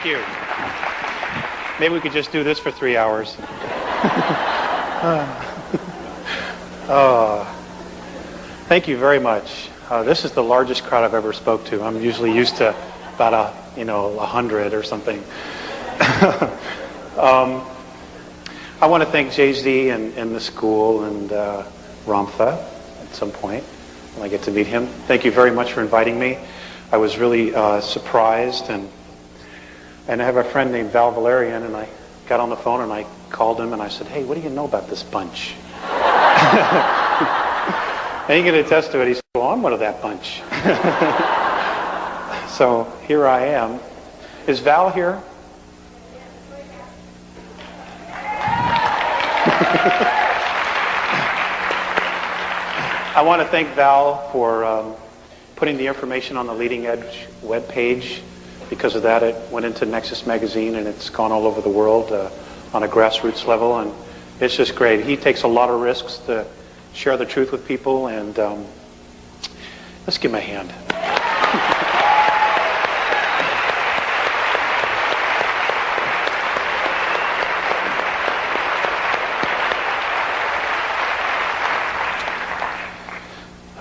you. Maybe we could just do this for 3 hours. Thank you very much. This is the largest crowd I've ever spoke to. I'm usually used to about 100 or something. I want to thank Jay-Z and the school and Ramtha at some point when I get to meet him. Thank you very much for inviting me. I was really surprised, and I have a friend named Val Valerian, and I got on the phone and I called him and I said, "Hey, what do you know about this bunch?" And he can attest to it. He said, "Well, I'm one of that bunch." So here I am. Is Val here? I want to thank Val for putting the information on the Leading Edge webpage. Because of that, it went into Nexus magazine, and it's gone all over the world on a grassroots level, and it's just great. He takes a lot of risks to share the truth with people, and let's give him a hand.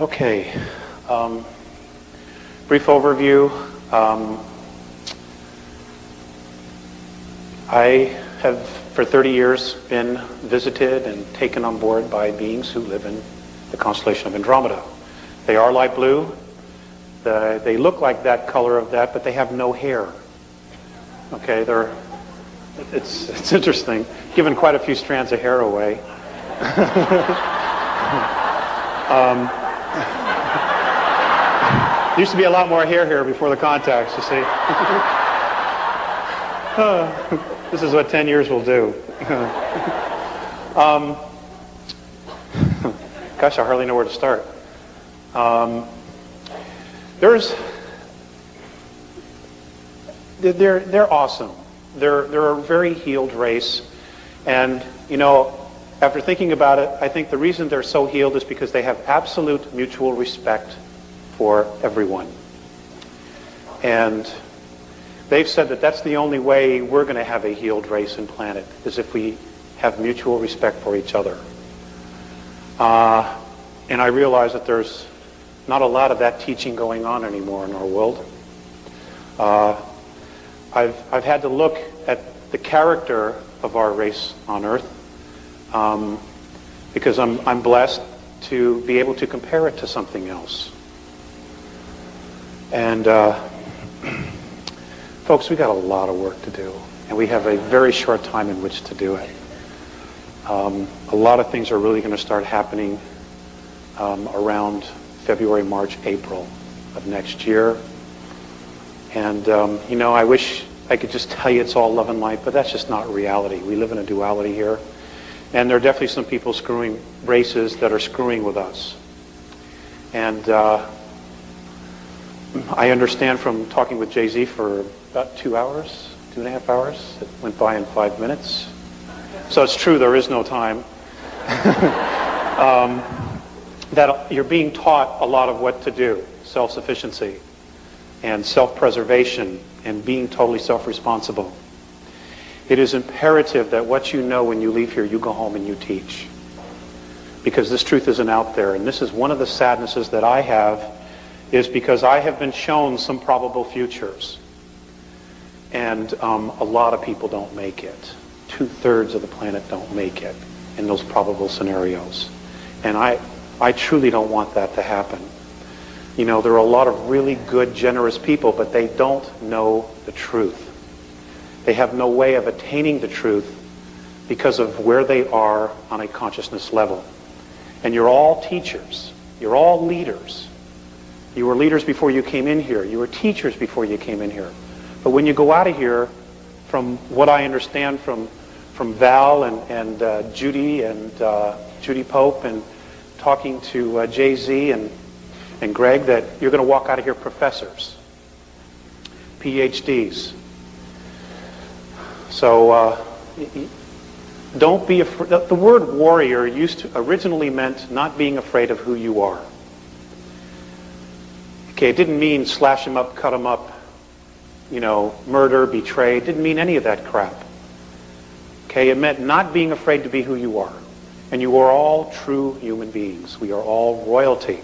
Okay, brief overview. I have, for 30 years, been visited and taken on board by beings who live in the constellation of Andromeda. They are light blue. They look like that color of that, but they have no hair. Okay, it's interesting. Given quite a few strands of hair away. Used to be a lot more hair here before the contacts, you see. This is what 10 years will do. Gosh, I hardly know where to start. They're awesome. They're a very healed race, and after thinking about it, I think the reason they're so healed is because they have absolute mutual respect for everyone. And they've said that that's the only way we're going to have a healed race and planet, is if we have mutual respect for each other. And I realize that there's not a lot of that teaching going on anymore in our world. I've had to look at the character of our race on Earth, because I'm blessed to be able to compare it to something else. And folks, we got a lot of work to do, and we have a very short time in which to do it. A lot of things are really going to start happening around February, March, April of next year. And I wish I could just tell you it's all love and light, but that's just not reality. We live in a duality here, and there are definitely some people screwing races that are screwing with us. And I understand from talking with Jay-Z for about 2 hours, 2.5 hours. It went by in 5 minutes. So it's true, there is no time. That you're being taught a lot of what to do. Self-sufficiency and self-preservation and being totally self-responsible. It is imperative that what you know when you leave here, you go home and you teach. Because this truth isn't out there. And this is one of the sadnesses that I have, is because I have been shown some probable futures. And a lot of people don't make it. 2/3 of the planet don't make it in those probable scenarios. And I truly don't want that to happen. There are a lot of really good, generous people, but they don't know the truth. They have no way of attaining the truth because of where they are on a consciousness level. And you're all teachers. You're all leaders. You were leaders before you came in here. You were teachers before you came in here. But when you go out of here, from what I understand from Val and Judy and Judy Pope, and talking to Jay-Z and Greg, that you're going to walk out of here professors, PhDs. So don't be afraid. The word warrior originally meant not being afraid of who you are. Okay, it didn't mean slash them up, cut them up, murder, betray. It didn't mean any of that crap. Okay, it meant not being afraid to be who you are. And you are all true human beings. We are all royalty.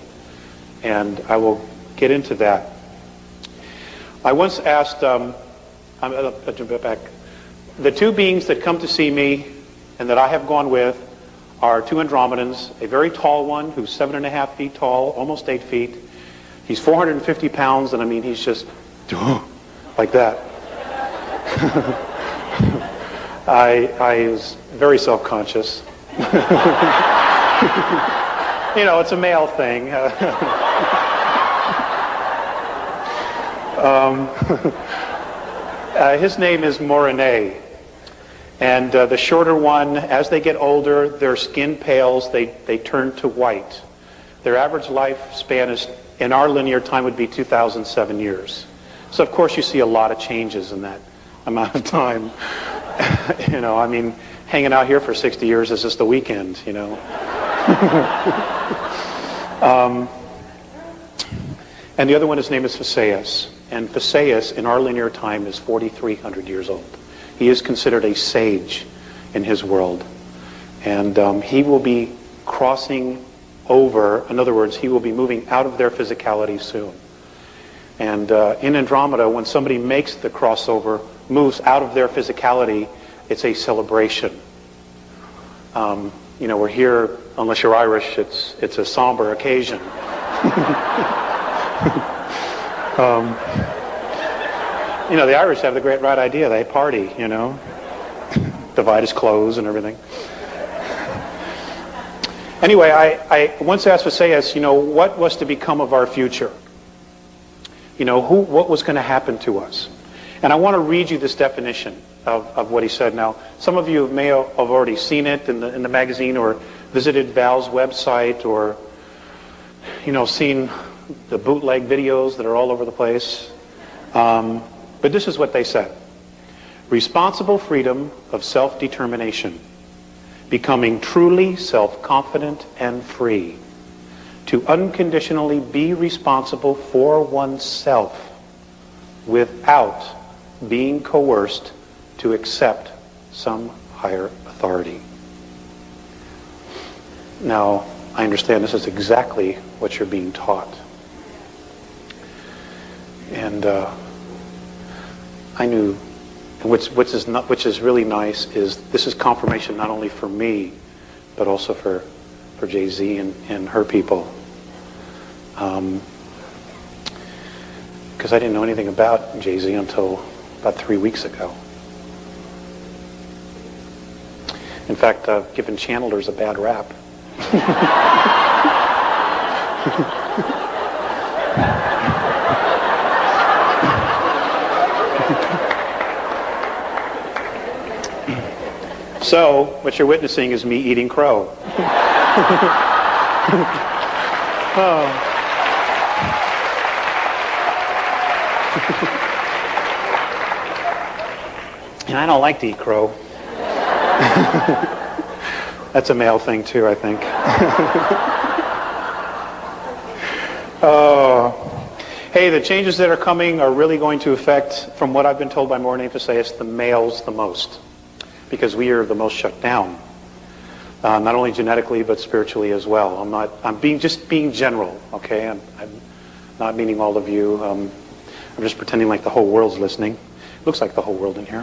And I will get into that. I once asked, I'll jump back. The two beings that come to see me and that I have gone with are two Andromedans, a very tall one who's 7.5 feet tall, almost 8 feet. He's 450 pounds, and I mean, he's just like that. I was very self-conscious. It's a male thing. His name is Morine. And the shorter one, as they get older, their skin pales, they turn to white. Their average lifespan is, in our linear time, would be 2007 years. So of course you see a lot of changes in that amount of time. I mean, hanging out here for 60 years is just the weekend, And the other one, his name is Phaseus. And Phaseus, in our linear time, is 4,300 years old. He is considered a sage in his world. And he will be crossing over, in other words, he will be moving out of their physicality soon. And in Andromeda, when somebody makes the crossover, moves out of their physicality, it's a celebration. We're here, unless you're Irish, it's a somber occasion. The Irish have the great right idea. They party, divide his clothes and everything. Anyway, I once asked Phaseus, what was to become of our future? What was going to happen to us? And I want to read you this definition of what he said. Now, some of you may have already seen it in the magazine or visited Val's website or, seen the bootleg videos that are all over the place. But this is what they said. Responsible freedom of self-determination. Becoming truly self-confident and free. To unconditionally be responsible for oneself without being coerced to accept some higher authority. Now, I understand this is exactly what you're being taught. And I knew, which is really nice, is this is confirmation not only for me, but also for Jay-Z and her people. Because I didn't know anything about Jay-Z until about 3 weeks ago. In fact, I've given channelers a bad rap. So, what you're witnessing is me eating crow. Oh. And I don't like to eat crow. That's a male thing too, I think. Oh. Hey, the changes that are coming are really going to affect, from what I've been told by Morine and Phaseus, the males the most. Because we are the most shut down. Not only genetically, but spiritually as well. I'm being general, okay? I'm not meaning all of you. I'm just pretending like the whole world's listening. Looks like the whole world in here.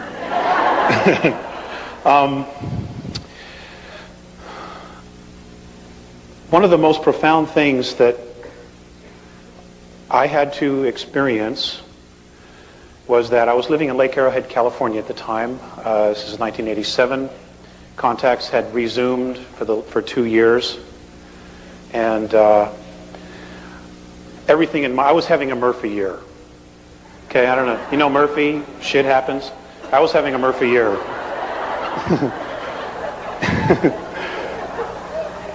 One of the most profound things that I had to experience was that I was living in Lake Arrowhead, California at the time. This is 1987. Contacts had resumed for 2 years. And everything I was having a Murphy year. Okay, I don't know. You know Murphy? Shit happens. I was having a Murphy year.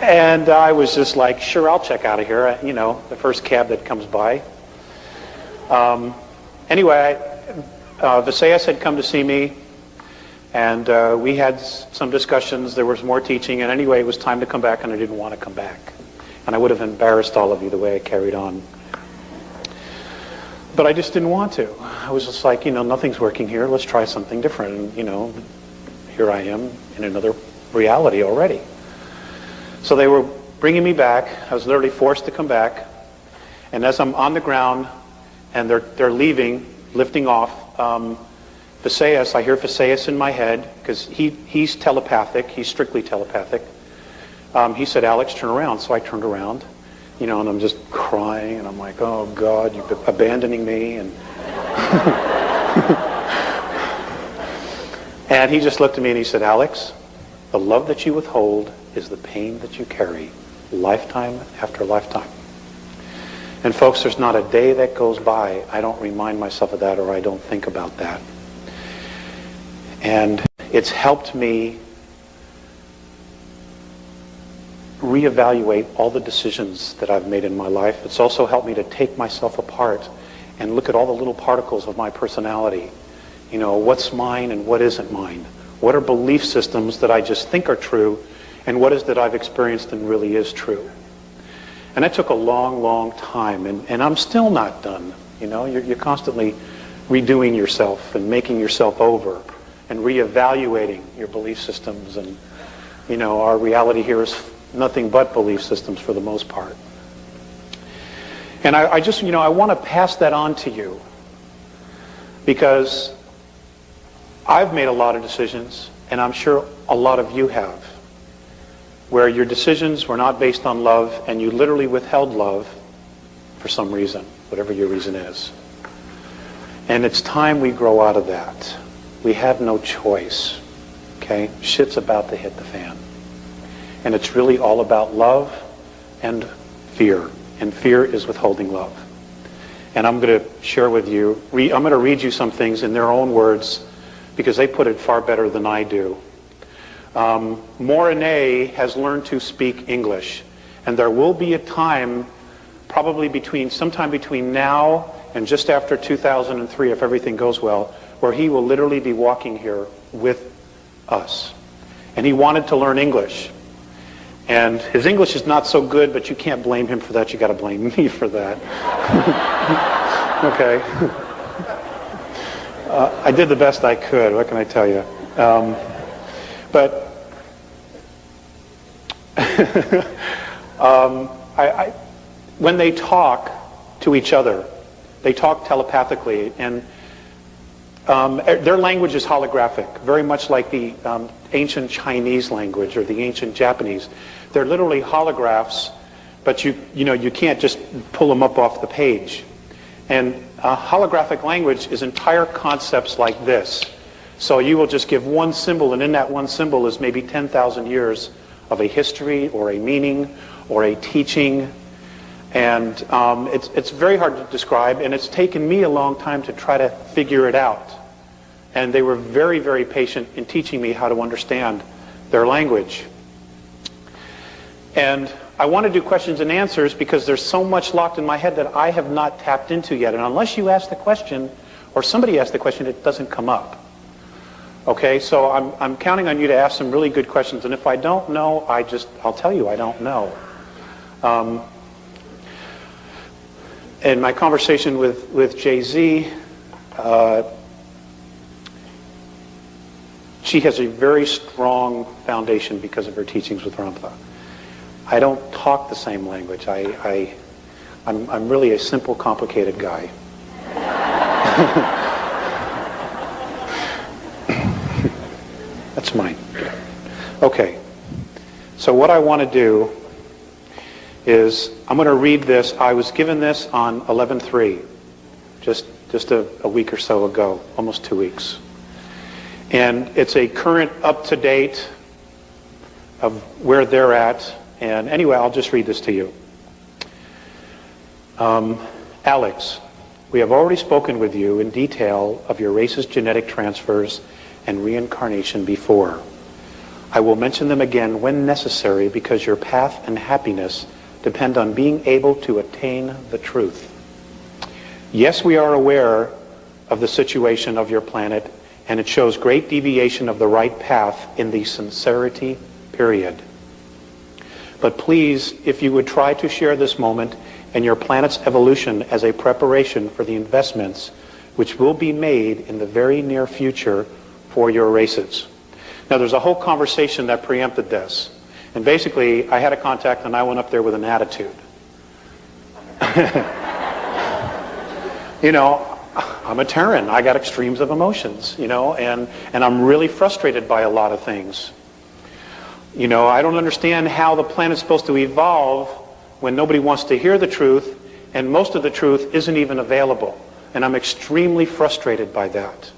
And I was just like, sure, I'll check out of here. The first cab that comes by. Anyway, Phaseus had come to see me, and we had some discussions. There was more teaching, and anyway, it was time to come back, and I didn't want to come back. And I would have embarrassed all of you the way I carried on. But I just didn't want to. I was just like, nothing's working here. Let's try something different. And, here I am in another reality already. So they were bringing me back. I was literally forced to come back. And as I'm on the ground and they're leaving, lifting off, Visayas, I hear Visayas in my head, because he's telepathic. He's strictly telepathic. He said, Alex, turn around. So I turned around, and I'm just crying, and I'm like, oh, God, you're abandoning me. And and he just looked at me and he said, Alex, the love that you withhold is the pain that you carry, lifetime after lifetime. And folks, there's not a day that goes by I don't remind myself of that, or I don't think about that. And it's helped me reevaluate all the decisions that I've made in my life. It's also helped me to take myself apart and look at all the little particles of my personality. What's mine and what isn't mine? What are belief systems that I just think are true, and what is that I've experienced and really is true? And that took a long, long time, and I'm still not done. You're constantly redoing yourself and making yourself over and reevaluating your belief systems. And, our reality here is nothing but belief systems for the most part. And I just, I want to pass that on to you, because I've made a lot of decisions, and I'm sure a lot of you have, where your decisions were not based on love, and you literally withheld love for some reason, whatever your reason is. And it's time we grow out of that. We have no choice, okay? Shit's about to hit the fan. And it's really all about love and fear. And fear is withholding love. And I'm going to share with you, I'm going to read you some things in their own words, because they put it far better than I do. Morine has learned to speak English, and there will be a time, probably sometime between now and just after 2003, if everything goes well, where he will literally be walking here with us. And he wanted to learn English. And his English is not so good, but you can't blame him for that. You got to blame me for that. Okay. I did the best I could. What can I tell you? But when they talk to each other, they talk telepathically, and their language is holographic, very much like the ancient Chinese language or the ancient Japanese. They're literally holographs, but you can't just pull them up off the page. And holographic language is entire concepts like this. So you will just give one symbol, and in that one symbol is maybe 10,000 years of a history or a meaning or a teaching. And it's very hard to describe, and it's taken me a long time to try to figure it out. And they were very, very patient in teaching me how to understand their language. And I want to do questions and answers because there's so much locked in my head that I have not tapped into yet. And unless you ask the question, or somebody asks the question, it doesn't come up. Okay, so I'm counting on you to ask some really good questions. And if I don't know, I'll tell you I don't know. In my conversation with Jay-Z, she has a very strong foundation because of her teachings with Ramtha. I don't talk the same language. I'm really a simple, complicated guy. That's mine. Okay. So what I want to do is I'm going to read this. I was given this on 11/3, just a week or so ago, almost 2 weeks. And it's a current up-to-date of where they're at. And anyway, I'll just read this to you. Alex, we have already spoken with you in detail of your race's genetic transfers and reincarnation before. I will mention them again when necessary because your path and happiness depend on being able to attain the truth. Yes, we are aware of the situation of your planet, and it shows great deviation of the right path in the sincerity period. But please, if you would try to share this moment and your planet's evolution as a preparation for the investments which will be made in the very near future for your races. Now, there's a whole conversation that preempted this. And basically, I had a contact and I went up there with an attitude. You know, I'm a Terran. I got extremes of emotions, you know, and I'm really frustrated by a lot of things. You know, I don't understand how the planet's supposed to evolve when nobody wants to hear the truth, and most of the truth isn't even available. And I'm extremely frustrated by that.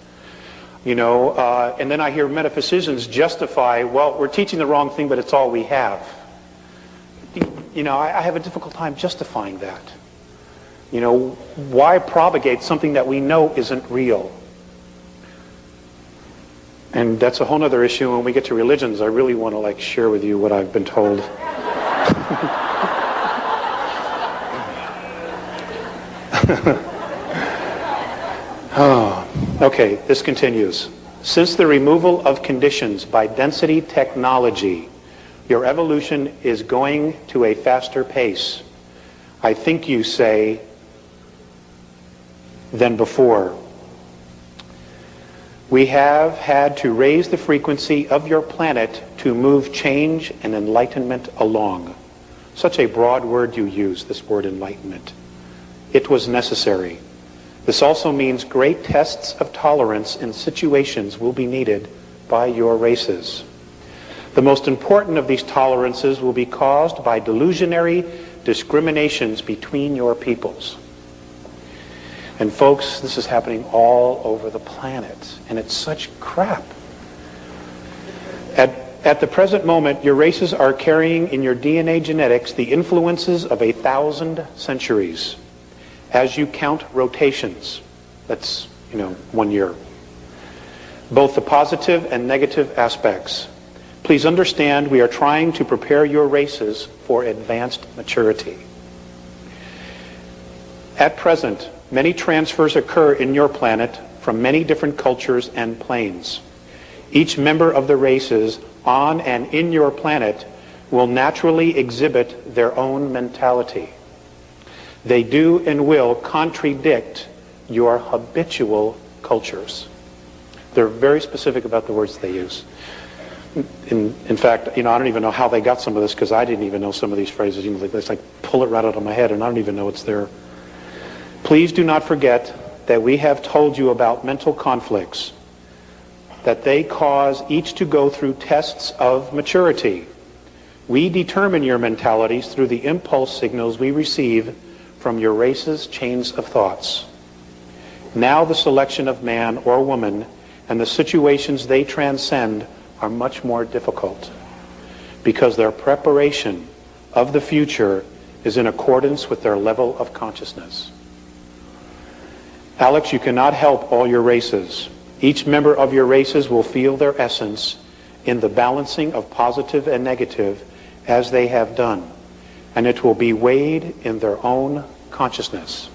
You know, and then I hear metaphysicians justify, well, we're teaching the wrong thing, but it's all we have. You know, I have a difficult time justifying that. You know, why propagate something that we know isn't real? And that's a whole other issue. When we get to religions, I really want to like share with you what I've been told. Okay, this continues. Since the removal of conditions by density technology, your evolution is going to a faster pace. I think you say than before. We have had to raise the frequency of your planet to move change and enlightenment along. Such a broad word you use, this word enlightenment. It was necessary. This also means great tests of tolerance in situations will be needed by your races. The most important of these tolerances will be caused by delusionary discriminations between your peoples. And folks, this is happening all over the planet, and it's such crap. At the present moment, your races are carrying in your DNA genetics the influences of 1,000 centuries. As you count rotations, that's, 1 year. Both the positive and negative aspects. Please understand we are trying to prepare your races for advanced maturity. At present, many transfers occur in your planet from many different cultures and planes. Each member of the races on and in your planet will naturally exhibit their own mentality. They do and will contradict your habitual cultures. They're very specific about the words they use. In fact, I don't even know how they got some of this, because I didn't even know some of these phrases. It's like pull it right out of my head, and I don't even know it's there. Please do not forget that we have told you about mental conflicts, that they cause each to go through tests of maturity. We determine your mentalities through the impulse signals we receive from your race's chains of thoughts. Now the selection of man or woman and the situations they transcend are much more difficult, because their preparation of the future is in accordance with their level of consciousness. Alex, you cannot help all your races. Each member of your races will feel their essence in the balancing of positive and negative as they have done, and it will be weighed in their own consciousness.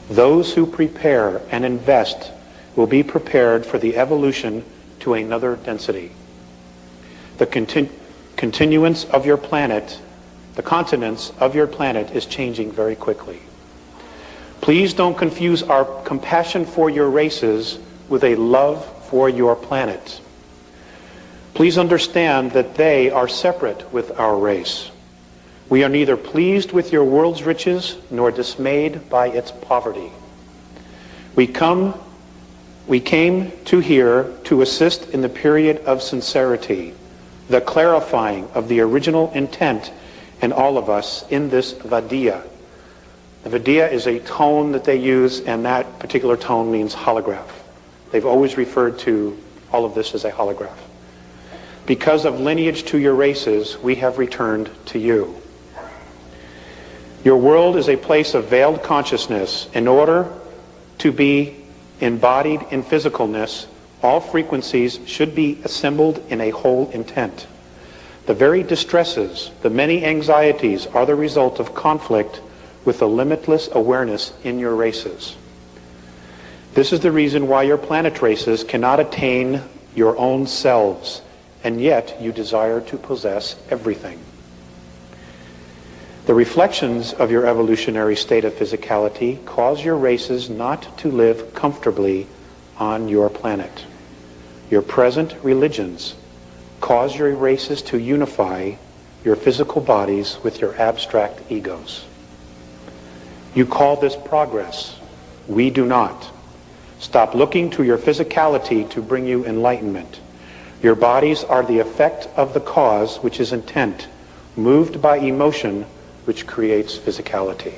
Those who prepare and invest will be prepared for the evolution to another density. The continuance of your planet, the continents of your planet is changing very quickly. Please don't confuse our compassion for your races with a love for your planet. Please understand that they are separate with our race. We are neither pleased with your world's riches nor dismayed by its poverty. We came to here to assist in the period of sincerity, the clarifying of the original intent in all of us in this Vadya. The Vadya is a tone that they use, and that particular tone means holograph. They've always referred to all of this as a holograph. Because of lineage to your races, we have returned to you. Your world is a place of veiled consciousness. In order to be embodied in physicalness, all frequencies should be assembled in a whole intent. The very distresses, the many anxieties are the result of conflict with the limitless awareness in your races. This is the reason why your planet races cannot attain your own selves, and yet you desire to possess everything. The reflections of your evolutionary state of physicality cause your races not to live comfortably on your planet. Your present religions cause your races to unify your physical bodies with your abstract egos. You call this progress. We do not. Stop looking to your physicality to bring you enlightenment. Your bodies are the effect of the cause, which is intent, moved by emotion, which creates physicality.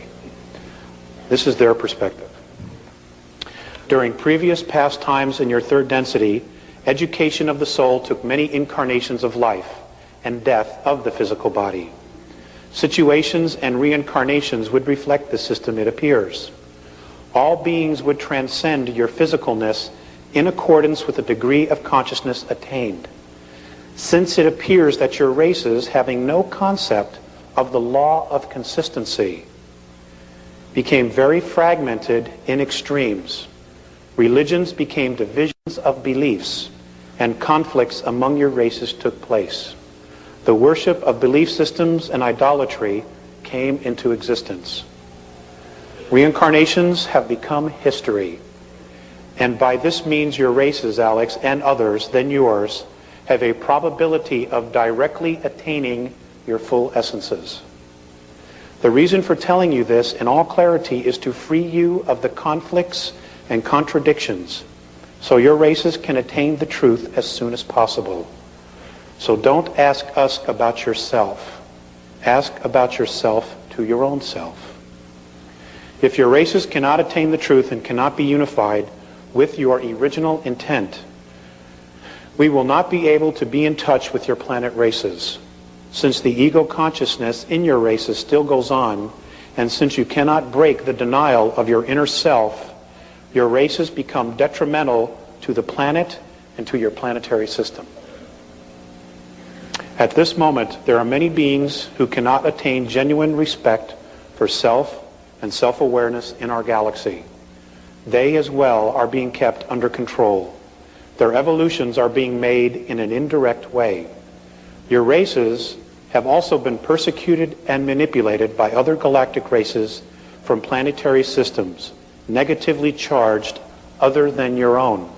This is their perspective. During previous past times in your third density, education of the soul took many incarnations of life and death of the physical body. Situations and reincarnations would reflect the system, it appears. All beings would transcend your physicalness in accordance with the degree of consciousness attained. Since it appears that your races, having no concept of the law of consistency, became very fragmented in extremes. Religions became divisions of beliefs, and conflicts among your races took place. The worship of belief systems and idolatry came into existence. Reincarnations have become history, and by this means your races, Alex, and others than yours, have a probability of directly attaining your full essences. The reason for telling you this in all clarity is to free you of the conflicts and contradictions, so your races can attain the truth as soon as possible. So don't ask us about yourself. Ask about yourself to your own self. If your races cannot attain the truth and cannot be unified with your original intent, we will not be able to be in touch with your planet races. Since the ego consciousness in your races still goes on, and since you cannot break the denial of your inner self, your races become detrimental to the planet and to your planetary system. At this moment, there are many beings who cannot attain genuine respect for self and self-awareness in our galaxy. They as well are being kept under control. Their evolutions are being made in an indirect way. Your races have also been persecuted and manipulated by other galactic races from planetary systems, negatively charged other than your own.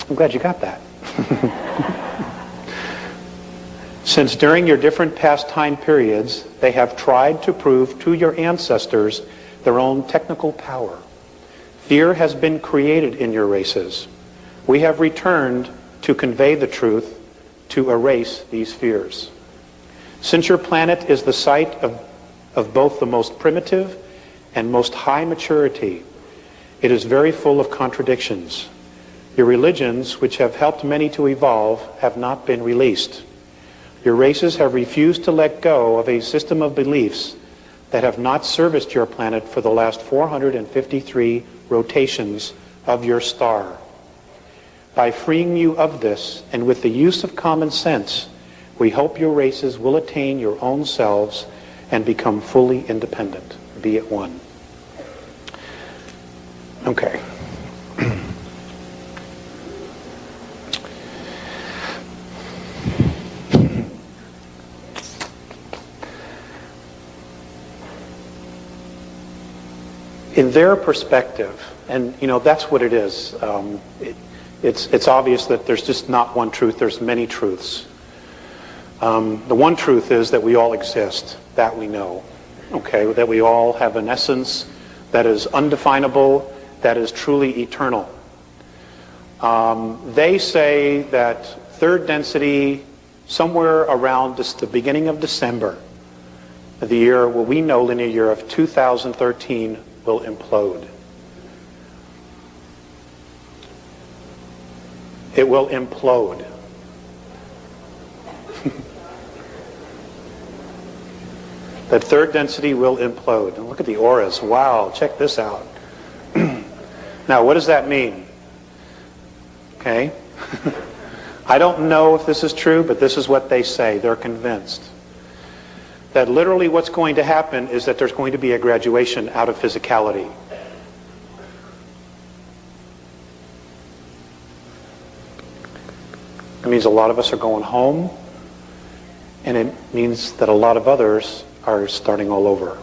I'm glad you got that. Since during your different past time periods, they have tried to prove to your ancestors their own technical power. Fear has been created in your races. We have returned to convey the truth, to erase these fears. Since your planet is the site of both the most primitive and most high maturity, it is very full of contradictions. Your religions, which have helped many to evolve, have not been released. Your races have refused to let go of a system of beliefs that have not serviced your planet for the last 453 rotations of your star. By freeing you of this, and with the use of common sense, we hope your races will attain your own selves and become fully independent. Be at one. Okay. In their perspective, and that's what it is. It's obvious that there's just not one truth. There's many truths. The one truth is that we all exist. That we know. Okay, that we all have an essence that is undefinable, that is truly eternal. They say that third density, somewhere around the beginning of December, the year, what we know, linear year of 2013, will implode. It will implode. That third density will implode. And look at the auras. Wow, check this out. Now, what does that mean? Okay. I don't know if this is true, but this is what they say. They're convinced that literally what's going to happen is that there's going to be a graduation out of physicality. It means a lot of us are going home, And it means that a lot of others are starting all over,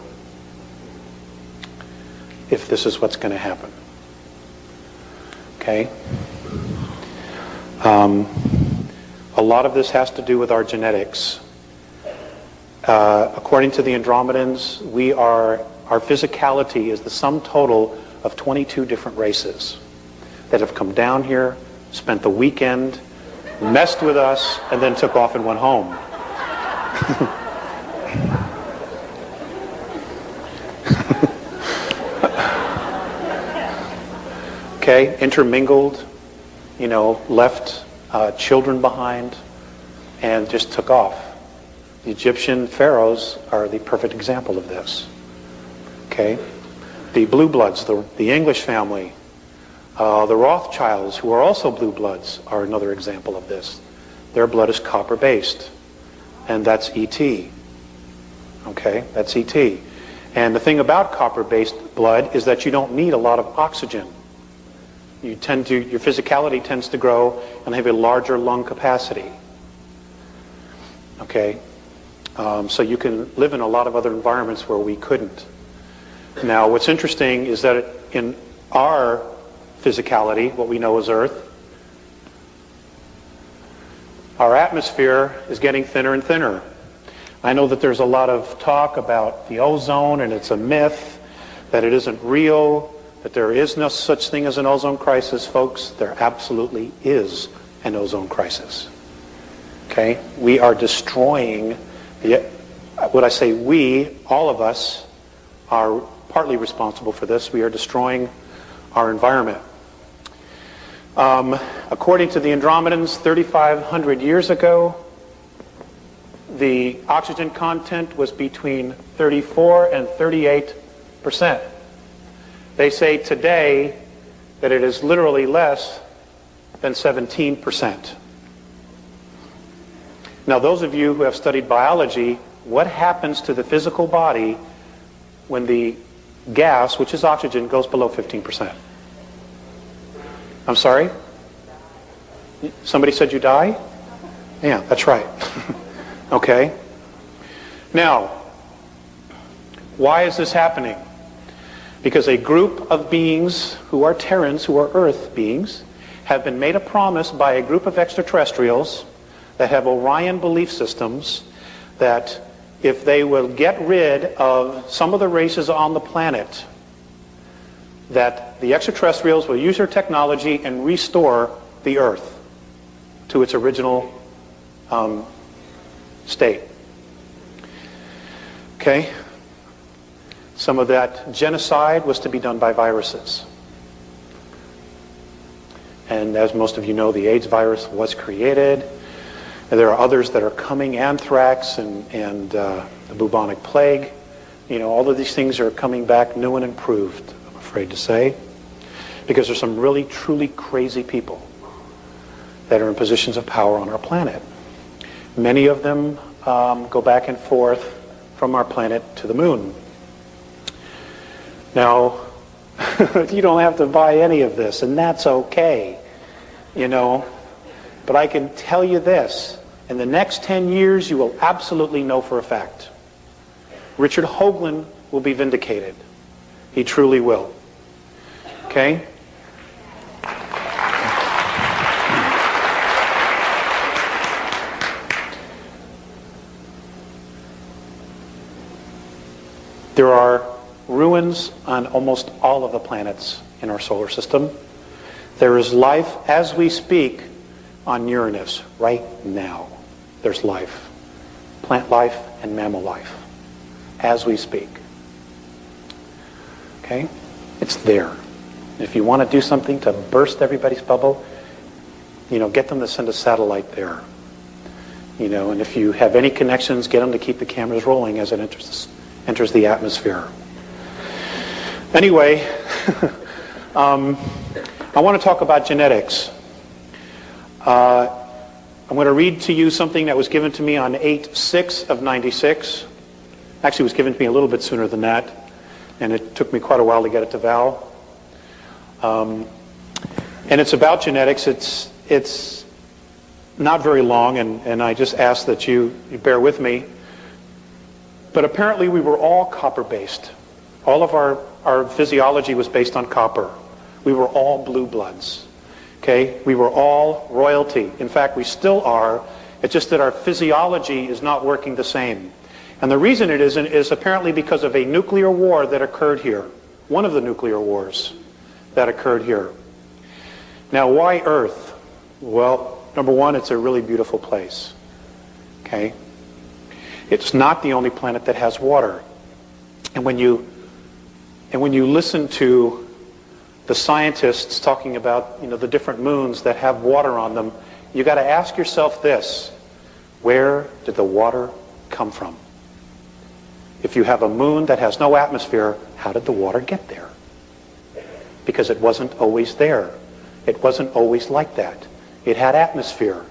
if this is what's going to happen. Okay? A lot of this has to do with our genetics. According to the Andromedans, our physicality is the sum total of 22 different races that have come down here, spent the weekend, messed with us, and then took off and went home. Okay, intermingled, left children behind, and just took off. The Egyptian pharaohs are the perfect example of this. Okay, the blue bloods, the English family, the Rothschilds, who are also blue bloods, are another example of this. Their blood is copper-based, and that's ET. Okay, that's ET. And the thing about copper-based blood is that you don't need a lot of oxygen. Your physicality tends to grow and have a larger lung capacity. Okay, so you can live in a lot of other environments where we couldn't. Now, what's interesting is that in our physicality, what we know as Earth, our atmosphere is getting thinner and thinner. I know that there's a lot of talk about the ozone, and it's a myth, that it isn't real, that there is no such thing as an ozone crisis. Folks, there absolutely is an ozone crisis. Okay? We are destroying, what I say we, all of us, are partly responsible for this. We are destroying our environment. According to the Andromedans, 3,500 years ago, the oxygen content was between 34 and 38%. They say today that it is literally less than 17%. Now, those of you who have studied biology, what happens to the physical body when the gas, which is oxygen, goes below 15%? I'm sorry? Somebody said you die? Yeah, that's right. Okay. Now, why is this happening? Because a group of beings who are Terrans, who are Earth beings, have been made a promise by a group of extraterrestrials that have Orion belief systems that if they will get rid of some of the races on the planet, that the extraterrestrials will use their technology and restore the Earth to its original state. Okay? Some of that genocide was to be done by viruses. And as most of you know, the AIDS virus was created. And there are others that are coming, anthrax and the bubonic plague. All of these things are coming back new and improved, I'm afraid to say, because there's some really, truly crazy people that are in positions of power on our planet. Many of them go back and forth from our planet to the moon. Now, you don't have to buy any of this, and that's okay, But I can tell you this, in the next 10 years, you will absolutely know for a fact. Richard Hoagland will be vindicated. He truly will. Okay? There are ruins on almost all of the planets in our solar system. There is life as we speak on Uranus right now. There's life. Plant life and mammal life as we speak. Okay? It's there. If you want to do something to burst everybody's bubble, get them to send a satellite there. And if you have any connections, get them to keep the cameras rolling as it enters the atmosphere. Anyway, I want to talk about genetics. I'm going to read to you something that was given to me on 8/6 of 96. Actually, it was given to me a little bit sooner than that, and it took me quite a while to get it to Val. And it's about genetics. It's not very long, and I just ask that you bear with me. But apparently we were all copper-based. All of our physiology was based on copper. We were all blue bloods. Okay? We were all royalty. In fact, we still are. It's just that our physiology is not working the same. And the reason it isn't is apparently because of a nuclear war that occurred here. One of the nuclear wars that occurred here. Now, why Earth? Well, number one, it's a really beautiful place. Okay? It's not the only planet that has water. And when you listen to the scientists talking about, the different moons that have water on them, you got to ask yourself this: where did the water come from? If you have a moon that has no atmosphere, how did the water get there? Because it wasn't always there. It wasn't always like that. It had atmosphere.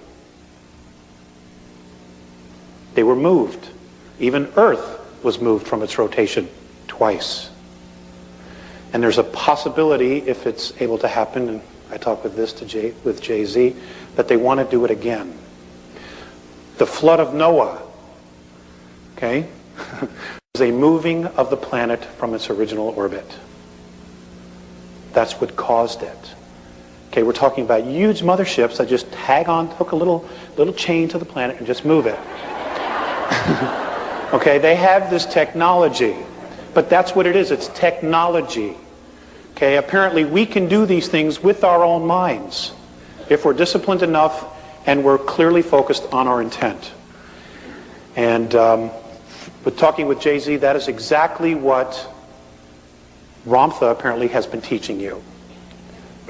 They were moved. Even Earth was moved from its rotation twice. And there's a possibility, if it's able to happen, and I talked with this with Jay-Z, that they want to do it again. The flood of Noah, okay, was a moving of the planet from its original orbit. That's what caused it. Okay, we're talking about huge motherships that just hook a little chain to the planet and just move it. Okay, they have this technology, but that's what it is. It's technology. Okay, apparently we can do these things with our own minds if we're disciplined enough and we're clearly focused on our intent. And with talking with Jay-Z, that is exactly what Ramtha apparently has been teaching you.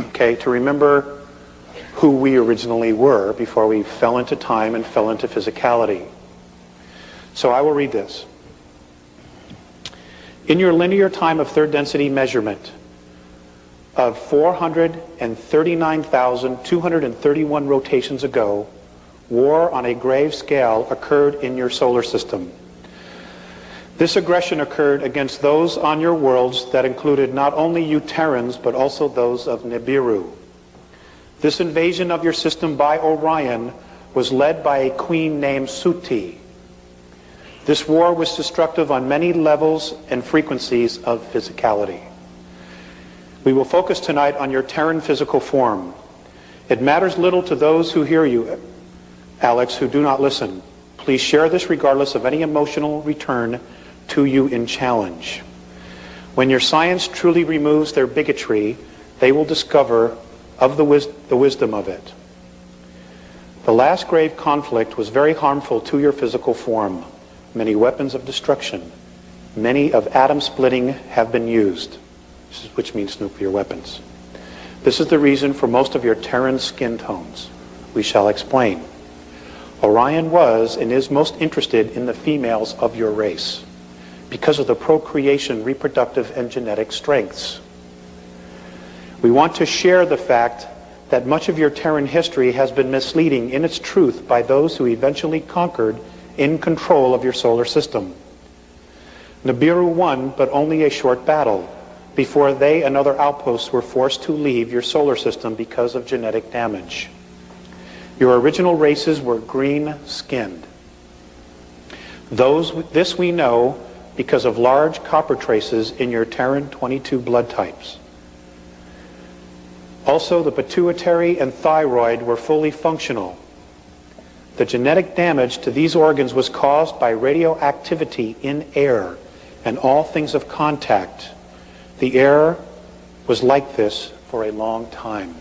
Okay, to remember who we originally were before we fell into time and fell into physicality. So I will read this. In your linear time of third density measurement of 439,231 rotations ago, war on a grave scale occurred in your solar system. This aggression occurred against those on your worlds that included not only you Terrans, but also those of Nibiru. This invasion of your system by Orion was led by a queen named Suti. This war was destructive on many levels and frequencies of physicality. We will focus tonight on your Terran physical form. It matters little to those who hear you, Alex, who do not listen. Please share this regardless of any emotional return to you in challenge. When your science truly removes their bigotry, they will discover of the wisdom of it. The last grave conflict was very harmful to your physical form. Many weapons of destruction, many of atom splitting have been used, which means nuclear weapons. This is the reason for most of your Terran skin tones. We shall explain. Orion was and is most interested in the females of your race because of the procreation, reproductive, and genetic strengths. We want to share the fact that much of your Terran history has been misleading in its truth by those who eventually conquered in control of your solar system. Nibiru won, but only a short battle, before they and other outposts were forced to leave your solar system because of genetic damage. Your original races were green-skinned. This we know because of large copper traces in your Terran 22 blood types. Also, the pituitary and thyroid were fully functional. The genetic damage to these organs was caused by radioactivity in air and all things of contact. The air was like this for a long time.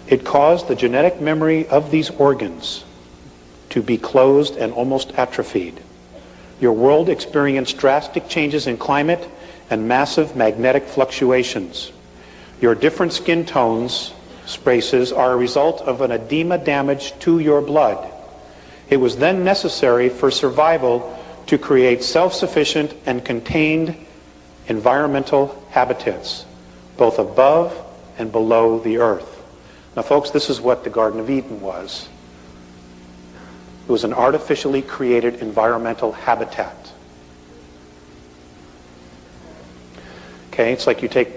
It caused the genetic memory of these organs to be closed and almost atrophied. Your world experienced drastic changes in climate and massive magnetic fluctuations. Your different skin tones, races, are a result of an edema damage to your blood. It was then necessary for survival to create self-sufficient and contained environmental habitats, both above and below the earth. Now, folks, this is what the Garden of Eden was. It was an artificially created environmental habitat. Okay, it's like you take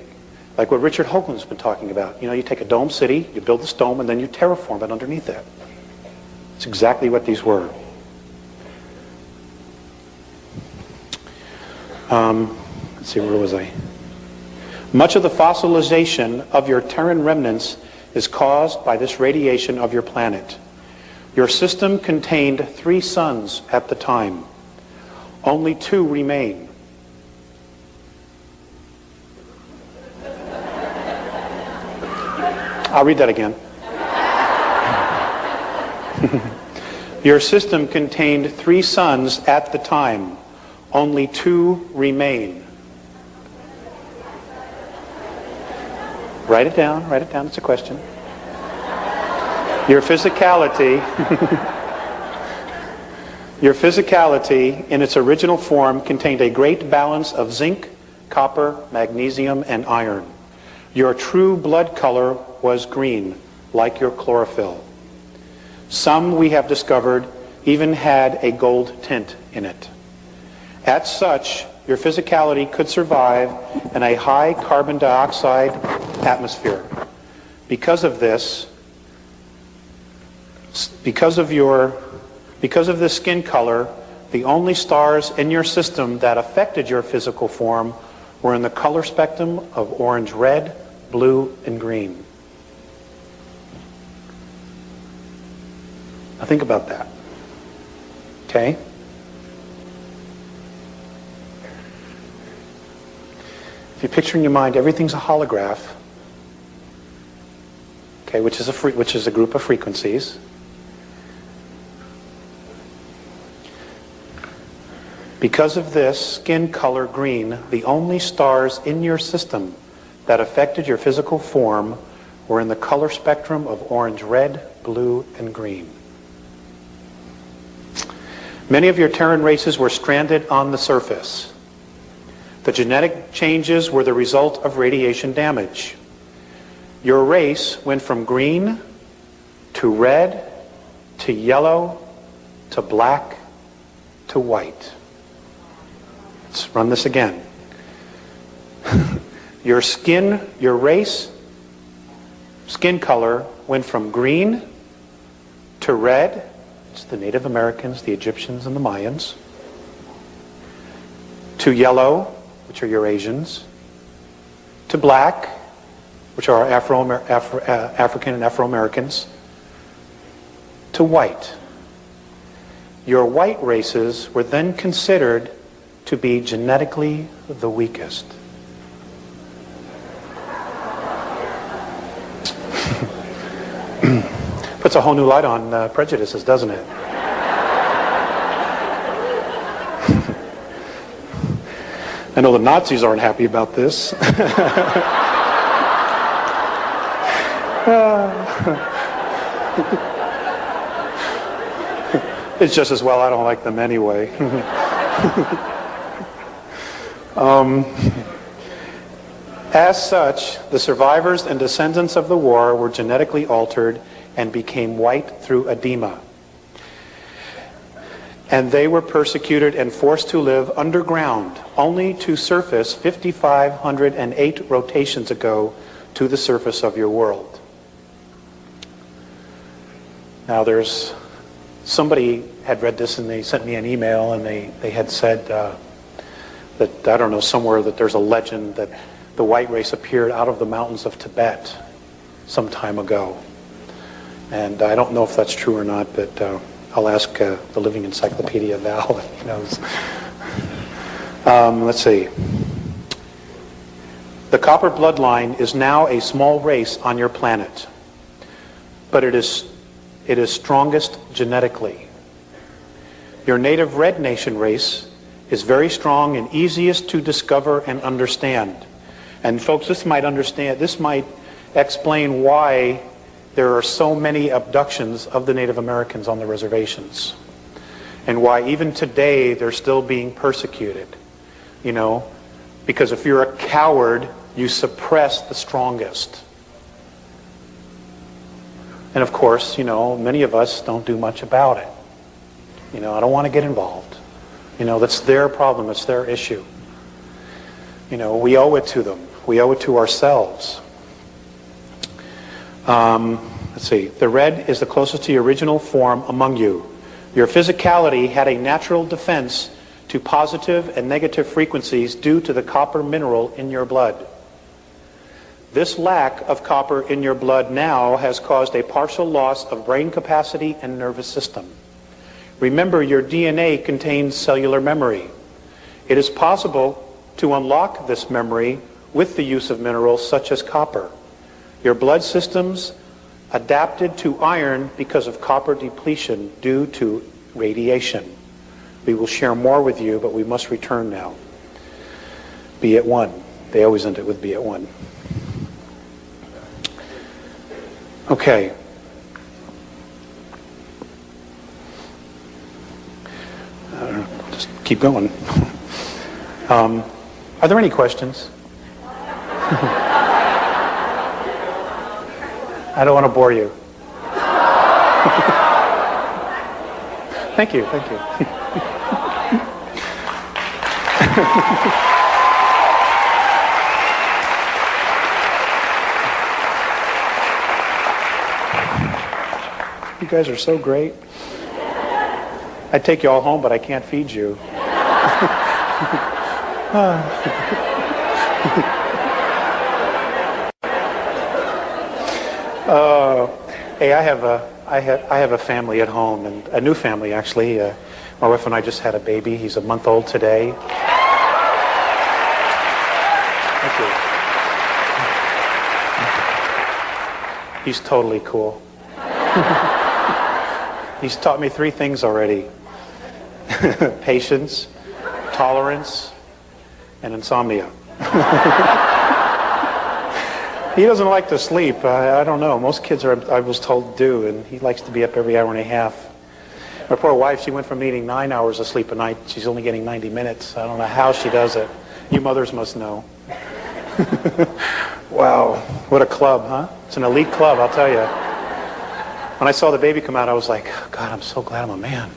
Like what Richard Hoagland's been talking about. You know, you take a dome city, you build this dome, and then you terraform it underneath it. It's exactly what these were. Let's see, where was I? Much of the fossilization of your Terran remnants is caused by this radiation of your planet. Your system contained 3 suns at the time. Only 2 remain. I'll read that again. Your system contained 3 suns at the time. Only 2 remain. Write it down, it's a question. Your physicality, your physicality in its original form contained a great balance of zinc, copper, magnesium, and iron. Your true blood color was green, like your chlorophyll. Some, we have discovered, even had a gold tint in it. As such, your physicality could survive in a high carbon dioxide atmosphere. Because of this, because of this skin color, the only stars in your system that affected your physical form were in the color spectrum of orange, red, blue, and green. Now think about that. Okay? If you picture in your mind everything's a holograph, okay, which is a group of frequencies. Because of this skin color green, the only stars in your system that affected your physical form were in the color spectrum of orange, red, blue, and green. Many of your Terran races were stranded on the surface. The genetic changes were the result of radiation damage. Your race went from green to red to yellow to black to white. Let's run this again. Your race, skin color went from green to red. It's the Native Americans, the Egyptians, and the Mayans. To yellow, which are your Asians. To black, which are African and Afro-Americans. To white. Your white races were then considered to be genetically the weakest. Puts a whole new light on prejudices, doesn't it? I know the Nazis aren't happy about this. It's just as well I don't like them anyway. As such, the survivors and descendants of the war were genetically altered and became white through edema. And they were persecuted and forced to live underground, only to surface 5,508 rotations ago to the surface of your world. Now somebody had read this and they sent me an email and they had said that, I don't know, somewhere that there's a legend that the white race appeared out of the mountains of Tibet some time ago. And I don't know if that's true or not, but I'll ask the Living Encyclopedia Val if he knows. Let's see. The copper bloodline is now a small race on your planet, but it is strongest genetically. Your native red nation race is very strong and easiest to discover and understand. And folks, this might explain why there are so many abductions of the Native Americans on the reservations, and why even today they're still being persecuted. You know, because if you're a coward, you suppress the strongest. And of course, you know, many of us don't do much about it. You know, I don't want to get involved. You know, that's their problem, it's their issue. You know, we owe it to them. We owe it to ourselves. Let's see. The red is the closest to the original form among you. Your physicality had a natural defense to positive and negative frequencies due to the copper mineral in your blood. This lack of copper in your blood now has caused a partial loss of brain capacity and nervous system. Remember, your DNA contains cellular memory. It is possible to unlock this memory with the use of minerals such as copper. Your blood systems adapted to iron because of copper depletion due to radiation. We will share more with you, but we must return now. Be at one. They always end it with be at one. Okay. Just keep going. Are there any questions? I don't want to bore you. Thank you, thank you. You guys are so great. I'd take you all home, but I can't feed you. Hey, I have a family at home, and a new family actually. My wife and I just had a baby. He's a month old today. Thank you. He's totally cool. He's taught me 3 things already: patience, tolerance, and insomnia. He doesn't like to sleep. I don't know. Most kids are, I was told, do, and he likes to be up every hour and a half. My poor wife, she went from needing 9 hours of sleep a night. She's only getting 90 minutes. I don't know how she does it. You mothers must know. Wow, what a club, huh? It's an elite club, I'll tell you. When I saw the baby come out, I was like, God, I'm so glad I'm a man.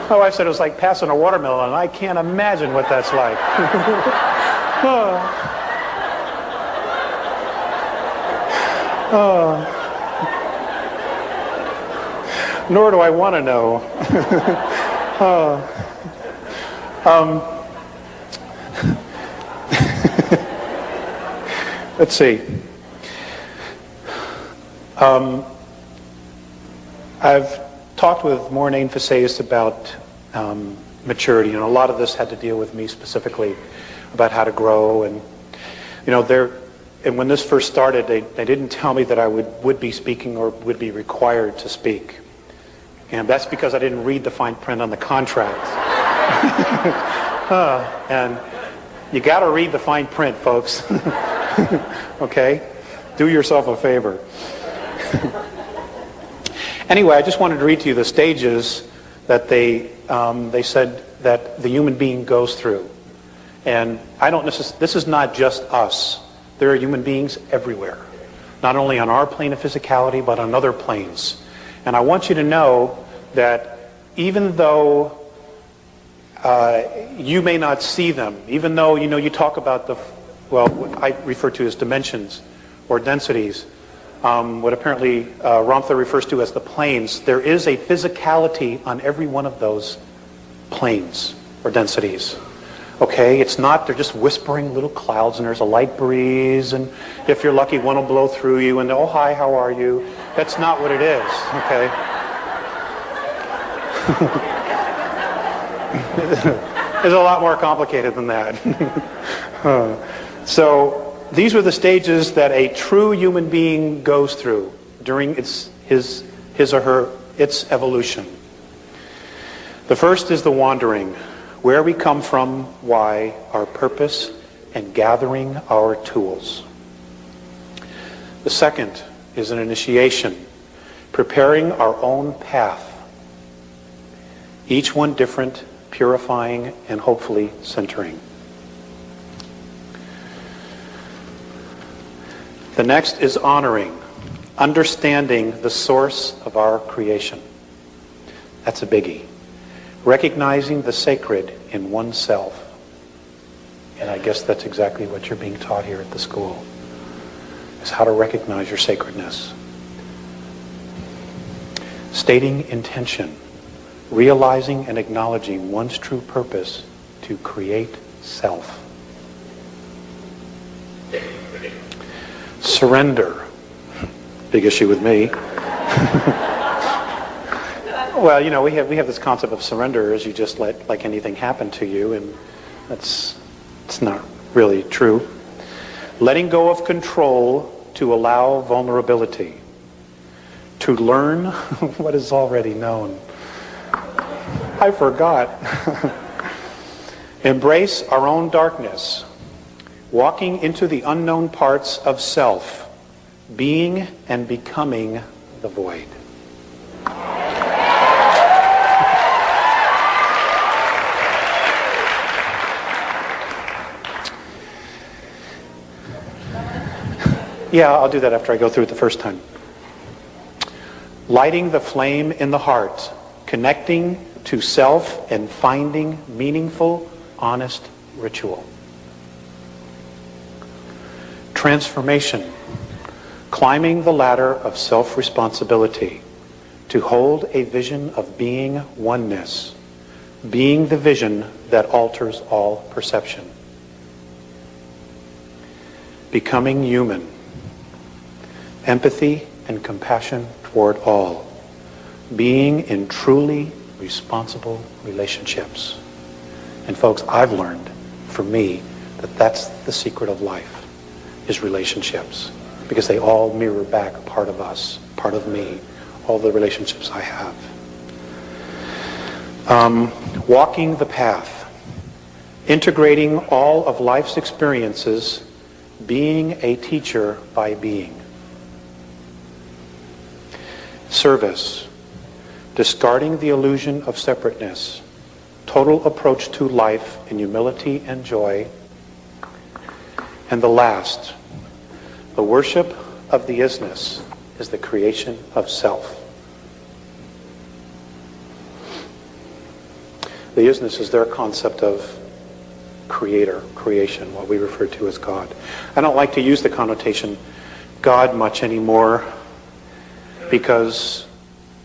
My wife said it was like passing a watermelon. I can't imagine what that's like. Nor do I want to know. Let's see. I've talked with Maureen Faceus about maturity, and a lot of this had to deal with me specifically about how to grow. And and when this first started, they didn't tell me that I would be speaking or would be required to speak, and that's because I didn't read the fine print on the contract. And you got to read the fine print, folks. Okay, do yourself a favor. Anyway, I just wanted to read to you the stages that they said that the human being goes through. And this is not just us. There are human beings everywhere, not only on our plane of physicality, but on other planes. And I want you to know that even though you may not see them, even though you talk about what I refer to as dimensions or densities, what apparently Ramtha refers to as the planes, there is a physicality on every one of those planes or densities. Okay, it's not, they're just whispering little clouds and there's a light breeze, and if you're lucky one will blow through you and oh hi, how are you? That's not what it is, okay? It's a lot more complicated than that. So these were the stages that a true human being goes through during its evolution. The first is the wandering, where we come from, why, our purpose, and gathering our tools. The second is an initiation, preparing our own path, each one different, purifying, and hopefully centering. The next is honoring, Understanding the source of our creation. That's a biggie. Recognizing the sacred in oneself. And I guess that's exactly what you're being taught here at the school, is how to recognize your sacredness. Stating intention. Realizing and acknowledging one's true purpose to create self. Surrender. Big issue with me. Well, you know, we have this concept of surrender as you just let like anything happen to you, and it's not really true. Letting go of control to allow vulnerability. To learn what is already known. I forgot. Embrace our own darkness. Walking into the unknown parts of self. Being and becoming the void. Yeah, I'll do that after I go through it the first time. Lighting the flame in the heart, connecting to self and finding meaningful, honest ritual. Transformation, climbing the ladder of self-responsibility to hold a vision of being oneness, being the vision that alters all perception. Becoming human, empathy and compassion toward all, being in truly responsible relationships. And folks, I've learned, for me, that that's the secret of life, is relationships. Because they all mirror back a part of us, part of me, all the relationships I have. Walking the path, integrating all of life's experiences, being a teacher by being. Service, discarding the illusion of separateness, total approach to life in humility and joy. And the last, the worship of the isness is the creation of self. The isness is their concept of creator, creation, what we refer to as God. I don't like to use the connotation God much anymore because,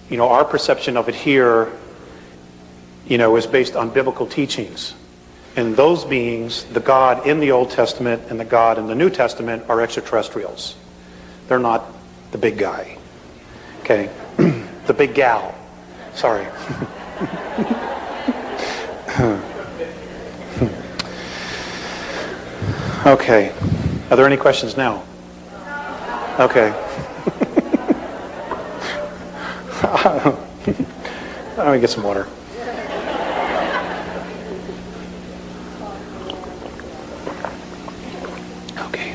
you know, our perception of it here, you know, is based on biblical teachings. And those beings, the God in the Old Testament and the God in the New Testament, are extraterrestrials. They're not the big guy. Okay? The big gal. Sorry. Okay. Are there any questions now? Okay. Let me get some water. Okay.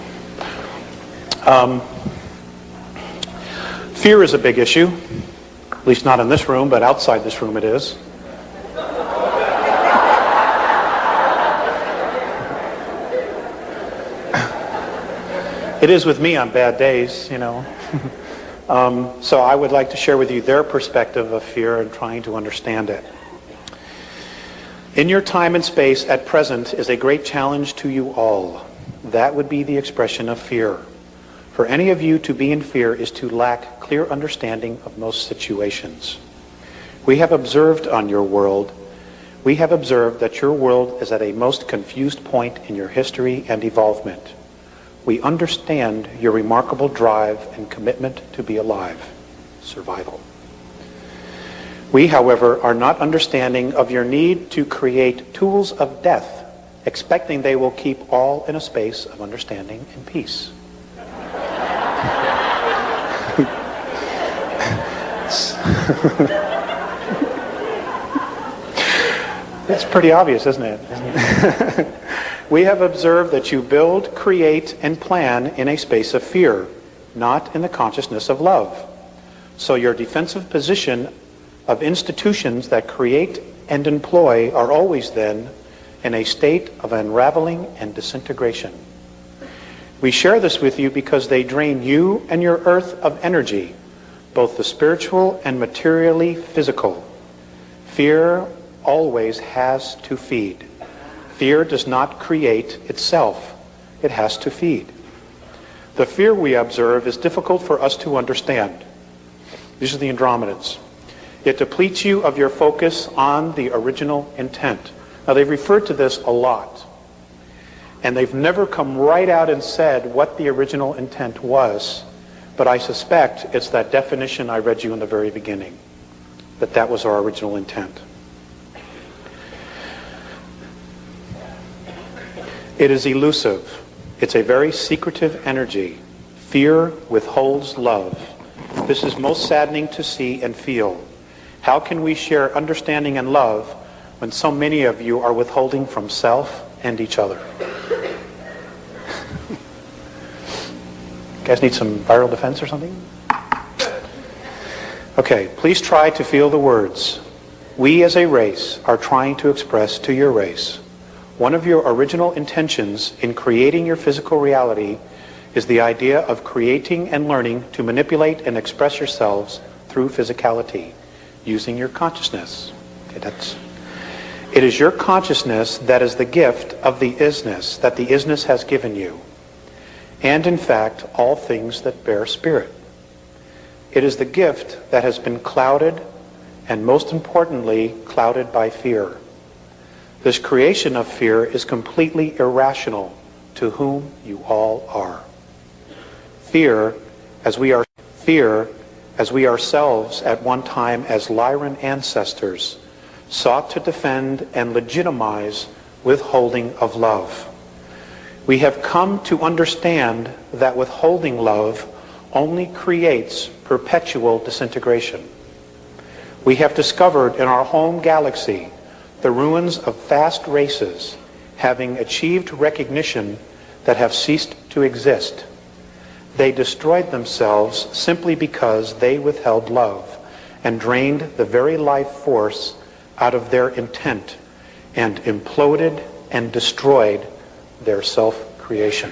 Fear is a big issue. At least not in this room, but outside this room it is. It is with me on bad days, you know. So I would like to share with you their perspective of fear and trying to understand it. In your time and space at present is a great challenge to you all. That would be the expression of fear. For any of you to be in fear is to lack clear understanding of most situations. We have observed that your world is at a most confused point in your history and evolvement. We understand your remarkable drive and commitment to be alive, survival. We, however, are not understanding of your need to create tools of death, expecting they will keep all in a space of understanding and peace. It's pretty obvious, isn't it? We have observed that you build, create, and plan in a space of fear, not in the consciousness of love. So your defensive position of institutions that create and employ are always then in a state of unraveling and disintegration. We share this with you because they drain you and your earth of energy, both the spiritual and materially physical. Fear always has to feed. Fear does not create itself. It has to feed. The fear we observe is difficult for us to understand. These are the Andromedans. It depletes you of your focus on the original intent. Now, they've referred to this a lot. And they've never come right out and said what the original intent was. But I suspect it's that definition I read you in the very beginning, that that was our original intent. It is elusive. It's a very secretive energy. Fear withholds love. This is most saddening to see and feel. How can we share understanding and love when so many of you are withholding from self and each other? You guys need some viral defense or something? Okay, please try to feel the words. We as a race are trying to express to your race. One of your original intentions in creating your physical reality is the idea of creating and learning to manipulate and express yourselves through physicality, using your consciousness. Okay, it is your consciousness that is the gift of the isness that the isness has given you, and in fact, all things that bear spirit. It is the gift that has been clouded, and most importantly, clouded by fear. This creation of fear is completely irrational to whom you all are. Fear, as we ourselves at one time as Lyran ancestors, sought to defend and legitimize withholding of love. We have come to understand that withholding love only creates perpetual disintegration. We have discovered in our home galaxy the ruins of vast races having achieved recognition that have ceased to exist. They destroyed themselves simply because they withheld love and drained the very life force out of their intent and imploded and destroyed their self-creation.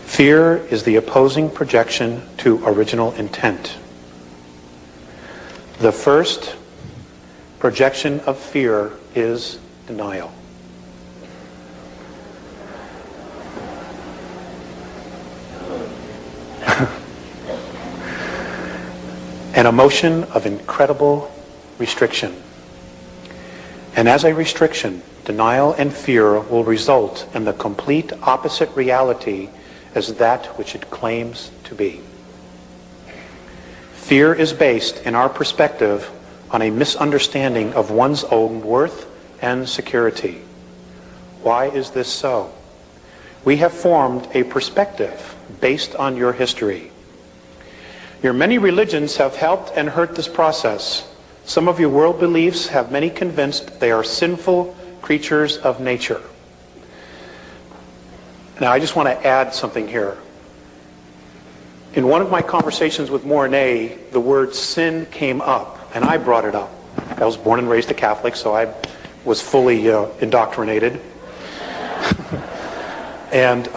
Fear is the opposing projection to original intent. The first projection of fear is denial. An emotion of incredible restriction. And as a restriction, denial and fear will result in the complete opposite reality as that which it claims to be. Fear is based, in our perspective, on a misunderstanding of one's own worth and security. Why is this so? We have formed a perspective based on your history. Your many religions have helped and hurt this process. Some of your world beliefs have many convinced they are sinful creatures of nature. Now, I just want to add something here. In one of my conversations with Mornay, the word sin came up, and I brought it up. I was born and raised a Catholic, so I was fully indoctrinated. And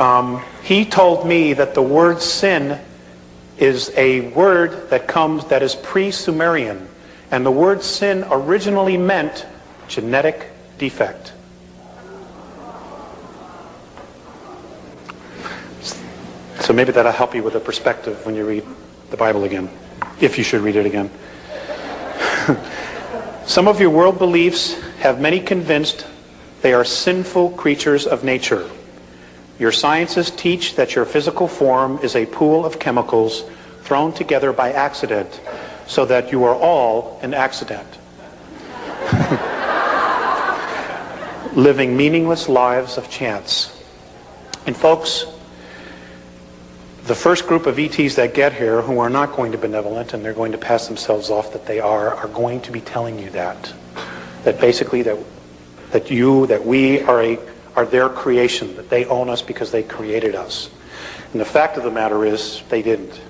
he told me that the word sin is a word that is pre-Sumerian, and the word sin originally meant genetic defect. So maybe that'll help you with a perspective when you read the Bible again, if you should read it again. Some of your world beliefs have many convinced they are sinful creatures of nature. Your sciences teach that your physical form is a pool of chemicals thrown together by accident, so that you are all an accident. Living meaningless lives of chance. And folks, the first group of ETs that get here who are not going to be benevolent and they're going to pass themselves off that they are going to be telling you that basically that we are their creation, that they own us because they created us. And the fact of the matter is they didn't.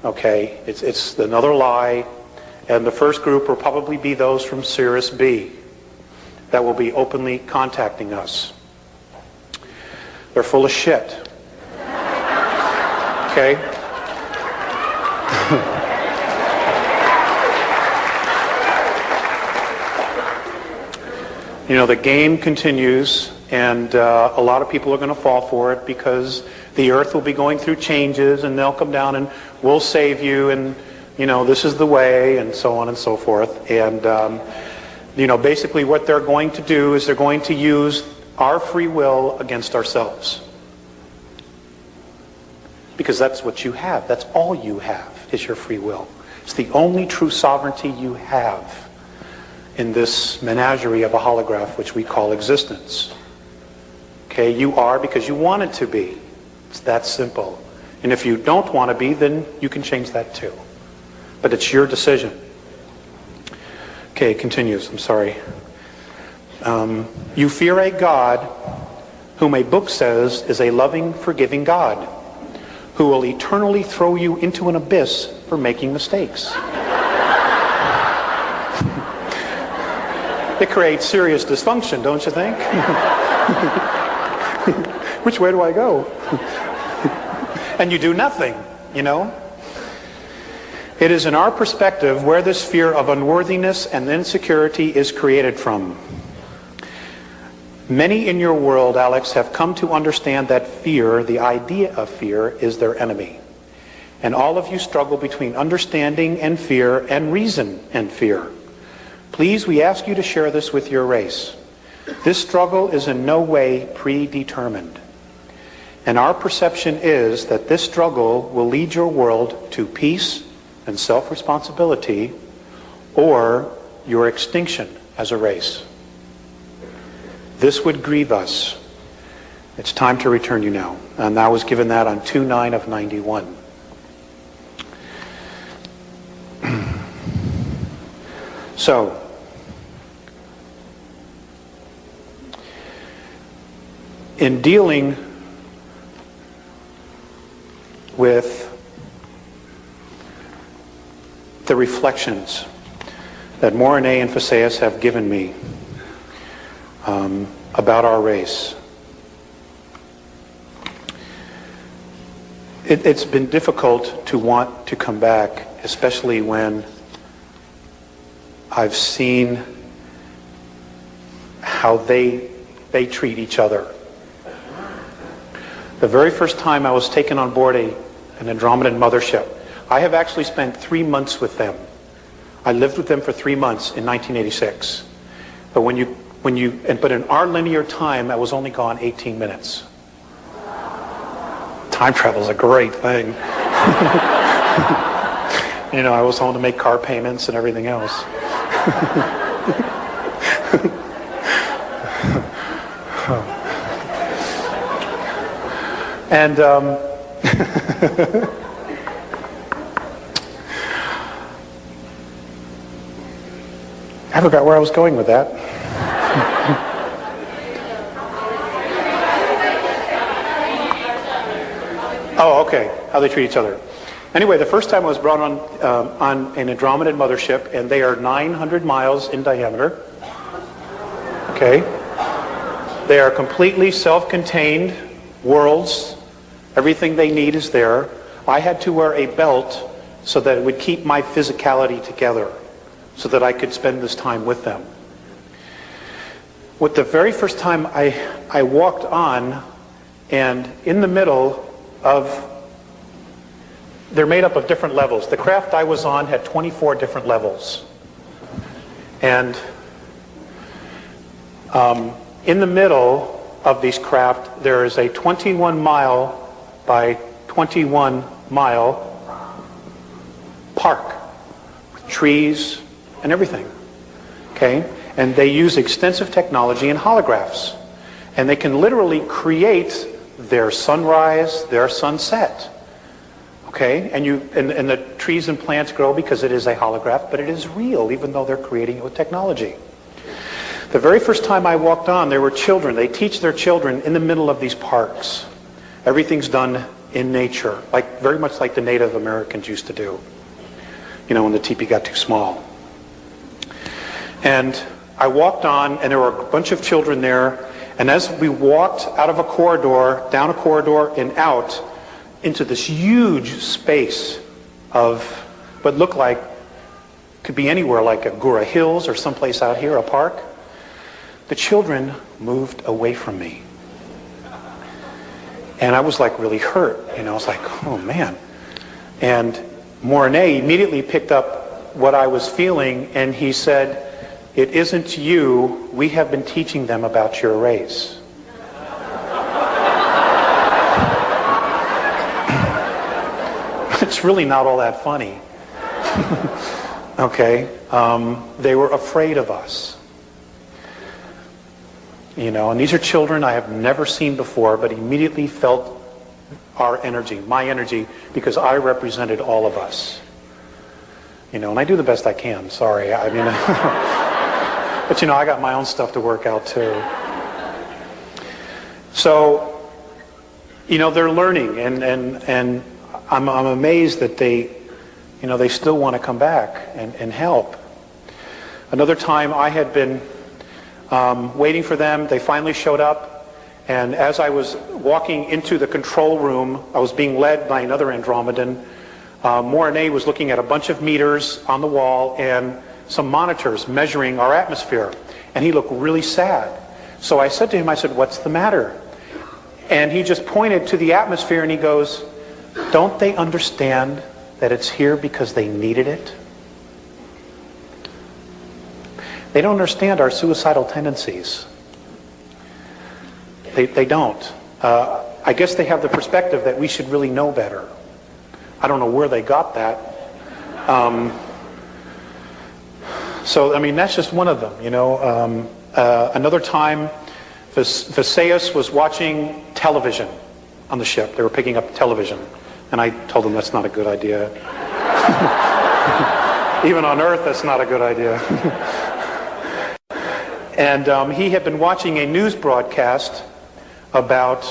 Okay, it's another lie, and the first group will probably be those from Sirius B. that will be openly contacting us. They're full of shit. Okay? You know, the game continues, and a lot of people are going to fall for it because the earth will be going through changes, and they'll come down and we'll save you, and, you know, this is the way, and so on and so forth. And, you know, basically what they're going to do is they're going to use our free will against ourselves. Because that's what you have. That's all you have is your free will. It's the only true sovereignty you have in this menagerie of a holograph which we call existence. Okay, you are because you want it to be. It's that simple. And if you don't want to be, then you can change that too. But it's your decision. Okay, it continues. I'm sorry. You fear a God whom a book says is a loving, forgiving God, who will eternally throw you into an abyss for making mistakes. It creates serious dysfunction, don't you think? Which way do I go? And you do nothing, you know? It is in our perspective where this fear of unworthiness and insecurity is created from. Many in your world, Alex, have come to understand that fear, the idea of fear, is their enemy. And all of you struggle between understanding and fear and reason and fear. Please, we ask you to share this with your race. This struggle is in no way predetermined. And our perception is that this struggle will lead your world to peace and self-responsibility, or your extinction as a race. This would grieve us. It's time to return you now. And I was given that on 2/9 of 91. So, in dealing with the reflections that Morine and Phaseus have given me about our race, it's been difficult to want to come back, especially when I've seen how they treat each other. The very first time I was taken on board an Andromedan mothership, I have actually spent 3 months with them. I lived with them for 3 months in 1986. But but in our linear time, I was only gone 18 minutes. Time travel is a great thing. You know, I was home to make car payments and everything else. And I forgot where I was going with that. Oh, okay. How they treat each other. Anyway, the first time I was brought on an Andromedan mothership, and they are 900 miles in diameter. Okay. They are completely self-contained worlds. Everything they need is there. I had to wear a belt so that it would keep my physicality together, so that I could spend this time with them. With the very first time I walked on, and in the middle of, they're made up of different levels. The craft I was on had 24 different levels. And in the middle of these craft, there is a 21 mile by 21 mile park with trees and everything. Okay? And they use extensive technology and holographs. And they can literally create their sunrise, their sunset. Okay? And the trees and plants grow because it is a holograph, but it is real, even though they're creating it with technology. The very first time I walked on, there were children. They teach their children in the middle of these parks. Everything's done in nature, like very much like the Native Americans used to do. You know, when the teepee got too small. And I walked on, and there were a bunch of children there, and as we walked out of a corridor, down a corridor, and out into this huge space of what looked like, could be anywhere, like Agora Hills or someplace out here, a park, the children moved away from me. And I was like really hurt, I was like, oh man. And Mornay immediately picked up what I was feeling, and he said, "It isn't you, we have been teaching them about your race." It's really not all that funny. Okay? They were afraid of us. And these are children I have never seen before, but immediately felt our energy, my energy, because I represented all of us. And I do the best I can, sorry. I mean, but I got my own stuff to work out too. So, they're learning, and I'm amazed that they still want to come back and help. Another time I had been waiting for them. They finally showed up, and as I was walking into the control room, I was being led by another Andromedan. Mornay was looking at a bunch of meters on the wall and some monitors measuring our atmosphere, and he looked really sad. So I said to him, "What's the matter?" And he just pointed to the atmosphere, and he goes, "Don't they understand that it's here because they needed it? They don't understand our suicidal tendencies. They don't. I guess they have the perspective that we should really know better." I don't know where they got that. That's just one of them, Another time, Visayas was watching television on the ship. They were picking up television. And I told him that's not a good idea. Even on Earth, that's not a good idea. And he had been watching a news broadcast about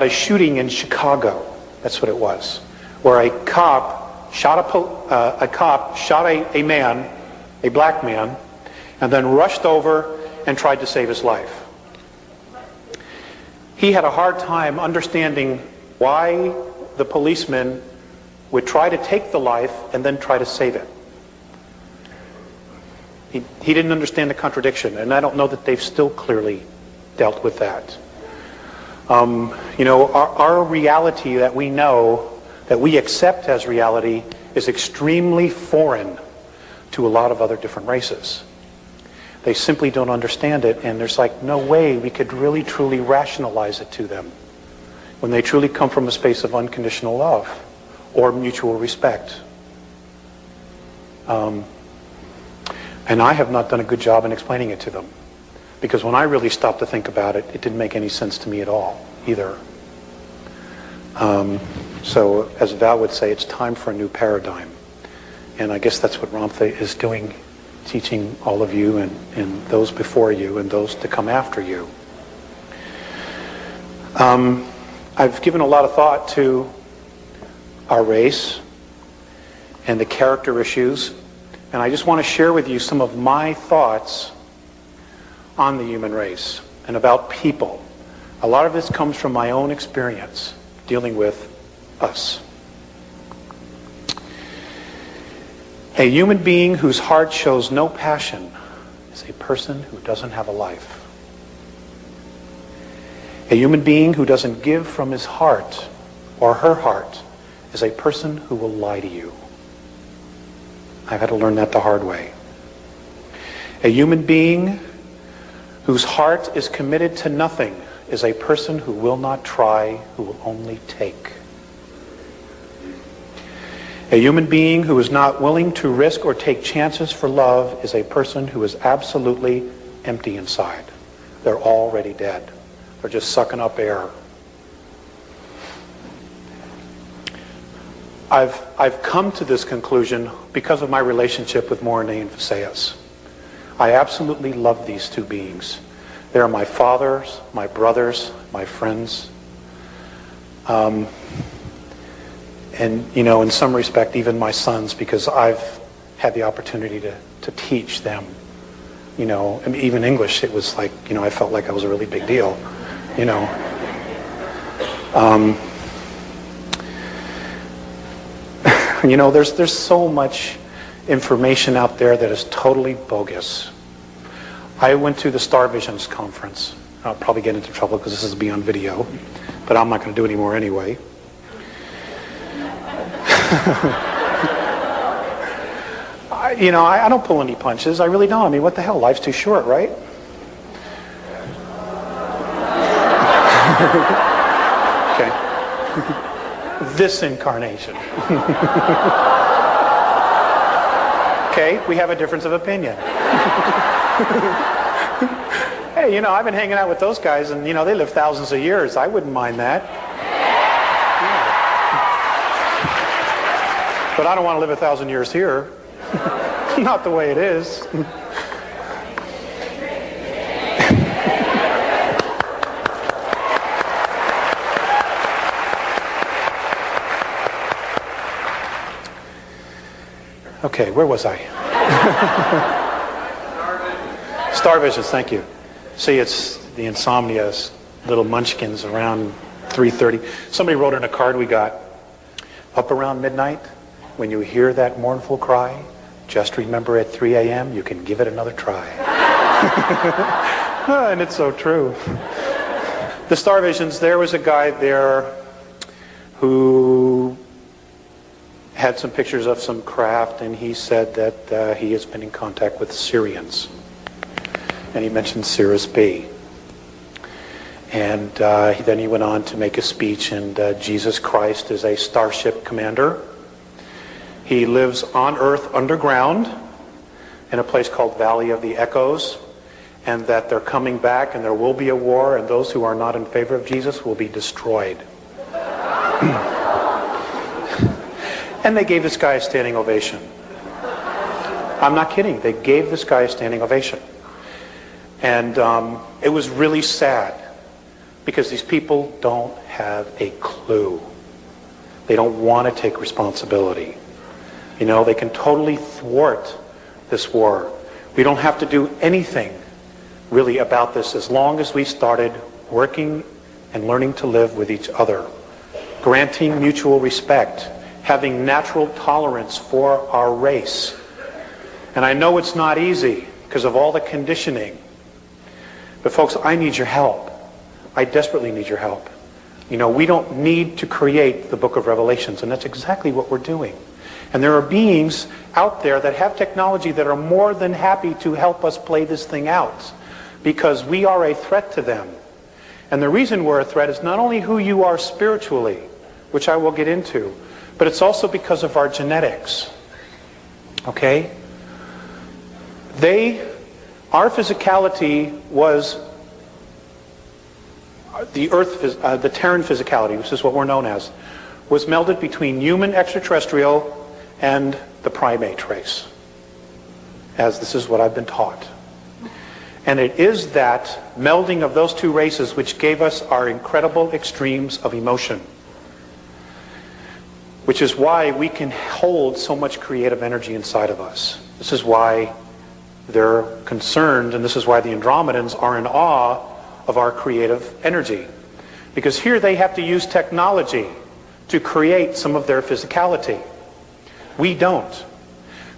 a shooting in Chicago. That's what it was, where a cop shot a man, a black man, and then rushed over and tried to save his life. He had a hard time understanding why the policeman would try to take the life and then try to save it. He didn't understand the contradiction, and I don't know that they've still clearly dealt with that. Our reality that we know, that we accept as reality, is extremely foreign to a lot of other different races. They simply don't understand it, and there's no way we could really truly rationalize it to them when they truly come from a space of unconditional love or mutual respect. And I have not done a good job in explaining it to them, because when I really stopped to think about it, it didn't make any sense to me at all either. So as Val would say, it's time for a new paradigm. And I guess that's what Ramtha is doing, teaching all of you and those before you and those to come after you. I've given a lot of thought to our race and the character issues, and I just want to share with you some of my thoughts on the human race and about people. A lot of this comes from my own experience dealing with us. A human being whose heart shows no passion is a person who doesn't have a life. A human being who doesn't give from his heart or her heart is a person who will lie to you. I've had to learn that the hard way. A human being whose heart is committed to nothing is a person who will not try, who will only take. A human being who is not willing to risk or take chances for love is a person who is absolutely empty inside. They're already dead. They're just sucking up air. I've come to this conclusion because of my relationship with Mornay and Visayas. I absolutely love these two beings. They are my fathers, my brothers, my friends. and in some respect, even my sons, because I've had the opportunity to teach them. I mean, even English, it was like, I felt like I was a really big deal. There's so much information out there that is totally bogus. I went to the Star Visions conference. I'll probably get into trouble because this is beyond video, but I'm not going to do any more anyway. I don't pull any punches. I really don't. I mean, what the hell? Life's too short, right? Okay. This incarnation. Okay, we have a difference of opinion. Hey, I've been hanging out with those guys, and, they live thousands of years. I wouldn't mind that. Yeah. But I don't want to live 1,000 years here. Not the way it is. Okay, where was I? Star Visions, thank you. See, it's the insomnia, little munchkins around 3:30. Somebody wrote in a card we got, up around midnight, when you hear that mournful cry, just remember at 3 a.m. you can give it another try. And it's so true. The Star Visions, there was a guy there who had some pictures of some craft, and he said that he has been in contact with Syrians. And he mentioned Cirrus B. And then he went on to make a speech, and Jesus Christ is a starship commander. He lives on Earth underground in a place called Valley of the Echoes, and that they're coming back and there will be a war, and those who are not in favor of Jesus will be destroyed. And they gave this guy a standing ovation. I'm not kidding. They gave this guy a standing ovation. And it was really sad because these people don't have a clue. They don't want to take responsibility. They can totally thwart this war. We don't have to do anything really about this as long as we started working and learning to live with each other, granting mutual respect, having natural tolerance for our race. And I know it's not easy because of all the conditioning. But folks, I need your help. I desperately need your help. We don't need to create the book of Revelations, and that's exactly what we're doing. And there are beings out there that have technology that are more than happy to help us play this thing out, because we are a threat to them. And the reason we're a threat is not only who you are spiritually, which I will get into, but it's also because of our genetics. Okay? Our physicality was the Terran physicality, which is what we're known as, was melded between human extraterrestrial and the primate race, as this is what I've been taught. And it is that melding of those two races which gave us our incredible extremes of emotion, which is why we can hold so much creative energy inside of us. This is why they're concerned, and this is why the Andromedans are in awe of our creative energy. Because here they have to use technology to create some of their physicality. We don't.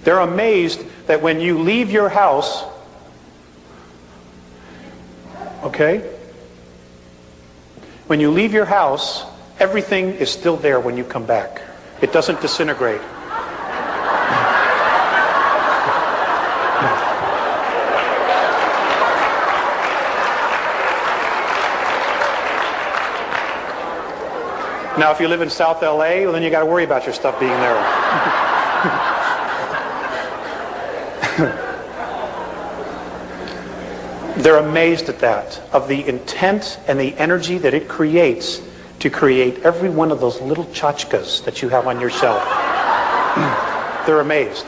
They're amazed that when you leave your house, okay? When you leave your house, everything is still there when you come back. It doesn't disintegrate. Now, if you live in South LA, well, then you got to worry about your stuff being there. They're amazed at that, of the intent and the energy that it creates to create every one of those little tchotchkes that you have on your shelf. They're amazed.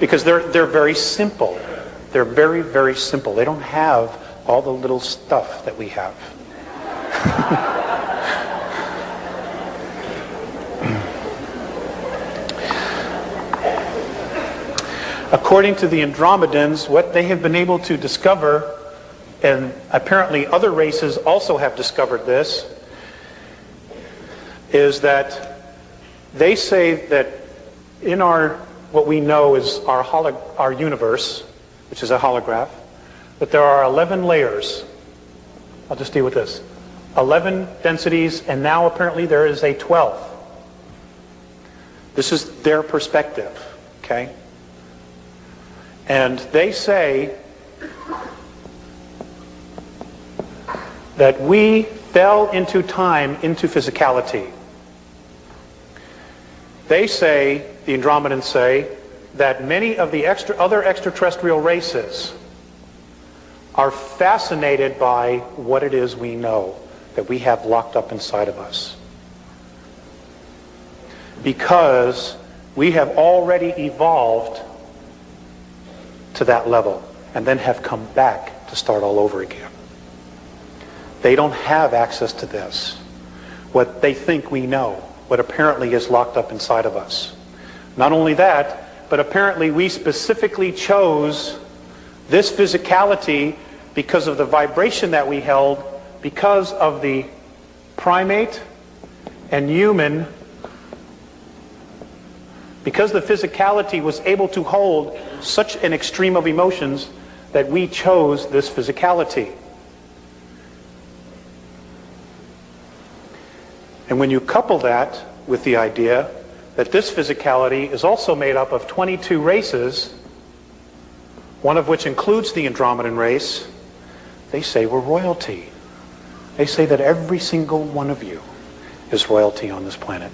Because they're very simple. They're very, very simple. They don't have all the little stuff that we have. According to the Andromedans, what they have been able to discover, and apparently other races also have discovered this, is that they say that in what we know is our universe, which is a holograph, that there are 11 layers. I'll just deal with this. 11 densities, and now apparently there is a 12th. This is their perspective, okay? And they say that we fell into time, into physicality. They say, the Andromedans say, that many of the other extraterrestrial races are fascinated by what it is we know, that we have locked up inside of us. Because we have already evolved to that level and then have come back to start all over again. They don't have access to this, what they think we know, what apparently is locked up inside of us. Not only that, but apparently we specifically chose this physicality because of the vibration that we held, because of the primate and human, because the physicality was able to hold such an extreme of emotions that we chose this physicality. And when you couple that with the idea that this physicality is also made up of 22 races, one of which includes the Andromedan race, they say we're royalty. They say that every single one of you is royalty on this planet.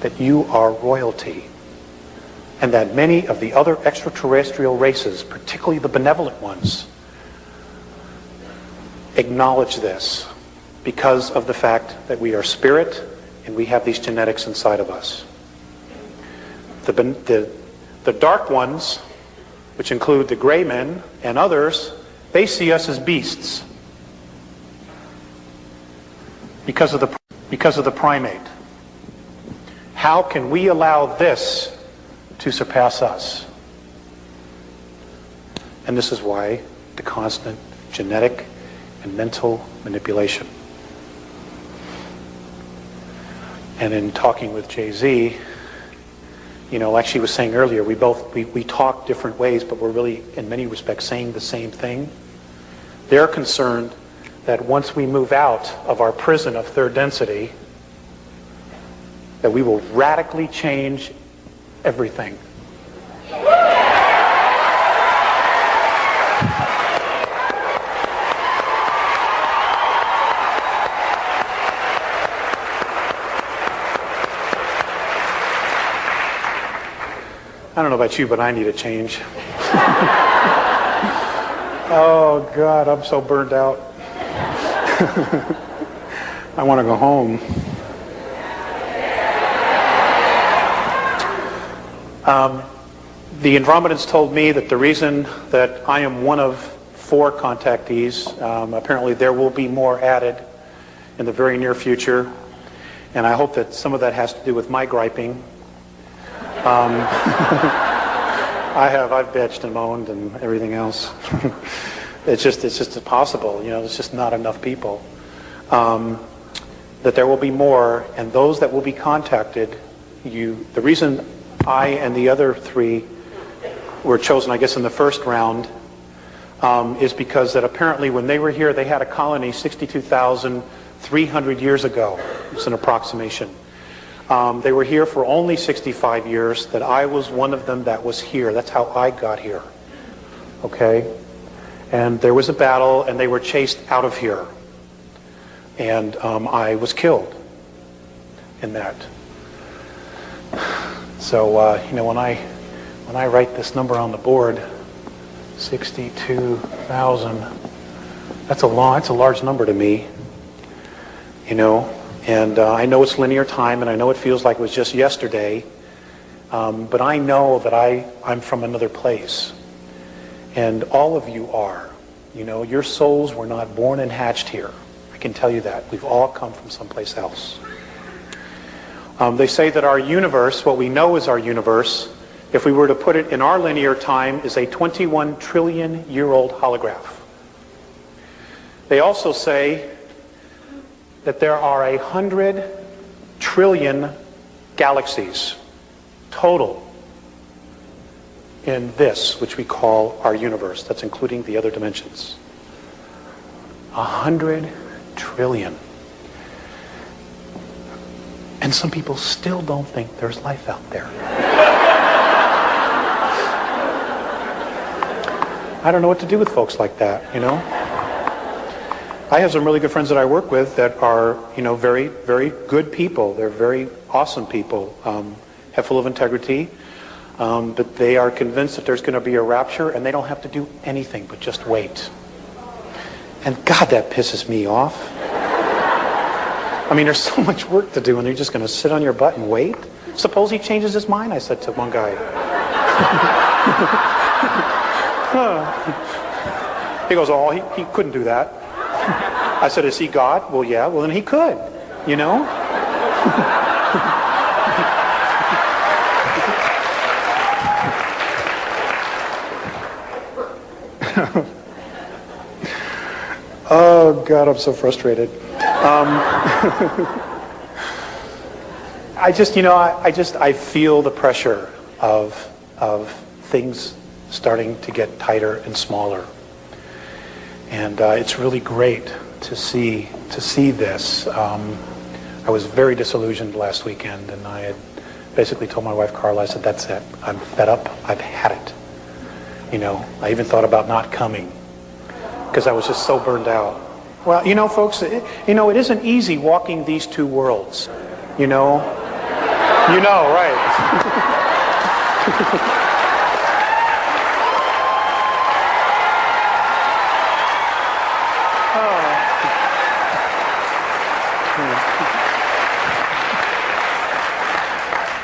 That you are royalty. And that many of the other extraterrestrial races, particularly the benevolent ones, acknowledge this because of the fact that we are spirit and we have these genetics inside of us. The dark ones, which include the gray men and others, they see us as beasts because of the primate. How can we allow this to surpass us? And this is why the constant genetic and mental manipulation. And in talking with Jay-Z, like she was saying earlier, we talk different ways, but we're really, in many respects, saying the same thing. They're concerned that once we move out of our prison of third density, that we will radically change everything. I don't know about you, but I need a change. Oh, God, I'm so burned out. I want to go home. The Andromedans told me that the reason that I am one of 4 contactees, apparently there will be more added in the very near future, and I hope that some of that has to do with my griping. I've bitched and moaned and everything else. It's just impossible. There's just not enough people. That there will be more, and those that will be contacted, the reason I and the other 3 were chosen, I guess, in the first round, is because that apparently when they were here, they had a colony 62,300 years ago. It's an approximation. They were here for only 65 years, that I was one of them that was here. That's how I got here. Okay? And there was a battle, and they were chased out of here. And I was killed in that. So, when I write this number on the board, 62,000, that's a large number to me, and I know it's linear time, and I know it feels like it was just yesterday, but I know that I'm from another place, and all of you are. Your souls were not born and hatched here. I can tell you that. We've all come from someplace else. They say that our universe, what we know is our universe, if we were to put it in our linear time, is a 21 trillion year old holograph. They also say that there are 100 trillion galaxies total in this, which we call our universe. That's including the other dimensions. 100 trillion. And some people still don't think there's life out there. I don't know what to do with folks like that, you know? I have some really good friends that I work with that are, you know, very, very good people. They're very awesome people, have full of integrity, but they are convinced that there's going to be a rapture and they don't have to do anything but just wait. And God, that pisses me off. I mean, there's so much work to do and you're just going to sit on your butt and wait? Suppose he changes his mind, I said to one guy. He goes, oh, he couldn't do that. I said, is he God? Well, yeah. Well, then he could, you know? Oh, God, I'm so frustrated. I feel the pressure of things starting to get tighter and smaller. And it's really great to see this. I was very disillusioned last weekend, and I had basically told my wife Carla, I said, that's it. I'm fed up. I've had it. You know, I even thought about not coming because I was just so burned out. Well, you know, folks, it isn't easy walking these two worlds. You know, right?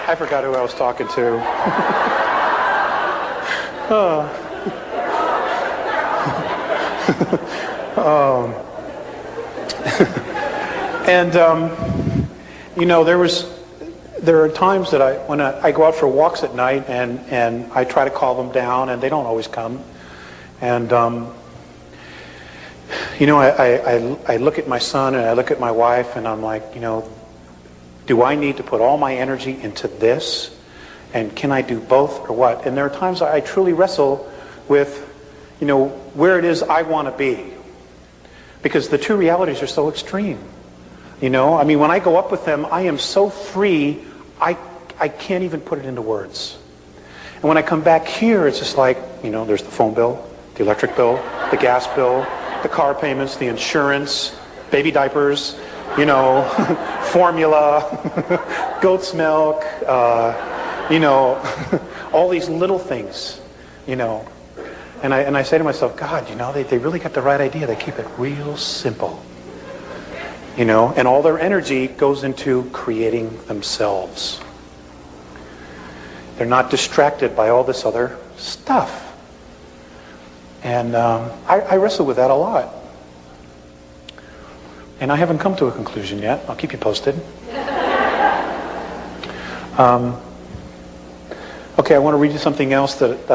I forgot who I was talking to. There are times that when I go out for walks at night and I try to call them down and they don't always come. And, I look at my son and I look at my wife and I'm like, do I need to put all my energy into this? And can I do both or what? And there are times I truly wrestle with, where it is I want to be. Because the two realities are so extreme. When I go up with them, I am so free, I can't even put it into words. And when I come back here, it's just like, there's the phone bill, the electric bill, the gas bill, the car payments, the insurance, baby diapers, formula, goat's milk, all these little things, And I say to myself, God, they really got the right idea. They keep it real simple. And all their energy goes into creating themselves. They're not distracted by all this other stuff. And I wrestle with that a lot. And I haven't come to a conclusion yet. I'll keep you posted. Okay, I want to read you something else that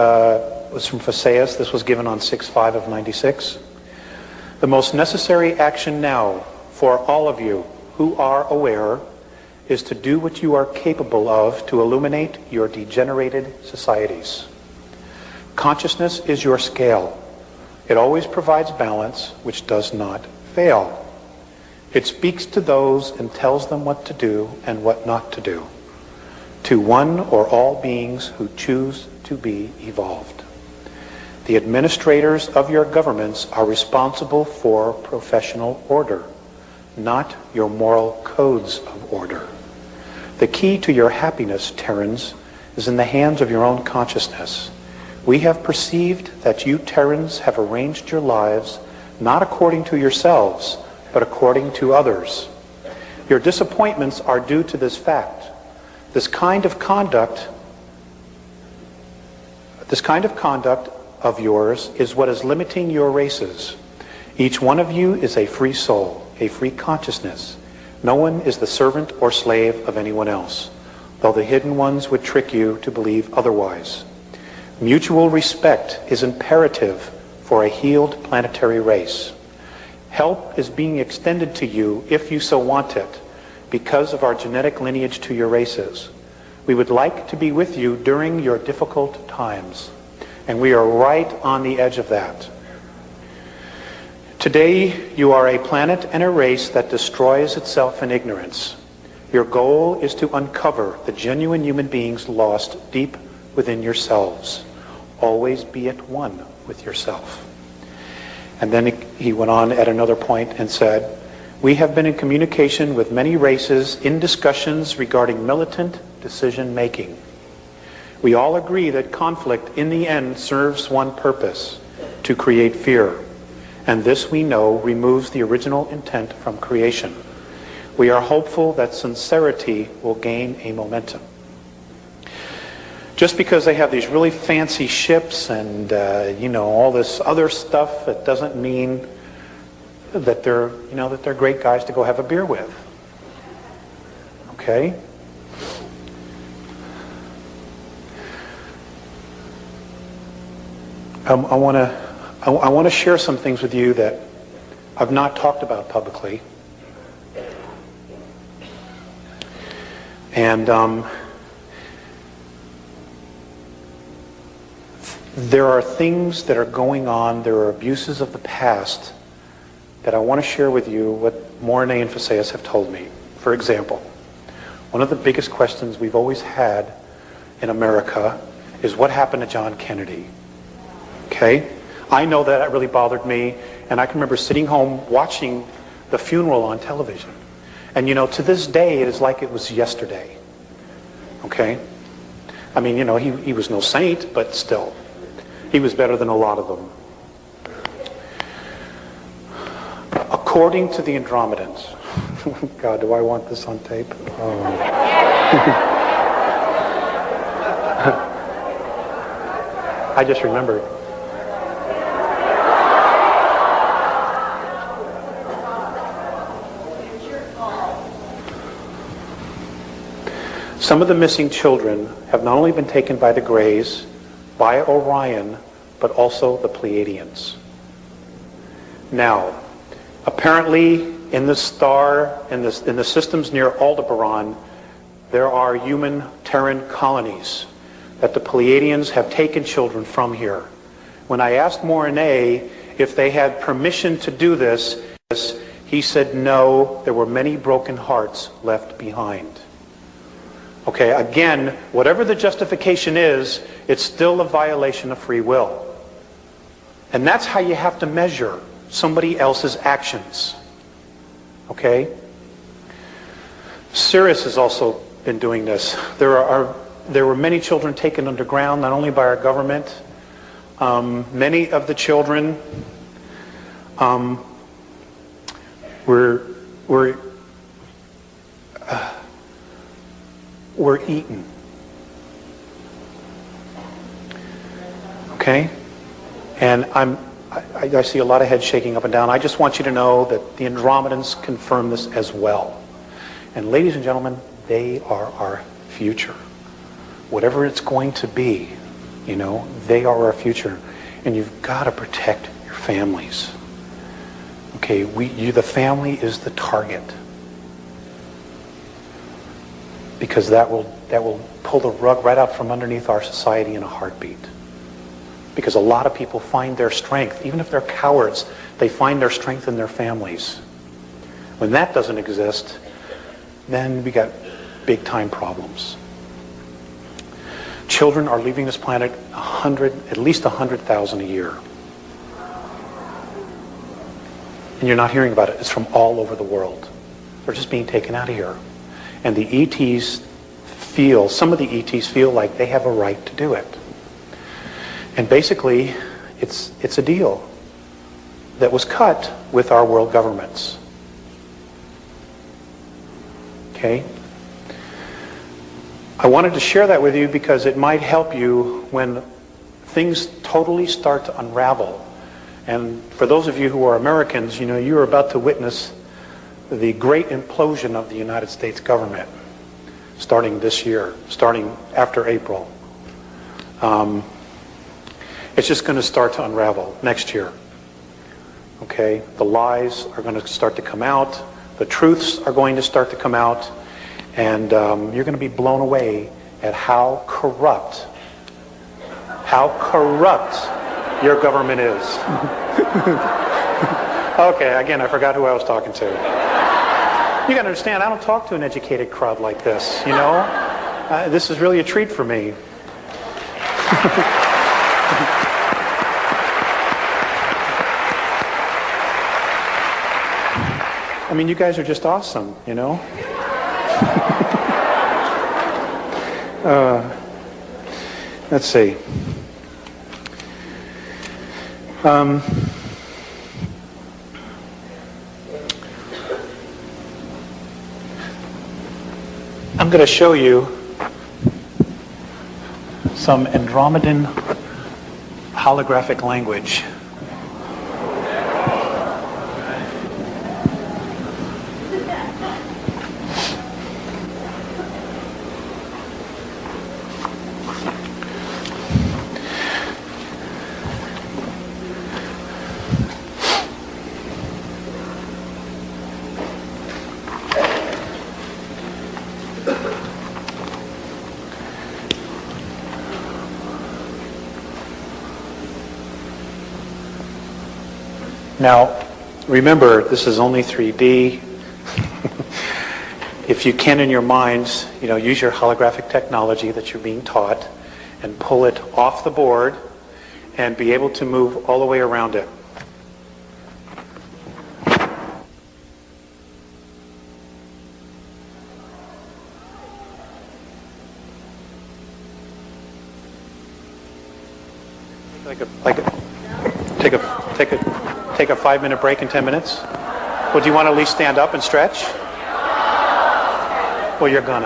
was from Phaseus. This was given on 6/5 of 96. The most necessary action now for all of you who are aware is to do what you are capable of to illuminate your degenerated societies. Consciousness is your scale. It always provides balance, which does not fail. It speaks to those and tells them what to do and what not to do, to one or all beings who choose to be evolved. The administrators of your governments are responsible for professional order, not your moral codes of order. The key to your happiness, Terrans, is in the hands of your own consciousness. We have perceived that you Terrans have arranged your lives not according to yourselves, but according to others. Your disappointments are due to this fact. This kind of conduct of yours is what is limiting your races. Each one of you is a free soul, a free consciousness. No one is the servant or slave of anyone else, though the hidden ones would trick you to believe otherwise. Mutual respect is imperative for a healed planetary race. Help is being extended to you, if you so want it, because of our genetic lineage to your races. We would like to be with you during your difficult times, and we are right on the edge of that. Today, you are a planet and a race that destroys itself in ignorance. Your goal is to uncover the genuine human beings lost deep within yourselves. Always be at one with yourself. And then he went on at another point and said, we have been in communication with many races in discussions regarding militant decision making. We all agree that conflict in the end serves one purpose, to create fear. And this, we know, removes the original intent from creation. We are hopeful that sincerity will gain a momentum. Just because they have these really fancy ships and all this other stuff, it doesn't mean that they're great guys to go have a beer with. Okay? I want to share some things with you that I've not talked about publicly. And there are things that are going on, there are abuses of the past that I want to share with you what Morine and Faseus have told me. For example, one of the biggest questions we've always had in America is what happened to John Kennedy? Okay? I know that really bothered me, and I can remember sitting home watching the funeral on television. And to this day, it is like it was yesterday. Okay? I mean, he was no saint, but still. He was better than a lot of them. According to the Andromedans, God, do I want this on tape? Oh. I just remembered. Some of the missing children have not only been taken by the Greys, by Orion, but also the Pleiadians. Now, apparently in the star, in the systems near Aldebaran, there are human Terran colonies that the Pleiadians have taken children from here. When I asked Morine if they had permission to do this, he said no, there were many broken hearts left behind. Okay, again, whatever the justification is, it's still a violation of free will. And that's how you have to measure somebody else's actions. Okay? Sirius has also been doing this. There were many children taken underground, not only by our government. Many of the children were eaten. Okay? And I see a lot of heads shaking up and down. I just want you to know that the Andromedans confirm this as well. And ladies and gentlemen, they are our future. Whatever it's going to be, they are our future. And you've got to protect your families. Okay, the family is the target. Because that will pull the rug right out from underneath our society in a heartbeat. Because a lot of people find their strength, even if they're cowards, they find their strength in their families. When that doesn't exist, then we got big time problems. Children are leaving this planet at least 100,000 a year. And you're not hearing about it. It's from all over the world. They're just being taken out of here. And the ETs some of the ETs feel like they have a right to do it. And basically, it's a deal that was cut with our world governments. Okay? I wanted to share that with you because it might help you when things totally start to unravel. And for those of you who are Americans, you're about to witness the great implosion of the United States government starting this year, starting after April. It's just going to start to unravel next year. Okay? The lies are going to start to come out. The truths are going to start to come out. And you're going to be blown away at how corrupt your government is. Okay, again, I forgot who I was talking to. You got to understand, I don't talk to an educated crowd like this, you know? This is really a treat for me. I mean, you guys are just awesome, you know? Let's see. I'm going to show you some Andromedan holographic language. Now, remember, this is only 3D. If you can in your minds, you know, use your holographic technology that you're being taught and pull it off the board and be able to move all the way around it. Take a 5-minute break in 10 minutes? Well, do you want to at least stand up and stretch? Well, you're gonna.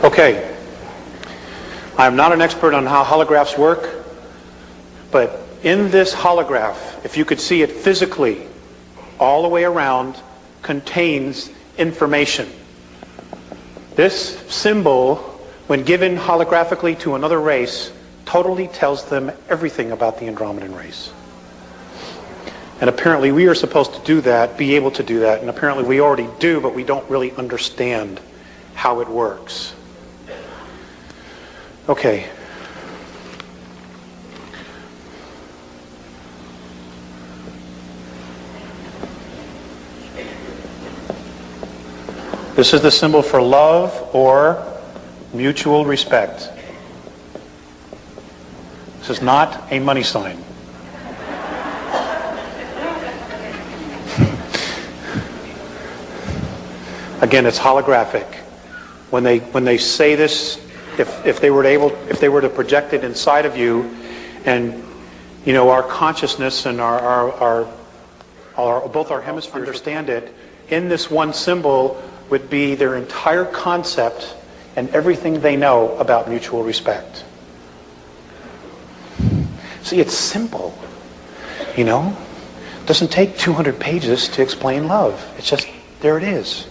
Okay. I'm not an expert on how holographs work, but in this holograph, if you could see it physically, all the way around, contains information. This symbol, when given holographically to another race, totally tells them everything about the Andromedan race. And apparently we are supposed to do that, be able to do that, and apparently we already do, but we don't really understand how it works. Okay. This is the symbol for love or mutual respect. This is not a money sign. Again, it's holographic. When they say this, if they were to project it inside of you, and you know, our consciousness and our both our hemispheres understand it, in this one symbol would be their entire concept and everything they know about mutual respect. See, it's simple, you know? It doesn't take 200 pages to explain love. It's just, there it is.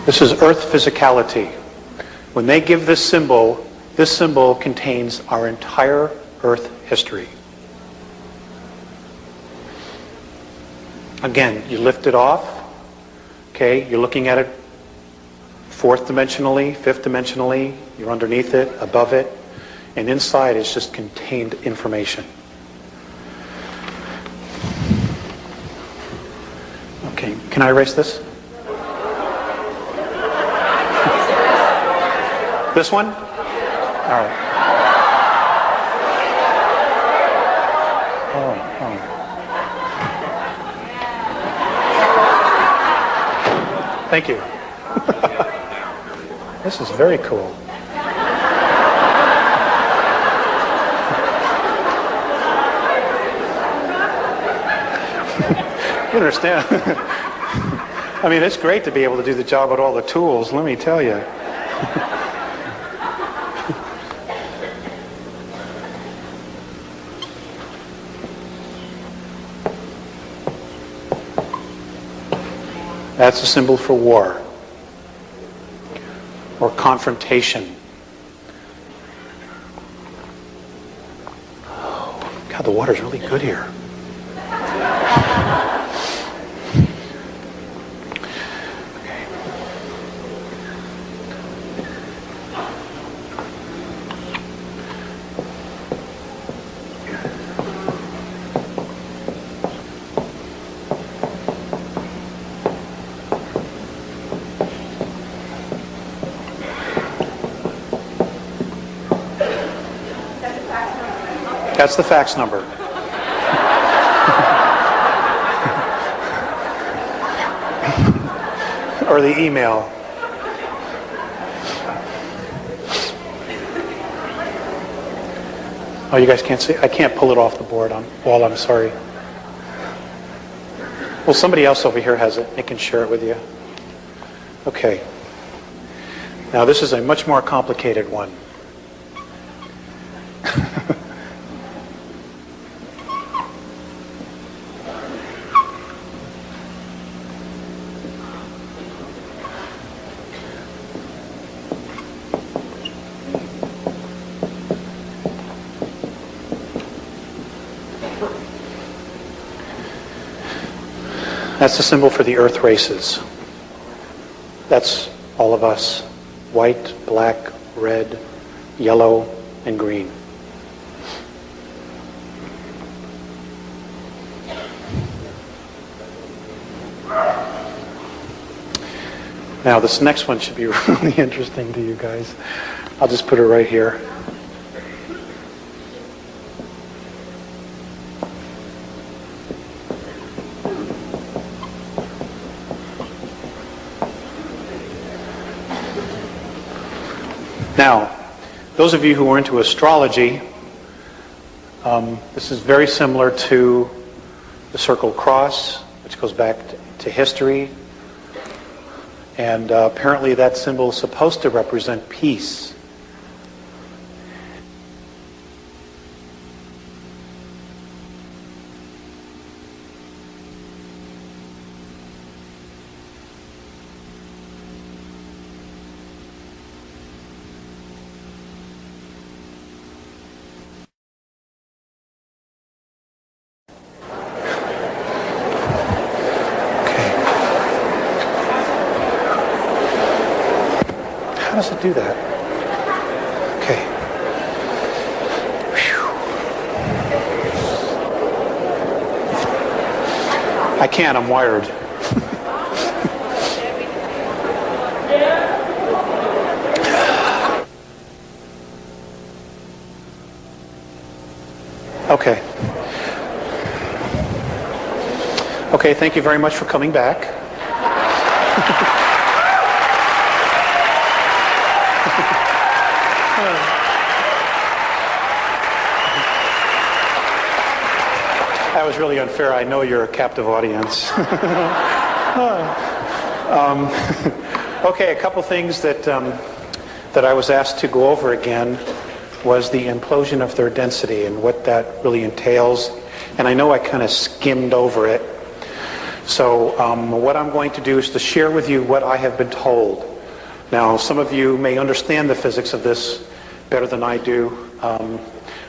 This is Earth physicality. When they give this symbol contains our entire Earth history. Again, you lift it off, okay, you're looking at it fourth dimensionally, fifth dimensionally, you're underneath it, above it, and inside is just contained information. Okay, can I erase this? This one? All right. Oh. Thank you. This is very cool. You understand? I mean, it's great to be able to do the job with all the tools, let me tell you. That's a symbol for war or confrontation. Oh, God, the water's really good here. That's the fax number. Or the email. Oh, you guys can't see? I can't pull it off the board on wall, I'm sorry. Well, somebody else over here has it. They can share it with you. Okay. Now, this is a much more complicated one. That's the symbol for the Earth races. That's all of us. White, black, red, yellow, and green. Now this next one should be really interesting to you guys. I'll just put it right here. Now, those of you who are into astrology, this is very similar to the circle cross, which goes back to history. And apparently that symbol is supposed to represent peace. How does it do that? Okay. Whew. I can't, I'm wired. Okay. Okay, thank you very much for coming back. That was really unfair. I know you're a captive audience. Okay, a couple things that I was asked to go over again was the implosion of third density and what that really entails. And I know I kind of skimmed over it. So what I'm going to do is to share with you what I have been told. Now, some of you may understand the physics of this better than I do.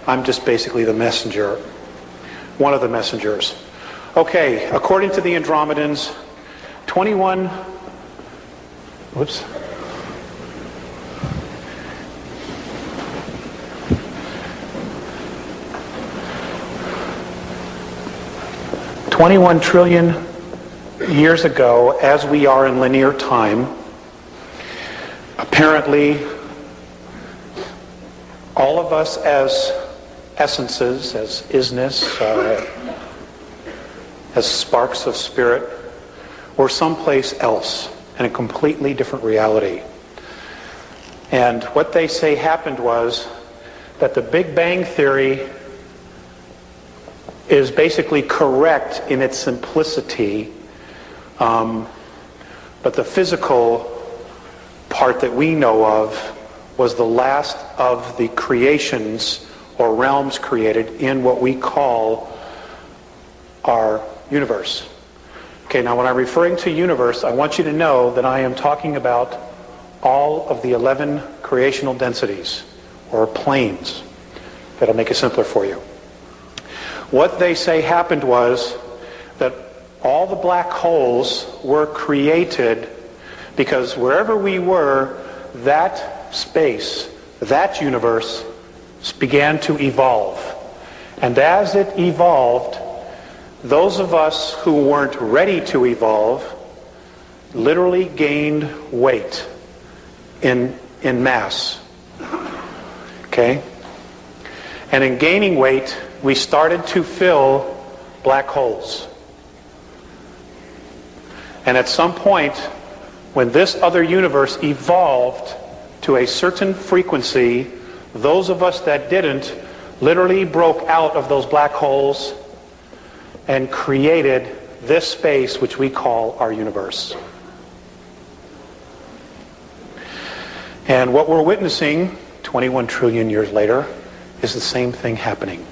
I'm just basically the messenger. One of the messengers. Okay, according to the Andromedans, 21 trillion years ago, as we are in linear time, apparently all of us as essences, as isness, as sparks of spirit, were someplace else in a completely different reality. And what they say happened was that the Big Bang Theory is basically correct in its simplicity, but the physical part that we know of was the last of the creations or realms created in what we call our universe. Okay, now when I'm referring to universe, I want you to know that I am talking about all of the 11 creational densities, or planes. That'll make it simpler for you. What they say happened was that all the black holes were created because wherever we were, that space, that universe, began to evolve. And as it evolved, those of us who weren't ready to evolve literally gained weight in mass. Okay? And in gaining weight, we started to fill black holes. And at some point, when this other universe evolved to a certain frequency, those of us that didn't literally broke out of those black holes and created this space which we call our universe. And what we're witnessing 21 trillion years later is the same thing happening.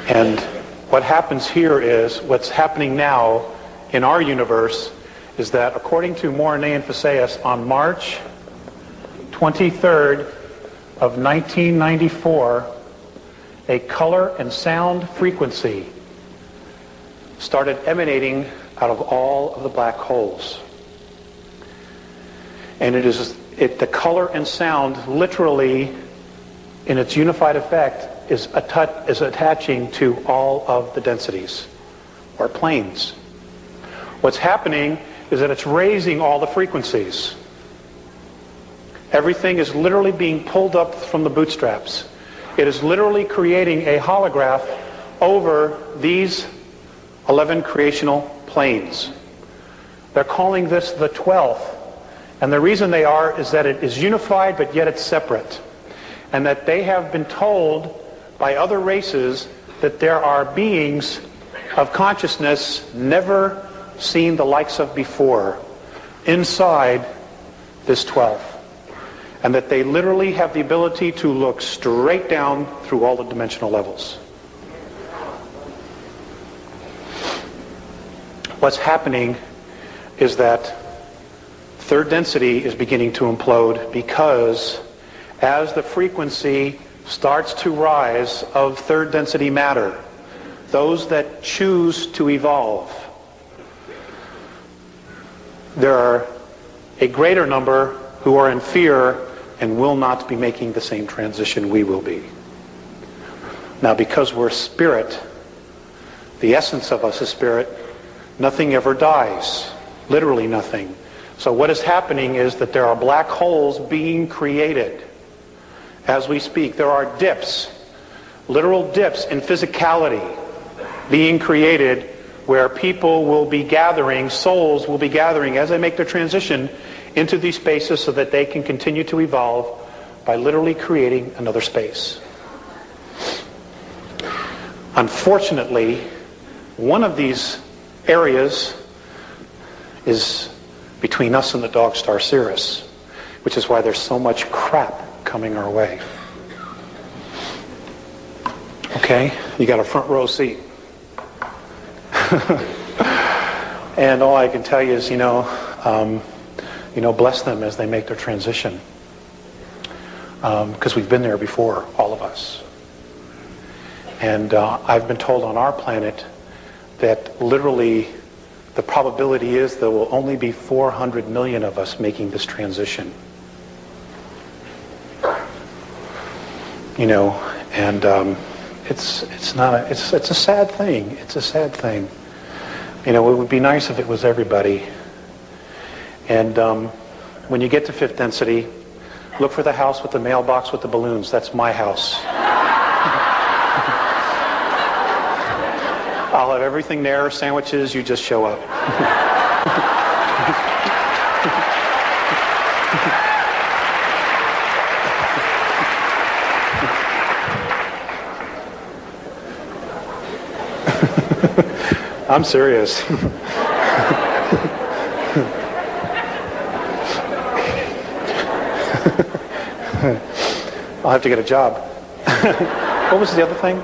And what happens here is, what's happening now in our universe is that according to Mornay and Faceas, on March 23rd of 1994, a color and sound frequency started emanating out of all of the black holes. And the color and sound literally, in its unified effect, is attaching to all of the densities, or planes. What's happening is that it's raising all the frequencies. Everything is literally being pulled up from the bootstraps. It is literally creating a holograph over these 11 creational planes. They're calling this the 12th. And the reason they are is that it is unified, but yet it's separate. And that they have been told by other races that there are beings of consciousness never seen the likes of before inside this 12th. And that they literally have the ability to look straight down through all the dimensional levels. What's happening is that third density is beginning to implode because as the frequency starts to rise of third density matter, those that choose to evolve, there are a greater number who are in fear and will not be making the same transition we will be. Now, because we're spirit, the essence of us is spirit, nothing ever dies. Literally nothing. So what is happening is that there are black holes being created as we speak. There are dips, literal dips in physicality being created where people will be gathering, souls will be gathering as they make their transition into these spaces so that they can continue to evolve by literally creating another space. Unfortunately, one of these areas is between us and the dog star Sirius, which is why there's so much crap coming our way. Okay, you got a front row seat. And all I can tell you is, bless them as they make their transition. Because we've been there before, all of us. And I've been told on our planet that literally the probability is there will only be 400 million of us making this transition. it's not a, it's a sad thing. It's a sad thing. You know, it would be nice if it was everybody. And when you get to fifth density, look for the house with the mailbox with the balloons. That's my house. I'll have everything there, sandwiches, you just show up. I'm serious. I'll have to get a job. What was the other thing?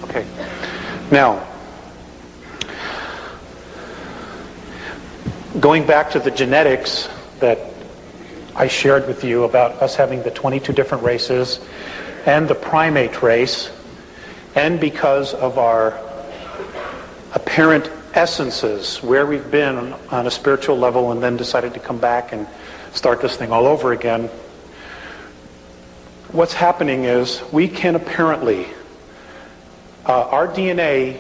Okay. Now, going back to the genetics that I shared with you about us having the 22 different races and the primate race, and because of our apparent essences, where we've been on a spiritual level and then decided to come back and start this thing all over again, what's happening is we can apparently, our DNA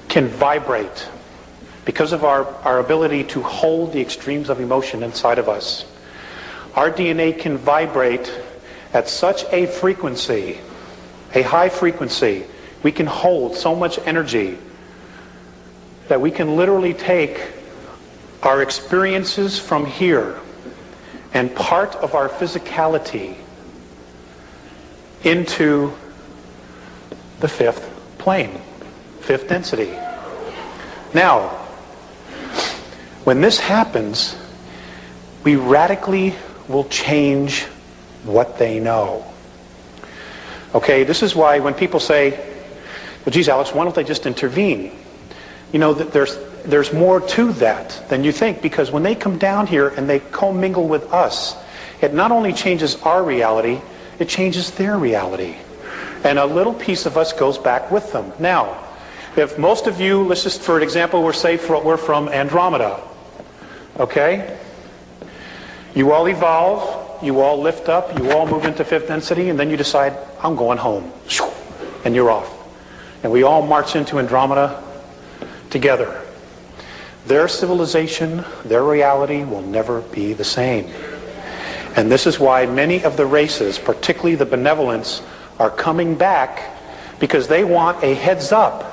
can vibrate because of our ability to hold the extremes of emotion inside of us. Our DNA can vibrate at such a frequency, a high frequency, we can hold so much energy that we can literally take our experiences from here and part of our physicality into the fifth plane, fifth density. Now, when this happens, we radically will change what they know. Okay, this is why when people say, well, geez, Alex, why don't they just intervene? You know, there's more to that than you think, because when they come down here and they commingle with us, it not only changes our reality, it changes their reality. And a little piece of us goes back with them. Now, if most of you, let's just for an example, we're from Andromeda, okay? You all evolve, you all lift up, you all move into fifth density, and then you decide, I'm going home. And you're off. And we all march into Andromeda together. Their civilization, their reality will never be the same. And this is why many of the races, particularly the benevolents, are coming back, because they want a heads up.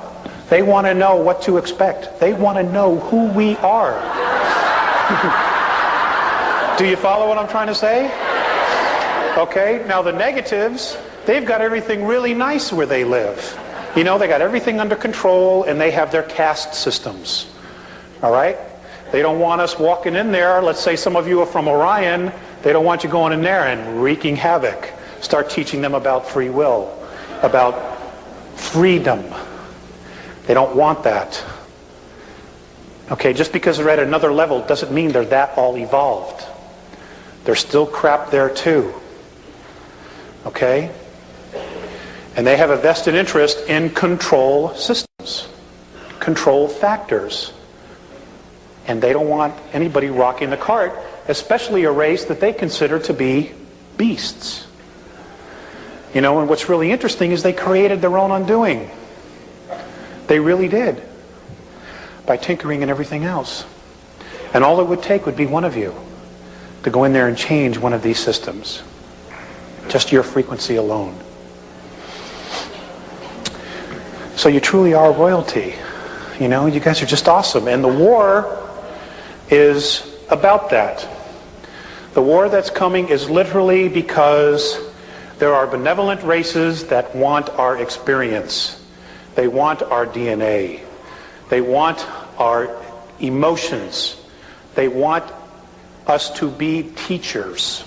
They want to know what to expect. They want to know who we are. Do you follow what I'm trying to say? Okay, now the negatives, they've got everything really nice where they live. You know, they got everything under control, and they have their caste systems. All right? They don't want us walking in there. Let's say some of you are from Orion. They don't want you going in there and wreaking havoc. Start teaching them about free will, about freedom. They don't want that. Okay, just because they're at another level doesn't mean they're that all evolved. There's still crap there too. Okay? And they have a vested interest in control systems, control factors. And they don't want anybody rocking the cart, especially a race that they consider to be beasts. You know, and what's really interesting is they created their own undoing. They really did. By tinkering and everything else. And all it would take would be one of you to go in there and change one of these systems. Just your frequency alone. So you truly are royalty. You know, you guys are just awesome. And the war is about that. The war that's coming is literally because there are benevolent races that want our experience. They want our DNA. They want our emotions. They want us to be teachers.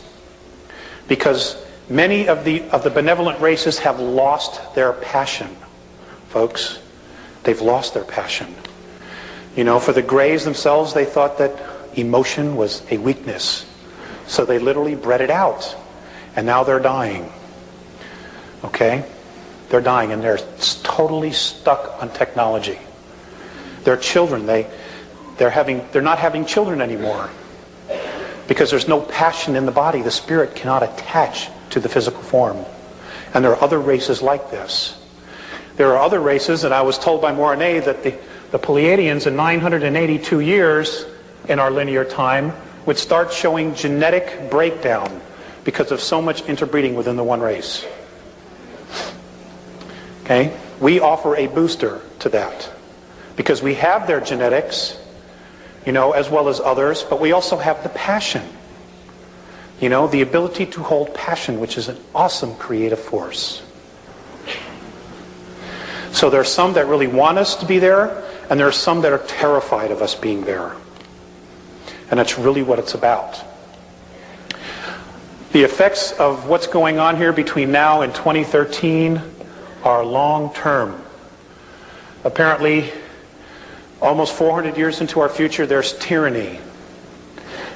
Because many of the benevolent races have lost their passion, folks. They've lost their passion. You know, for the Greys themselves, they thought that emotion was a weakness. So they literally bred it out. And now they're dying. Okay? They're dying, and they're totally stuck on technology. Their children, they're not having children anymore because there's no passion in the body. The spirit cannot attach to the physical form. And there are other races like this. There are other races, and I was told by Mornay that the Pleiadians in 982 years in our linear time would start showing genetic breakdown because of so much interbreeding within the one race. Okay? We offer a booster to that because we have their genetics, as well as others, but we also have the passion. The ability to hold passion, which is an awesome creative force. So there are some that really want us to be there, and there are some that are terrified of us being there. And that's really what it's about. The effects of what's going on here between now and 2013 are long-term. Apparently, almost 400 years into our future, there's tyranny.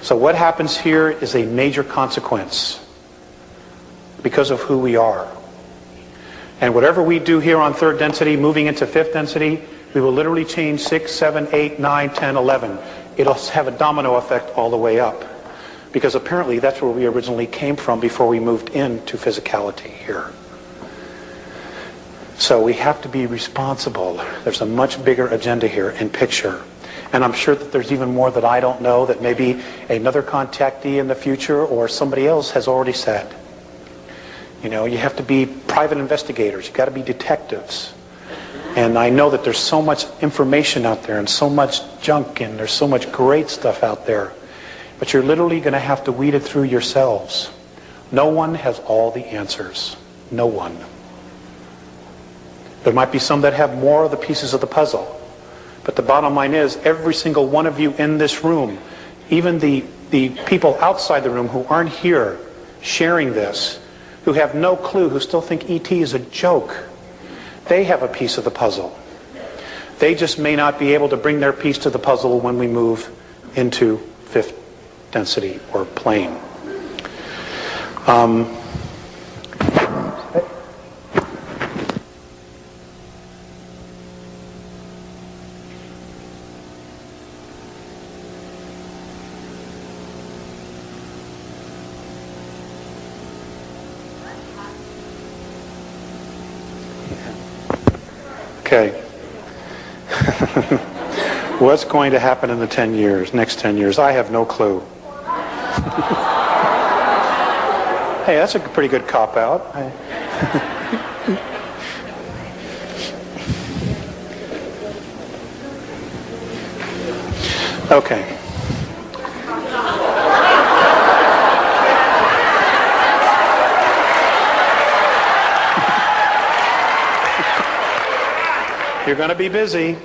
So what happens here is a major consequence because of who we are. And whatever we do here on third density, moving into fifth density, we will literally change 6, 7, 8, 9, 10, 11. It'll have a domino effect all the way up. Because apparently that's where we originally came from before we moved into physicality here. So we have to be responsible. There's a much bigger agenda here in picture. And I'm sure that there's even more that I don't know that maybe another contactee in the future or somebody else has already said. You have to be private investigators. You've got to be detectives. And I know that there's so much information out there and so much junk and there's so much great stuff out there. But you're literally going to have to weed it through yourselves. No one has all the answers. No one. There might be some that have more of the pieces of the puzzle. But the bottom line is, every single one of you in this room, even the people outside the room who aren't here sharing this, who have no clue, who still think ET is a joke, they have a piece of the puzzle. They just may not be able to bring their piece to the puzzle when we move into fifth density or plane. Okay. What's going to happen in the next 10 years? I have no clue. Hey, that's a pretty good cop-out. Okay. You're going to be busy.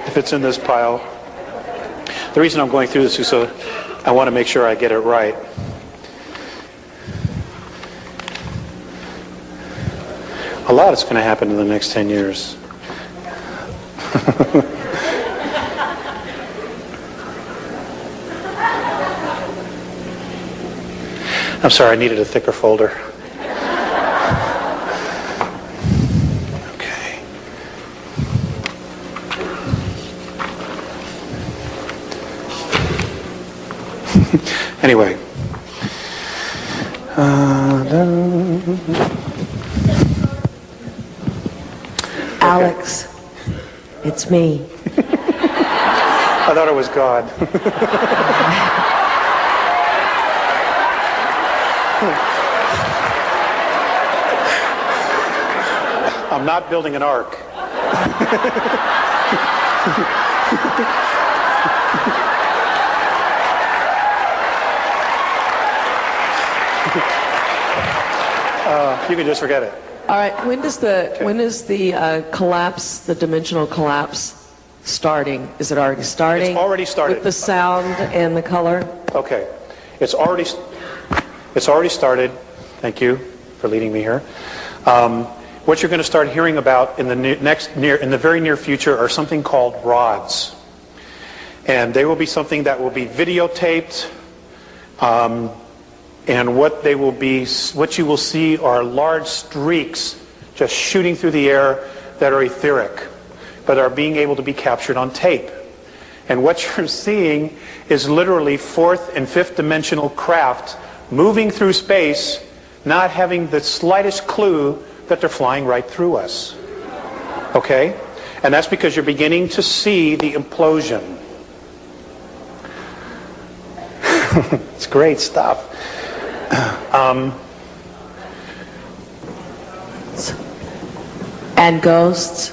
If it's in this pile. The reason I'm going through this is so I want to make sure I get it right. A lot is going to happen in the next 10 years. I'm sorry, I needed a thicker folder. Anyway. Alex, it's me. I thought it was God. I'm not building an ark. You can just forget it. All right. When is the collapse, the dimensional collapse, starting? Is it already starting? It's already started. With the sound and the color? Okay. It's already started. Thank you for leading me here. What you're going to start hearing about in the very near future are something called rods, and they will be something that will be videotaped. And what you will see are large streaks just shooting through the air that are etheric, but are being able to be captured on tape. And what you're seeing is literally fourth and fifth dimensional craft moving through space, not having the slightest clue that they're flying right through us. Okay? And that's because you're beginning to see the implosion. It's great stuff. And ghosts?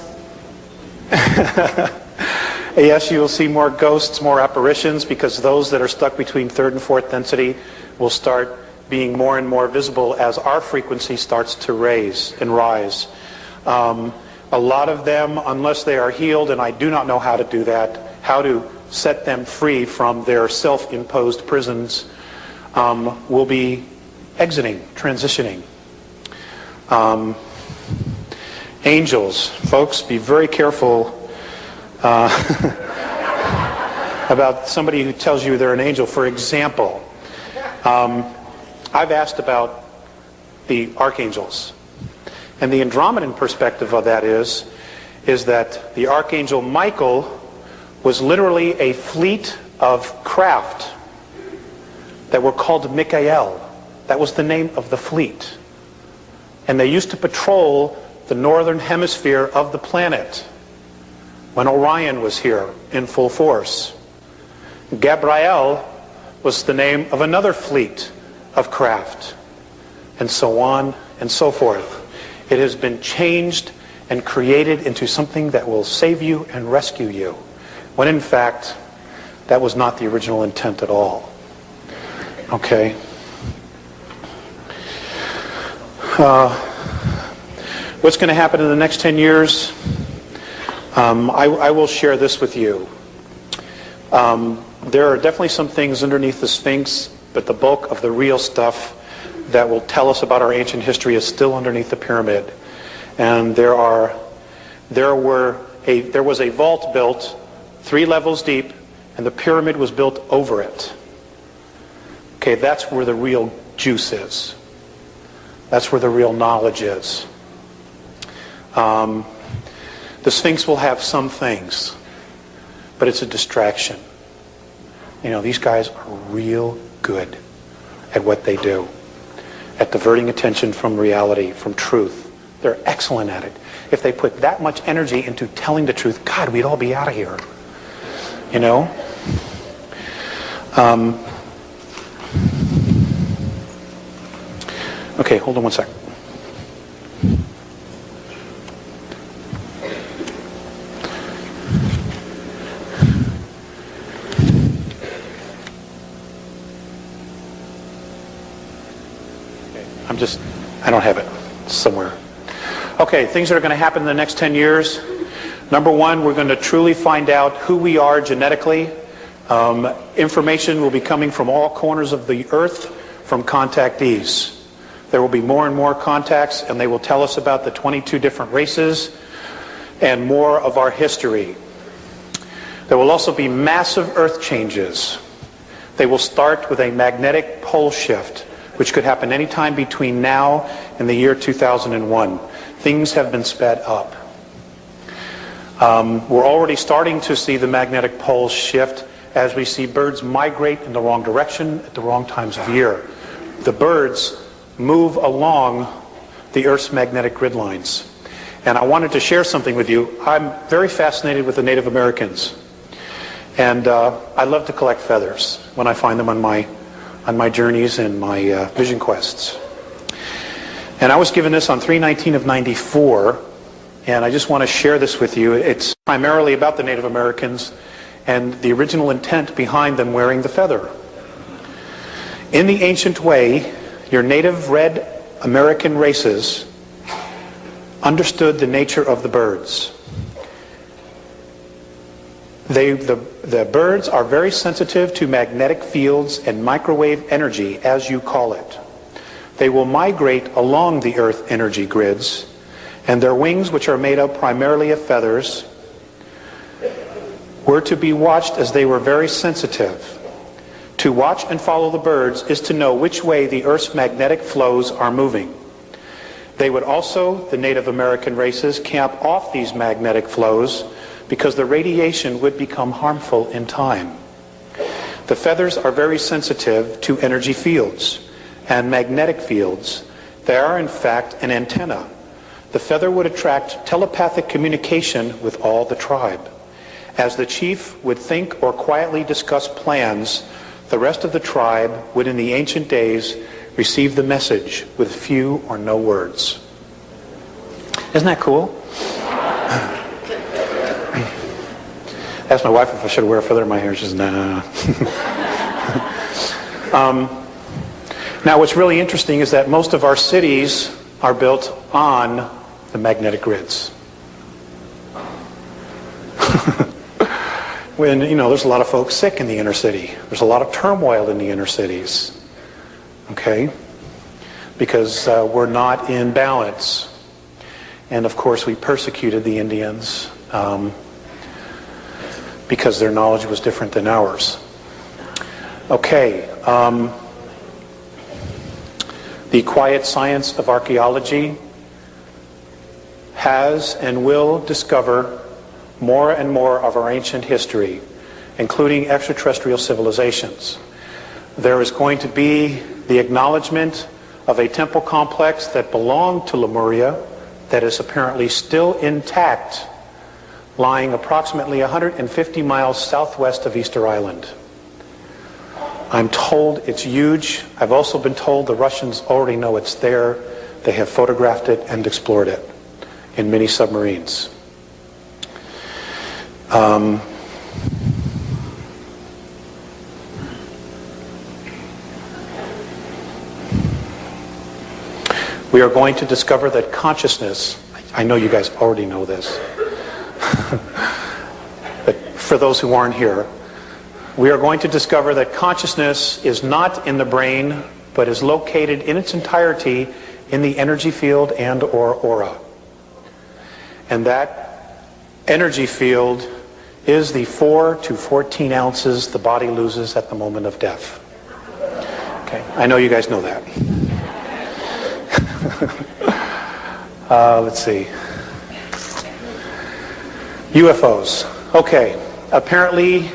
Yes, you will see more ghosts, more apparitions, because those that are stuck between third and fourth density will start being more and more visible as our frequency starts to raise and rise. A lot of them, unless they are healed, and I do not know how to do that, how to set them free from their self-imposed prisons, will be exiting, transitioning. Angels, folks, be very careful about somebody who tells you they're an angel. For example, I've asked about the archangels. And the Andromedan perspective of that is that the archangel Michael was literally a fleet of craft that were called Michael. That was the name of the fleet. And they used to patrol the northern hemisphere of the planet when Orion was here in full force. Gabriel was the name of another fleet of craft, and so on and so forth. It has been changed and created into something that will save you and rescue you, when in fact that was not the original intent at all. Okay? What's going to happen in the next 10 years? I will share this with you. There are definitely some things underneath the Sphinx, but the bulk of the real stuff that will tell us about our ancient history is still underneath the pyramid. And there was a vault built 3 levels deep, and the pyramid was built over it. Okay, that's where the real juice is. That's where the real knowledge is. The Sphinx will have some things, but it's a distraction. You know, these guys are real good at what they do, at diverting attention from reality, from truth. They're excellent at it. If they put that much energy into telling the truth, God, we'd all be out of here. You know? Okay, hold on one sec. I don't have it somewhere. Okay, things that are going to happen in the next 10 years. Number one, we're going to truly find out who we are genetically. Information will be coming from all corners of the earth from contactees. There will be more and more contacts, and they will tell us about the 22 different races and more of our history. There will also be massive earth changes. They will start with a magnetic pole shift, which could happen anytime between now and the year 2001. Things have been sped up. We're already starting to see the magnetic poles shift as we see birds migrate in the wrong direction at the wrong times of year. The birds move along the Earth's magnetic grid lines. And I wanted to share something with you. I'm very fascinated with the Native Americans. And I love to collect feathers when I find them on my journeys and my vision quests. And I was given this on 3/19 of 94, and I just want to share this with you. It's primarily about the Native Americans and the original intent behind them wearing the feather. In the ancient way, your native red American races understood the nature of the birds. The birds are very sensitive to magnetic fields and microwave energy, as you call it. They will migrate along the Earth energy grids, and their wings, which are made up primarily of feathers, were to be watched as they were very sensitive To watch and follow the birds is to know which way the Earth's magnetic flows are moving. They would also, the Native American races, camp off these magnetic flows because the radiation would become harmful in time. The feathers are very sensitive to energy fields and magnetic fields. They are, in fact, an antenna. The feather would attract telepathic communication with all the tribe. As the chief would think or quietly discuss plans, the rest of the tribe would, in the ancient days, receive the message with few or no words. Isn't that cool? Asked my wife if I should wear a feather in my hair. She says, nah. Now, what's really interesting is that most of our cities are built on the magnetic grids. When, there's a lot of folks sick in the inner city. There's a lot of turmoil in the inner cities. Okay? Because we're not in balance. And of course, we persecuted the Indians because their knowledge was different than ours. Okay. The quiet science of archaeology has and will discover more and more of our ancient history, including extraterrestrial civilizations. There is going to be the acknowledgement of a temple complex that belonged to Lemuria that is apparently still intact, lying approximately 150 miles southwest of Easter Island. I'm told it's huge. I've also been told the Russians already know it's there. They have photographed it and explored it in mini submarines. We are going to discover that consciousness, I know you guys already know this, but for those who aren't here, we are going to discover that consciousness is not in the brain, but is located in its entirety in the energy field and or aura. And that energy field is the 4 to 14 ounces the body loses at the moment of death. Okay, I know you guys know that. Let's see. UFOs. Okay, apparently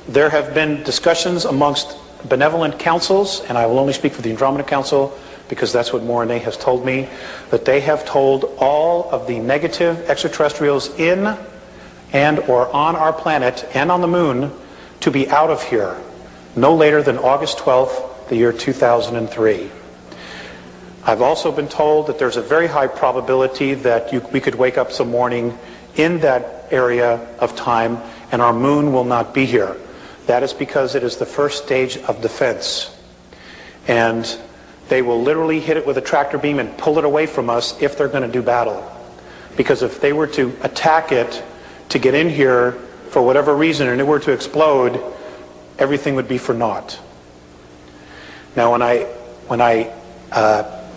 there have been discussions amongst benevolent councils, and I will only speak for the Andromeda Council because that's what Morane has told me, that they have told all of the negative extraterrestrials in and or on our planet and on the moon to be out of here no later than August 12th, the year 2003. I've also been told that there's a very high probability that we could wake up some morning in that area of time and our moon will not be here. That is because it is the first stage of defense. And they will literally hit it with a tractor beam and pull it away from us if they're going to do battle. Because if they were to attack it to get in here for whatever reason and it were to explode, everything would be for naught. Now when I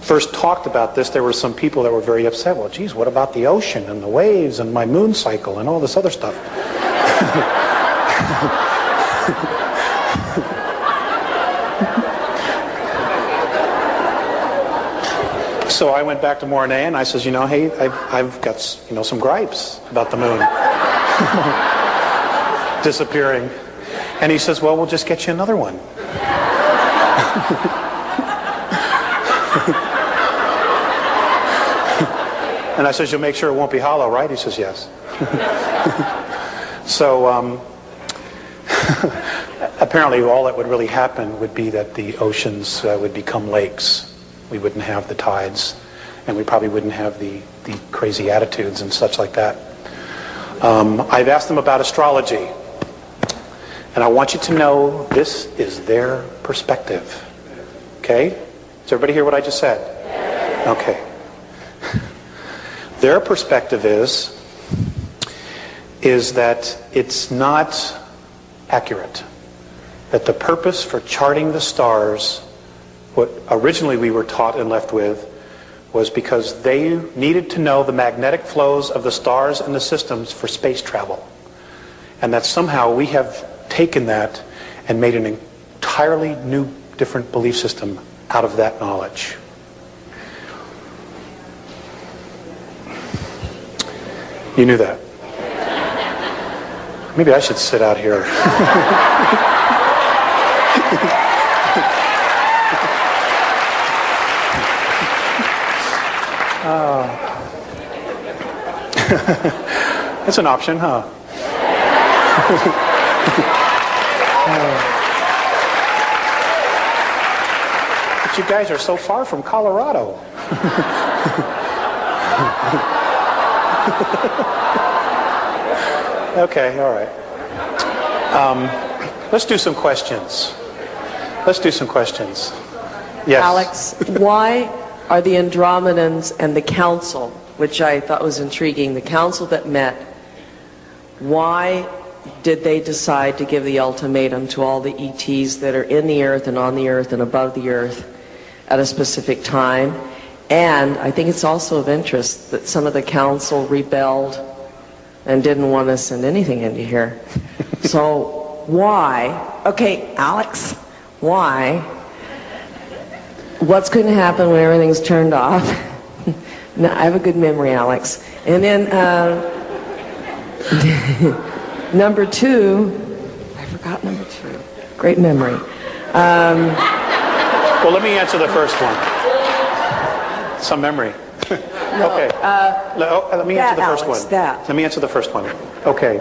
first talked about this, there were some people that were very upset. Well, geez, what about the ocean and the waves and my moon cycle and all this other stuff? So I went back to Morane and I says, hey, I've got some gripes about the moon disappearing. And he says, well, we'll just get you another one. And I says, you'll make sure it won't be hollow, right? He says, yes. So apparently all that would really happen would be that the oceans would become lakes. We wouldn't have the tides, and we probably wouldn't have the crazy attitudes and such like that. I've asked them about astrology, and I want you to know this is their perspective. Okay? Does everybody hear what I just said? Okay. Their perspective is that it's not accurate. That the purpose for charting the stars, what originally we were taught and left with, was because they needed to know the magnetic flows of the stars and the systems for space travel. And that somehow we have taken that and made an entirely new, different belief system out of that knowledge. You knew that. Maybe I should sit out here. That's an option, huh? But you guys are so far from Colorado. Okay, all right. Let's do some questions. Yes. Alex, why are the Andromedans and the council, which I thought was intriguing, the council that met, why did they decide to give the ultimatum to all the ETs that are in the Earth and on the Earth and above the Earth at a specific time? And I think it's also of interest that some of the council rebelled and didn't want to send anything into here. So why? Okay, Alex, why? What's going to happen when everything's turned off? No, I have a good memory, Alex. And then number two, I forgot number two. Great memory. Well, let me answer the first one. Some memory. No, okay. Let me answer the first Alex, one. that. Let me answer the first one. Okay.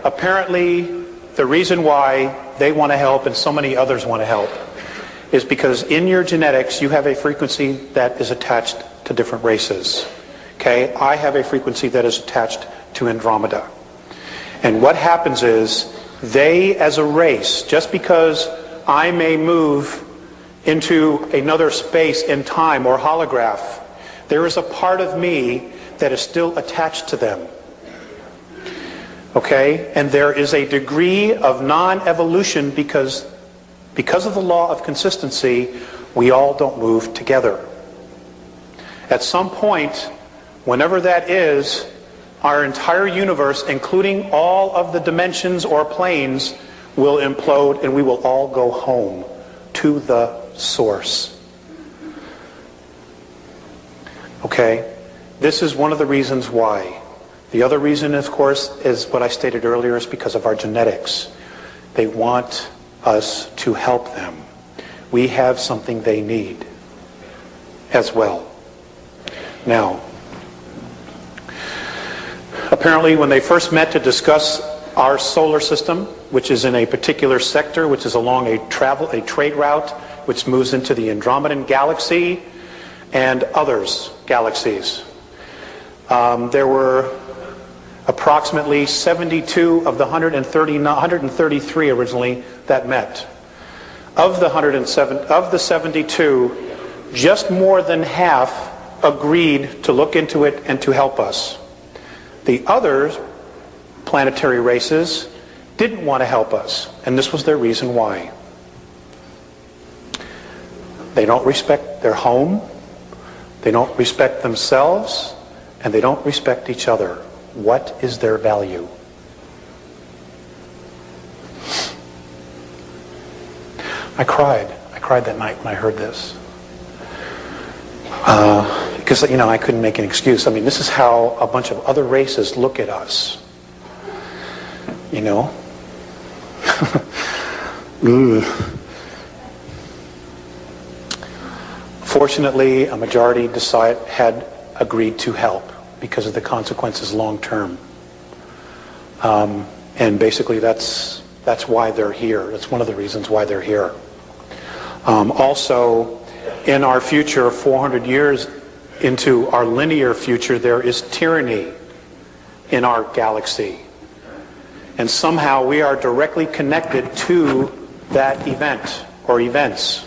Apparently, the reason why they want to help and so many others want to help is because in your genetics you have a frequency that is attached to different races. Okay? I have a frequency that is attached to Andromeda. And what happens is they, as a race, just because I may move into another space in time or holograph, there is a part of me that is still attached to them. Okay? And there is a degree of non-evolution because of the law of consistency, we all don't move together. At some point, whenever that is, our entire universe, including all of the dimensions or planes, will implode and we will all go home to the source. Okay? This is one of the reasons why. The other reason, of course, is what I stated earlier, is because of our genetics. They want us to help them. We have something they need as well. Now, apparently when they first met to discuss our solar system, which is in a particular sector, which is along a trade route, which moves into the Andromedan galaxy and others galaxies. There were approximately 72 of the 133 originally that met. Of the 72, just more than half agreed to look into it and to help us. The other planetary races didn't want to help us, and this was their reason why. They don't respect their home, they don't respect themselves, and they don't respect each other. What is their value? I cried that night when I heard this. Because, I couldn't make an excuse. I mean, this is how a bunch of other races look at us. Fortunately, a majority had agreed to help because of the consequences long term. And basically that's why they're here. That's one of the reasons why they're here. Also, in our future, 400 years into our linear future, there is tyranny in our galaxy. And somehow we are directly connected to that event or events.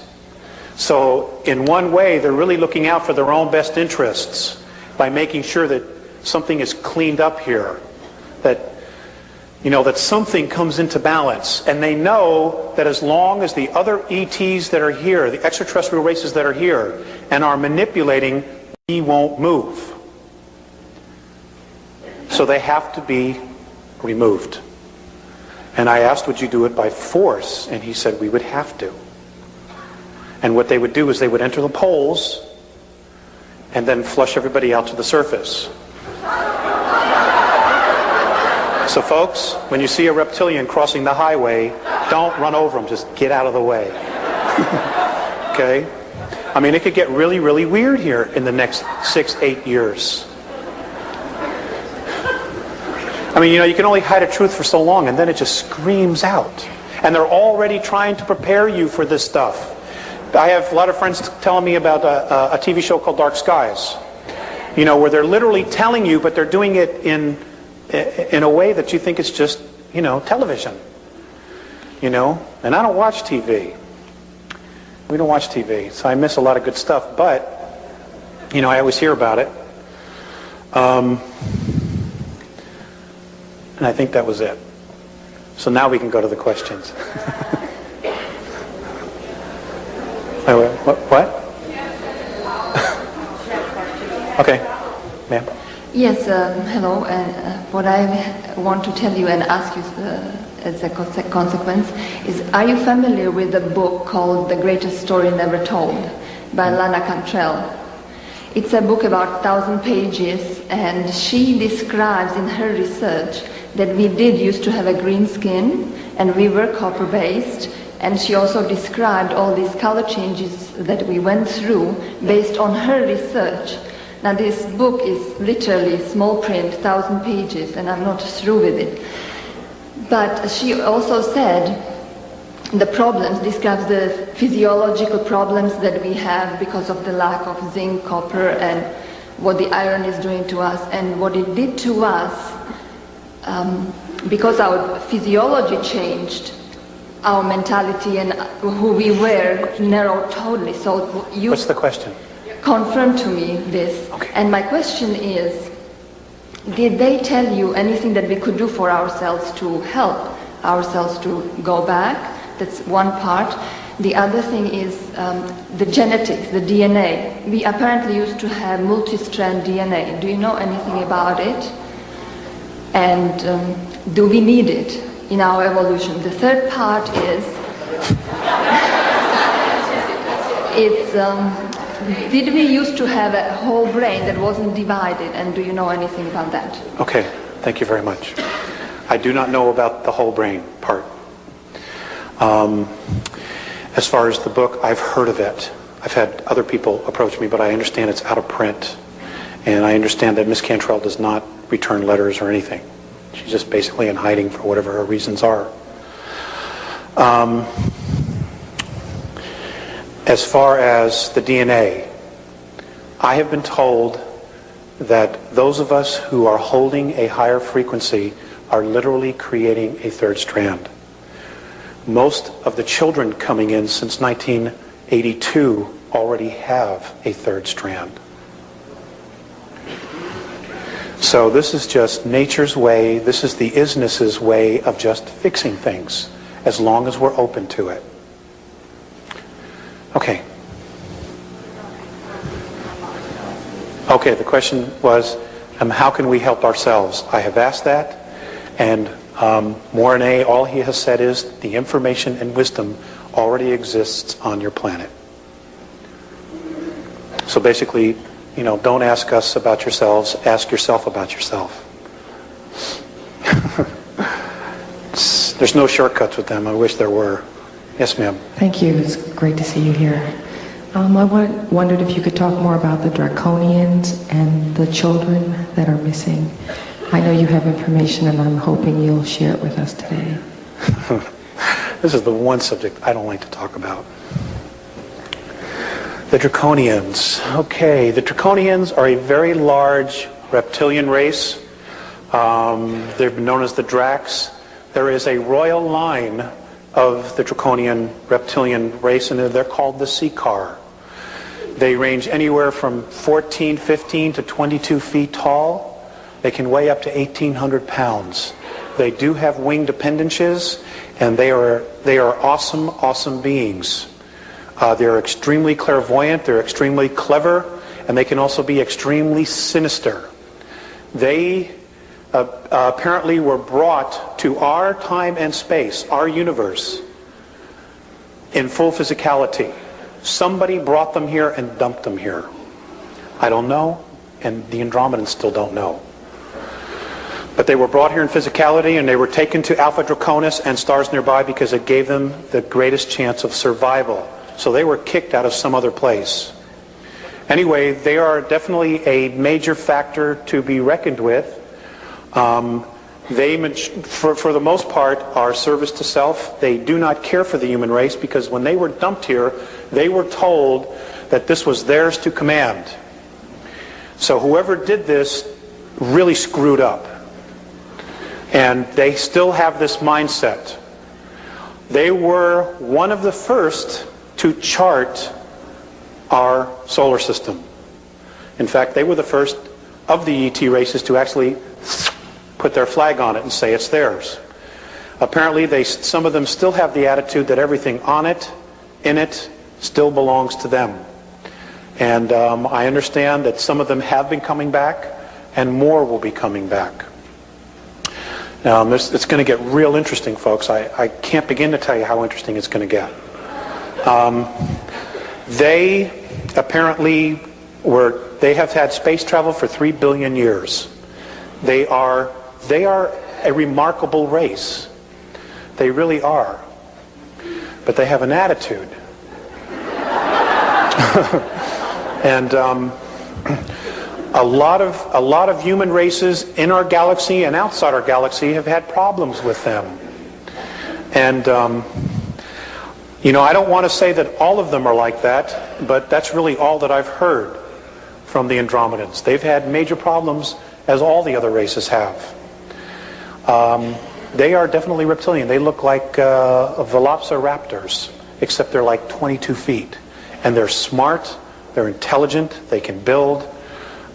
So in one way, they're really looking out for their own best interests by making sure that something is cleaned up here, that something comes into balance. And they know that as long as the other ETs that are here, the extraterrestrial races that are here, and are manipulating, we won't move. So they have to be removed. And I asked, would you do it by force? And he said, we would have to. And what they would do is they would enter the poles and then flush everybody out to the surface. So folks, when you see a reptilian crossing the highway, don't run over them, just get out of the way. Okay? I mean, it could get really, really weird here in the next 6-8 years. I mean, you can only hide a truth for so long, and then it just screams out. And they're already trying to prepare you for this stuff. I have a lot of friends telling me about a TV show called Dark Skies. Where they're literally telling you, but they're doing it in a way that you think it's just, television. And I don't watch TV. We don't watch TV, so I miss a lot of good stuff. But, I always hear about it. And I think that was it. So now we can go to the questions. What? Okay, ma'am. Yes, hello. And what I want to tell you and ask you as a consequence is, are you familiar with the book called The Greatest Story Never Told by Lana Cantrell? It's a book about 1,000 pages, and she describes in her research that we did used to have a green skin and we were copper-based, and she also described all these color changes that we went through based on her research. Now this book is literally small print, 1,000 pages, and I'm not through with it. But she also said the problems, describes the physiological problems that we have because of the lack of zinc, copper, and what the iron is doing to us, and what it did to us. Because our physiology changed, our mentality and who we were narrowed totally. So you... What's the question? Confirm to me this. Okay. And my question is, did they tell you anything that we could do for ourselves to help ourselves to go back? That's one part. The other thing is the genetics, the DNA. We apparently used to have multi-strand DNA. Do you know anything about it? And do we need it in our evolution? The third part is, did we used to have a whole brain that wasn't divided, and do you know anything about that? Okay, thank you very much. I do not know about the whole brain part. As far as the book, I've heard of it. I've had other people approach me, but I understand it's out of print. And I understand that Miss Cantrell does not return letters or anything. She's just basically in hiding for whatever her reasons are. As far as the DNA, I have been told that those of us who are holding a higher frequency are literally creating a third strand. Most of the children coming in since 1982 already have a third strand. So this is just nature's way, this is the isness's way of just fixing things, as long as we're open to it. Okay. Okay, the question was, how can we help ourselves? I have asked that, and Mornay, all he has said is, the information and wisdom already exists on your planet. So basically, don't ask us about yourselves, ask yourself about yourself. There's no shortcuts with them. I wish there were. Yes, ma'am. Thank you. It's great to see you here. I wondered if you could talk more about the draconians and the children that are missing. I know you have information, and I'm hoping you'll share it with us today. This is the one subject I don't like to talk about. The draconians. Okay, the draconians are a very large reptilian race. They're known as the Dracs. There is a royal line of the draconian reptilian race, and they're called the Seekar. They range anywhere from 14, 15 to 22 feet tall. They can weigh up to 1,800 pounds. They do have winged appendages, and they are awesome, awesome beings. They're extremely clairvoyant, they're extremely clever, and they can also be extremely sinister. They apparently were brought to our time and space, our universe, in full physicality. Somebody brought them here and dumped them here. I don't know, and the Andromedans still don't know. But they were brought here in physicality, and they were taken to Alpha Draconis and stars nearby because it gave them the greatest chance of survival. So they were kicked out of some other place. Anyway, they are definitely a major factor to be reckoned with. They, for the most part, are service to self. They do not care for the human race because when they were dumped here, they were told that this was theirs to command. So whoever did this really screwed up. And they still have this mindset. They were one of the first to chart our solar system. In fact, they were the first of the ET races to actually put their flag on it and say it's theirs. Apparently, some of them still have the attitude that everything on it, in it, still belongs to them. And I understand that some of them have been coming back, and more will be coming back. It's going to get real interesting, folks. I can't begin to tell you how interesting it's going to get. They apparently they have had space travel for 3 billion years. They are a remarkable race. They really are. But they have an attitude. And a lot of human races in our galaxy and outside our galaxy have had problems with them. And I don't want to say that all of them are like that, but that's really all that I've heard from the Andromedans. They've had major problems, as all the other races have. They are definitely reptilian. They look like velociraptors, except they're like 22 feet. And they're smart, they're intelligent, they can build.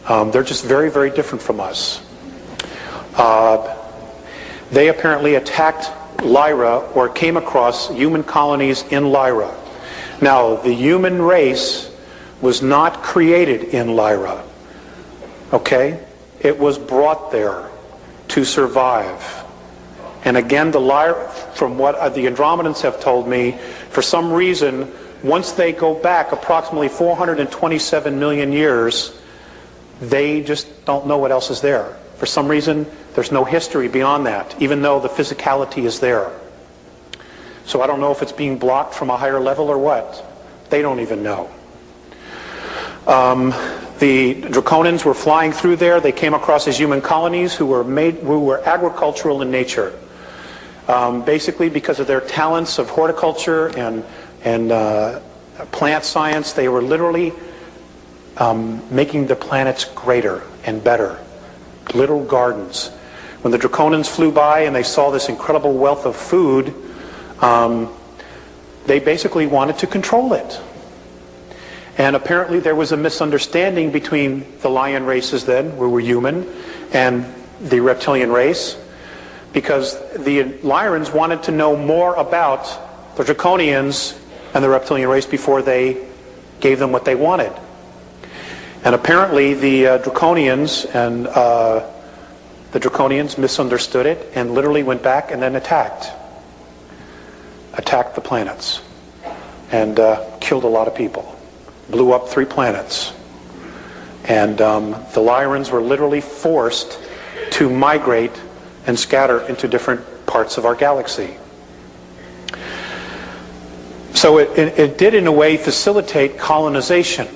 They're just very, very different from us. They apparently attacked Lyra, or came across human colonies in Lyra. Now, the human race was not created in Lyra. Okay? It was brought there to survive. And again, from what the Andromedans have told me, for some reason, once they go back approximately 427 million years, they just don't know what else is there. For some reason, there's no history beyond that, even though the physicality is there. So I don't know if it's being blocked from a higher level or what. They don't even know. The Draconians were flying through there. They came across these human colonies who were agricultural in nature. Basically because of their talents of horticulture and plant science, they were literally making the planets greater and better. Little gardens. When the Draconians flew by and they saw this incredible wealth of food, they basically wanted to control it. And apparently there was a misunderstanding between the lion races then, who were human, and the reptilian race, because the Lyrians wanted to know more about the Draconians and the reptilian race before they gave them what they wanted. And apparently the Draconians misunderstood it and literally went back and then attacked the planets and killed a lot of people, blew up 3 planets. And the Lyrians were literally forced to migrate and scatter into different parts of our galaxy. So it did in a way facilitate colonization.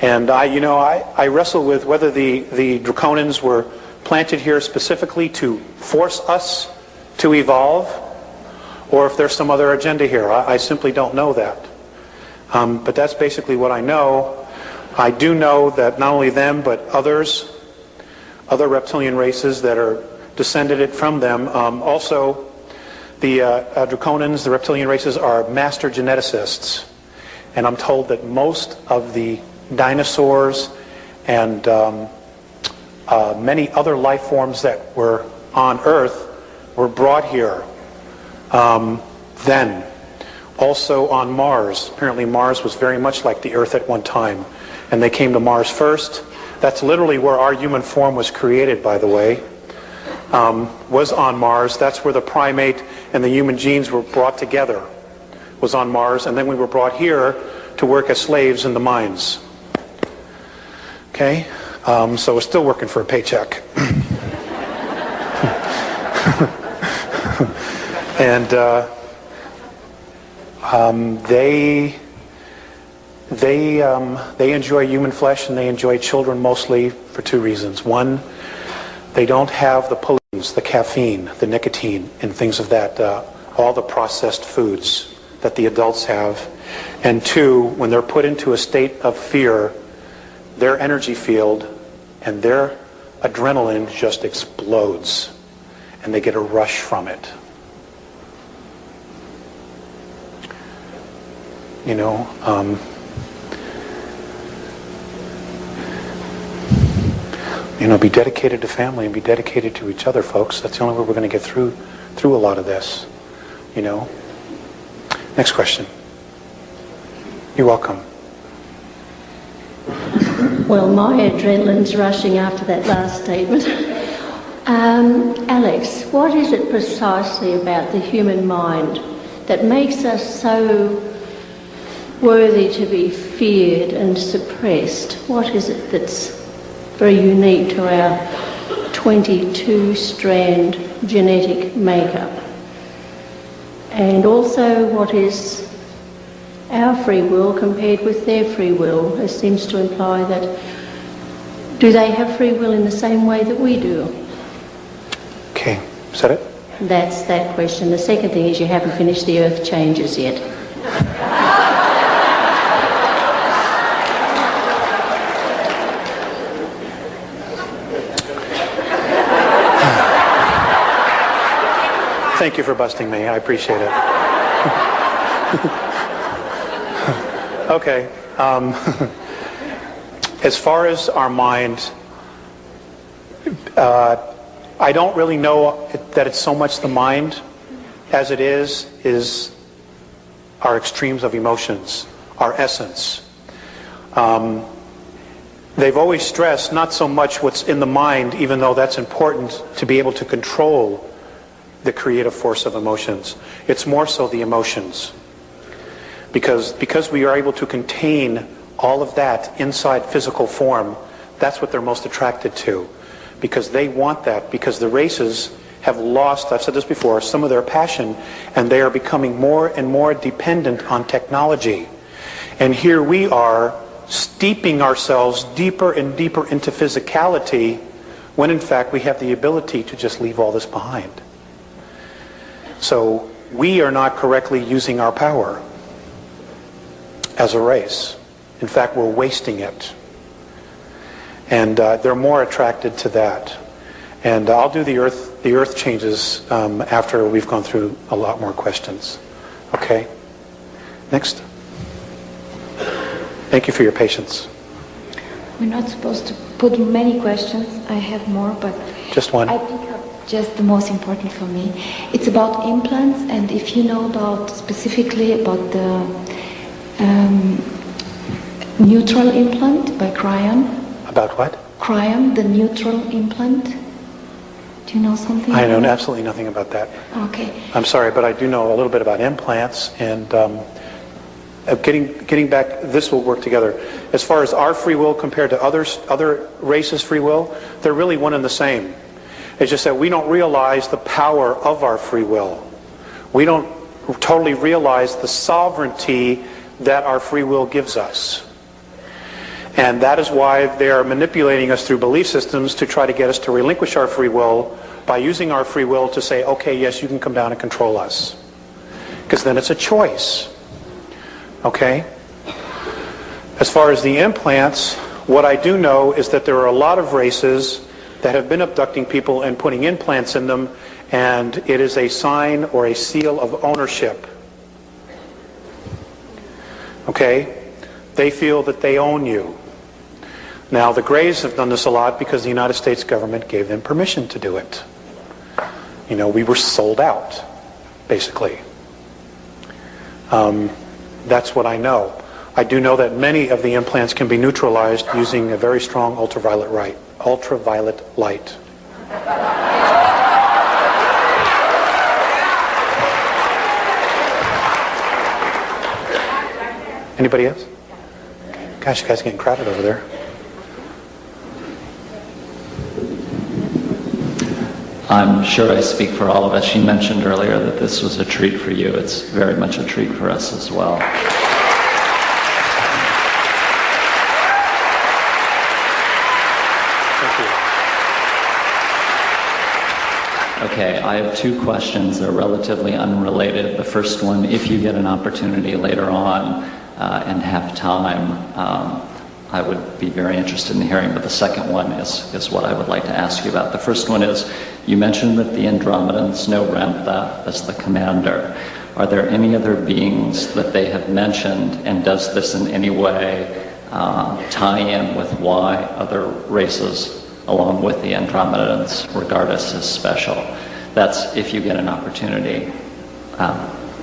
And I wrestle with whether the Draconians were planted here specifically to force us to evolve, or if there's some other agenda here. I simply don't know that. But that's basically what I know. I do know that not only them, but other reptilian races that are descended from them. Also, the Draconians, the reptilian races, are master geneticists. And I'm told that most of the dinosaurs and many other life forms that were on Earth were brought here then. Also on Mars. Apparently Mars was very much like the Earth at one time. And they came to Mars first. That's literally where our human form was created, by the way, was on Mars. That's where the primate and the human genes were brought together, was on Mars. And then we were brought here to work as slaves in the mines. Okay? So we're still working for a paycheck. And they enjoy human flesh, and they enjoy children mostly for two reasons. One, they don't have the pollutants, the caffeine, the nicotine, and things of that, all the processed foods that the adults have. And two, when they're put into a state of fear, their energy field and their adrenaline just explodes, and they get a rush from it. You know, be dedicated to family and be dedicated to each other, folks. That's the only way we're going to get through a lot of this. You know. Next question. You're welcome. Well, my adrenaline's rushing after that last statement. Alex, what is it precisely about the human mind that makes us so worthy to be feared and suppressed? What is it that's very unique to our 22-strand genetic makeup? And also, what is our free will compared with their free will? It seems to imply that, do they have free will in the same way that we do? Okay, is that it? That's that question. The second thing is you haven't finished the Earth changes yet. Thank you for busting me. I appreciate it. Okay. As far as our mind, I don't really know that it's so much the mind as it is our extremes of emotions, our essence. They've always stressed not so much what's in the mind, even though that's important to be able to control the creative force of emotions. It's more so the emotions. Because we are able to contain all of that inside physical form, that's what they're most attracted to. Because they want that, because the races have lost, I've said this before, some of their passion, and they are becoming more and more dependent on technology. And here we are steeping ourselves deeper and deeper into physicality, when in fact we have the ability to just leave all this behind. So we are not correctly using our power as a race. In fact, we're wasting it. And they're more attracted to that. And I'll do the earth changes after we've gone through a lot more questions. Okay? Next. Thank you for your patience. We're not supposed to put many questions. I have more, but just one. I pick up just the most important for me. It's about implants, and if you know about specifically about the neutral implant by Cryon. About what? Cryon, the neutral implant. Do you know something? I know absolutely nothing about that. Okay. I'm sorry, but I do know a little bit about implants, and getting back, this will work together. As far as our free will compared to other races' free will, they're really one and the same. It's just that we don't realize the power of our free will. We don't totally realize the sovereignty that our free will gives us. And that is why they are manipulating us through belief systems to try to get us to relinquish our free will by using our free will to say, okay, yes, you can come down and control us. Because then it's a choice. Okay? As far as the implants, what I do know is that there are a lot of races that have been abducting people and putting implants in them, and it is a sign or a seal of ownership. Okay? They feel that they own you. Now, the Greys have done this a lot because the United States government gave them permission to do it. You know, we were sold out, basically. That's what I know. I do know that many of the implants can be neutralized using a very strong ultraviolet light. Anybody else? Gosh, you guys are getting crowded over there. I'm sure I speak for all of us. She mentioned earlier that this was a treat for you. It's very much a treat for us as well. Okay, I have two questions. They're relatively unrelated. The first one, if you get an opportunity later on and have time, I would be very interested in hearing, but the second one is what I would like to ask you about. The first one is, you mentioned that the Andromedans know Ramtha as the commander. Are there any other beings that they have mentioned, and does this in any way tie in with why other races along with the Andromedans regard us as special? That's if you get an opportunity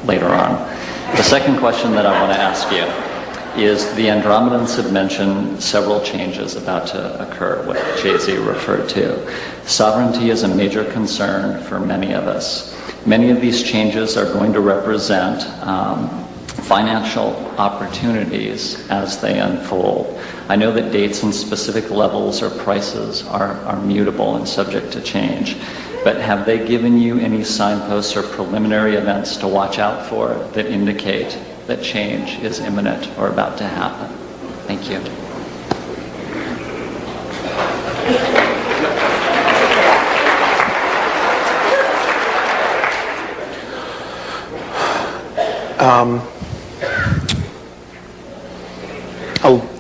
later on. The second question that I want to ask you is, the Andromedans have mentioned several changes about to occur, what Jay-Z referred to. Sovereignty is a major concern for many of us. Many of these changes are going to represent financial opportunities as they unfold. I know that dates and specific levels or prices are mutable and subject to change, but have they given you any signposts or preliminary events to watch out for that indicate that change is imminent or about to happen? Thank you.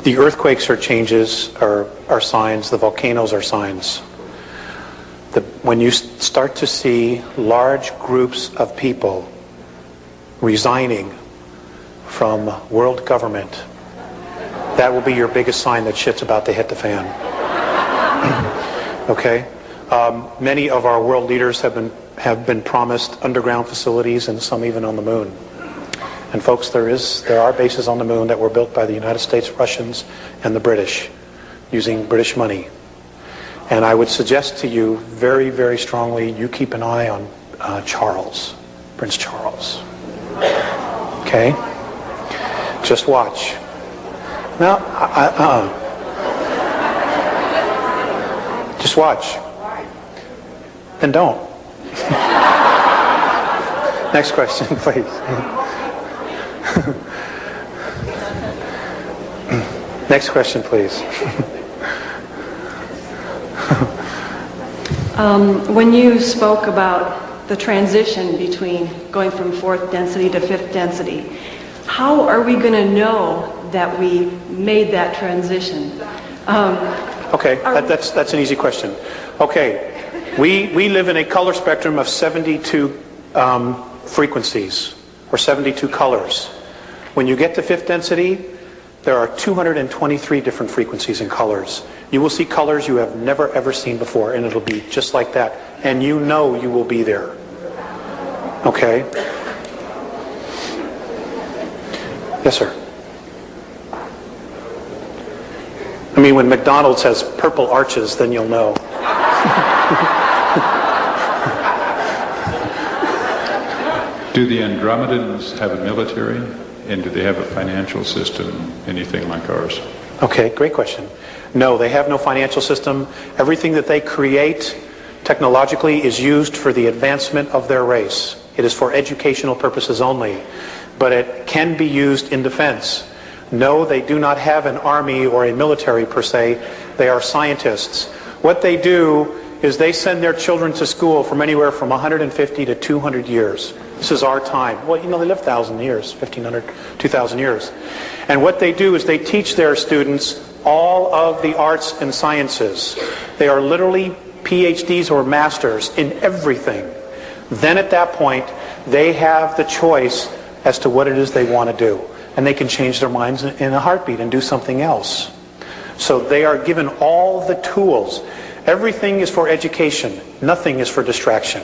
The earthquakes are changes, are signs. The volcanoes are signs. When you start to see large groups of people resigning from world government, that will be your biggest sign that shit's about to hit the fan. Okay? Many of our world leaders have been promised underground facilities, and some even on the moon. And folks, there are bases on the moon that were built by the United States, Russians, and the British, using British money. And I would suggest to you very, very strongly, you keep an eye on Prince Charles. Okay? Just watch. No, Just watch. Then don't. Next question, please. Next question, please. When you spoke about the transition between going from fourth density to fifth density, how are we going to know that we made that transition? Okay, that's an easy question. Okay, we live in a color spectrum of 72 frequencies, or 72 colors. When you get to fifth density, there are 223 different frequencies and colors. You will see colors you have never ever seen before, and it'll be just like that. And you know you will be there. Okay? Yes, sir. I mean, when McDonald's has purple arches, then you'll know. Do the Andromedans have a military? And do they have a financial system, anything like ours? Okay, great question. No, they have no financial system. Everything that they create technologically is used for the advancement of their race. It is for educational purposes only, but it can be used in defense. No, they do not have an army or a military per se. They are scientists. What they do is they send their children to school from anywhere from 150 to 200 years. This is our time. Well, you know, they live 1,000 years, 1,500, 2,000 years. And what they do is they teach their students all of the arts and sciences. They are literally PhDs or masters in everything. Then at that point, they have the choice as to what it is they want to do. And they can change their minds in a heartbeat and do something else. So they are given all the tools. Everything is for education. Nothing is for distraction.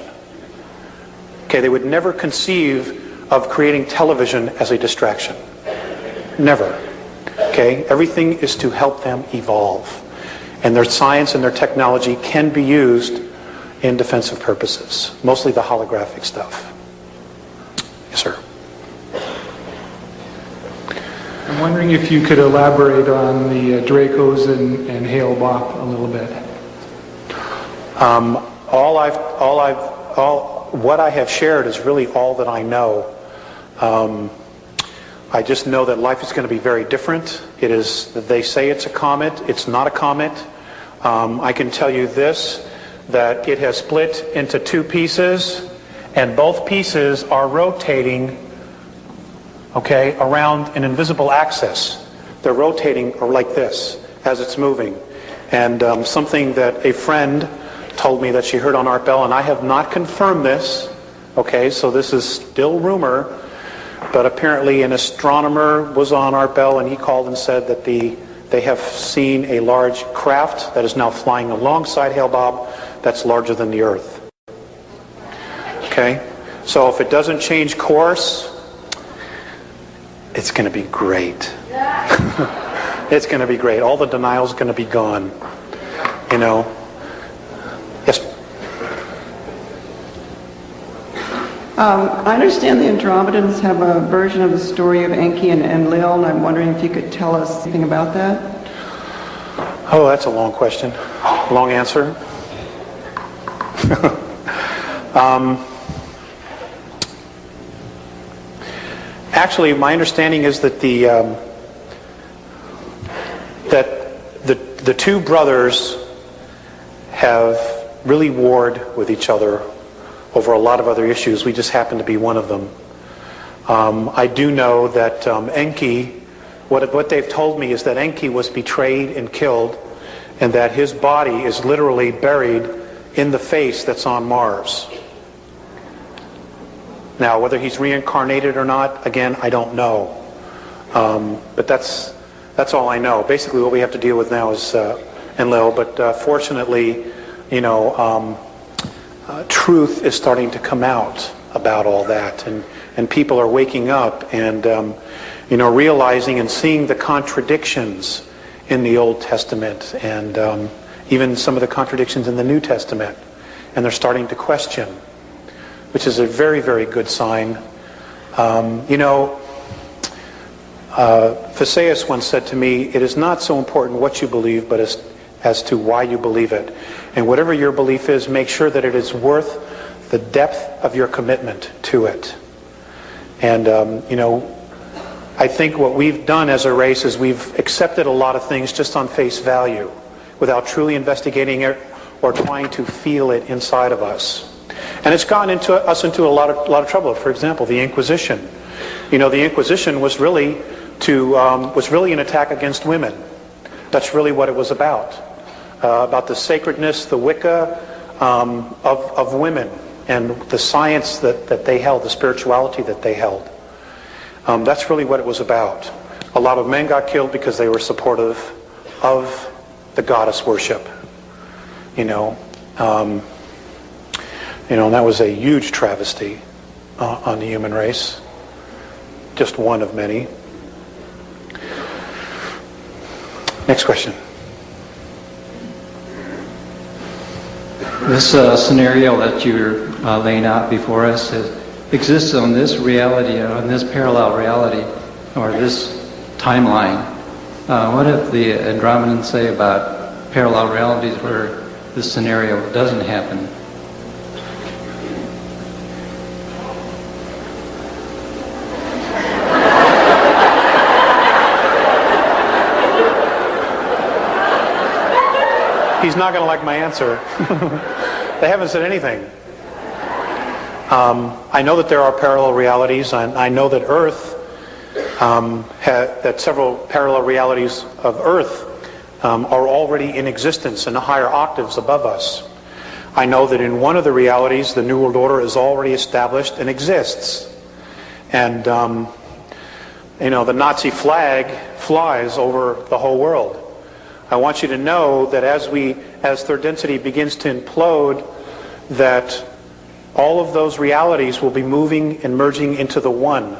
Okay, they would never conceive of creating television as a distraction. Never. Okay? Everything is to help them evolve. And their science and their technology can be used in defensive purposes, mostly the holographic stuff. Yes, sir. I'm wondering if you could elaborate on the Dracos and Hale-Bopp a little bit. What I have shared is really all that I know. I just know that life is going to be very different. It is, they say it's a comet. It's not a comet. I can tell you this, that it has split into two pieces, and both pieces are rotating, okay, around an invisible axis. They're rotating like this as it's moving. And something that a friend told me that she heard on Art Bell, and I have not confirmed this, okay, so this is still rumor, but apparently an astronomer was on Art Bell, and he called and said that they have seen a large craft that is now flying alongside Hale-Bopp that's larger than the Earth. Okay? So if it doesn't change course, it's going to be great. It's going to be great. All the denial's going to be gone. You know? Yes? I understand the Andromedans have a version of the story of Enki and Enlil, and I'm wondering if you could tell us anything about that. Oh, that's a long question. Long answer. Actually, my understanding is that the two brothers have really warred with each other over a lot of other issues. We just happen to be one of them. I do know that Enki, what they've told me is that Enki was betrayed and killed, and that his body is literally buried in the face that's on Mars. Now, whether he's reincarnated or not, again, I don't know. But that's all I know. Basically, what we have to deal with now is Enlil. But fortunately, you know, truth is starting to come out about all that, and people are waking up and you know, realizing and seeing the contradictions in the Old Testament, and even some of the contradictions in the New Testament, and they're starting to question, which is a very, very good sign. You know, Phaseus once said to me, "It is not so important what you believe, but as to why you believe it. And whatever your belief is, make sure that it is worth the depth of your commitment to it." And, you know, I think what we've done as a race is we've accepted a lot of things just on face value without truly investigating it or trying to feel it inside of us. And it's gotten us into a lot of trouble. For example, the Inquisition. You know, the Inquisition was really an attack against women. That's really what it was about the sacredness, the Wicca of women, and the science that they held, the spirituality that they held. That's really what it was about. A lot of men got killed because they were supportive of the goddess worship. You know, and that was a huge travesty on the human race. Just one of many. Next question. This scenario that you're laying out before us exists on this reality, on this parallel reality, or this timeline. What if the Andromedans say about parallel realities where this scenario doesn't happen? He's not going to like my answer. They haven't said anything. I know that there are parallel realities, and I know that Earth, that several parallel realities of Earth are already in existence in the higher octaves above us. I know that in one of the realities, the New World Order is already established and exists. And, you know, the Nazi flag flies over the whole world. I want you to know that as third density begins to implode, that all of those realities will be moving and merging into the one.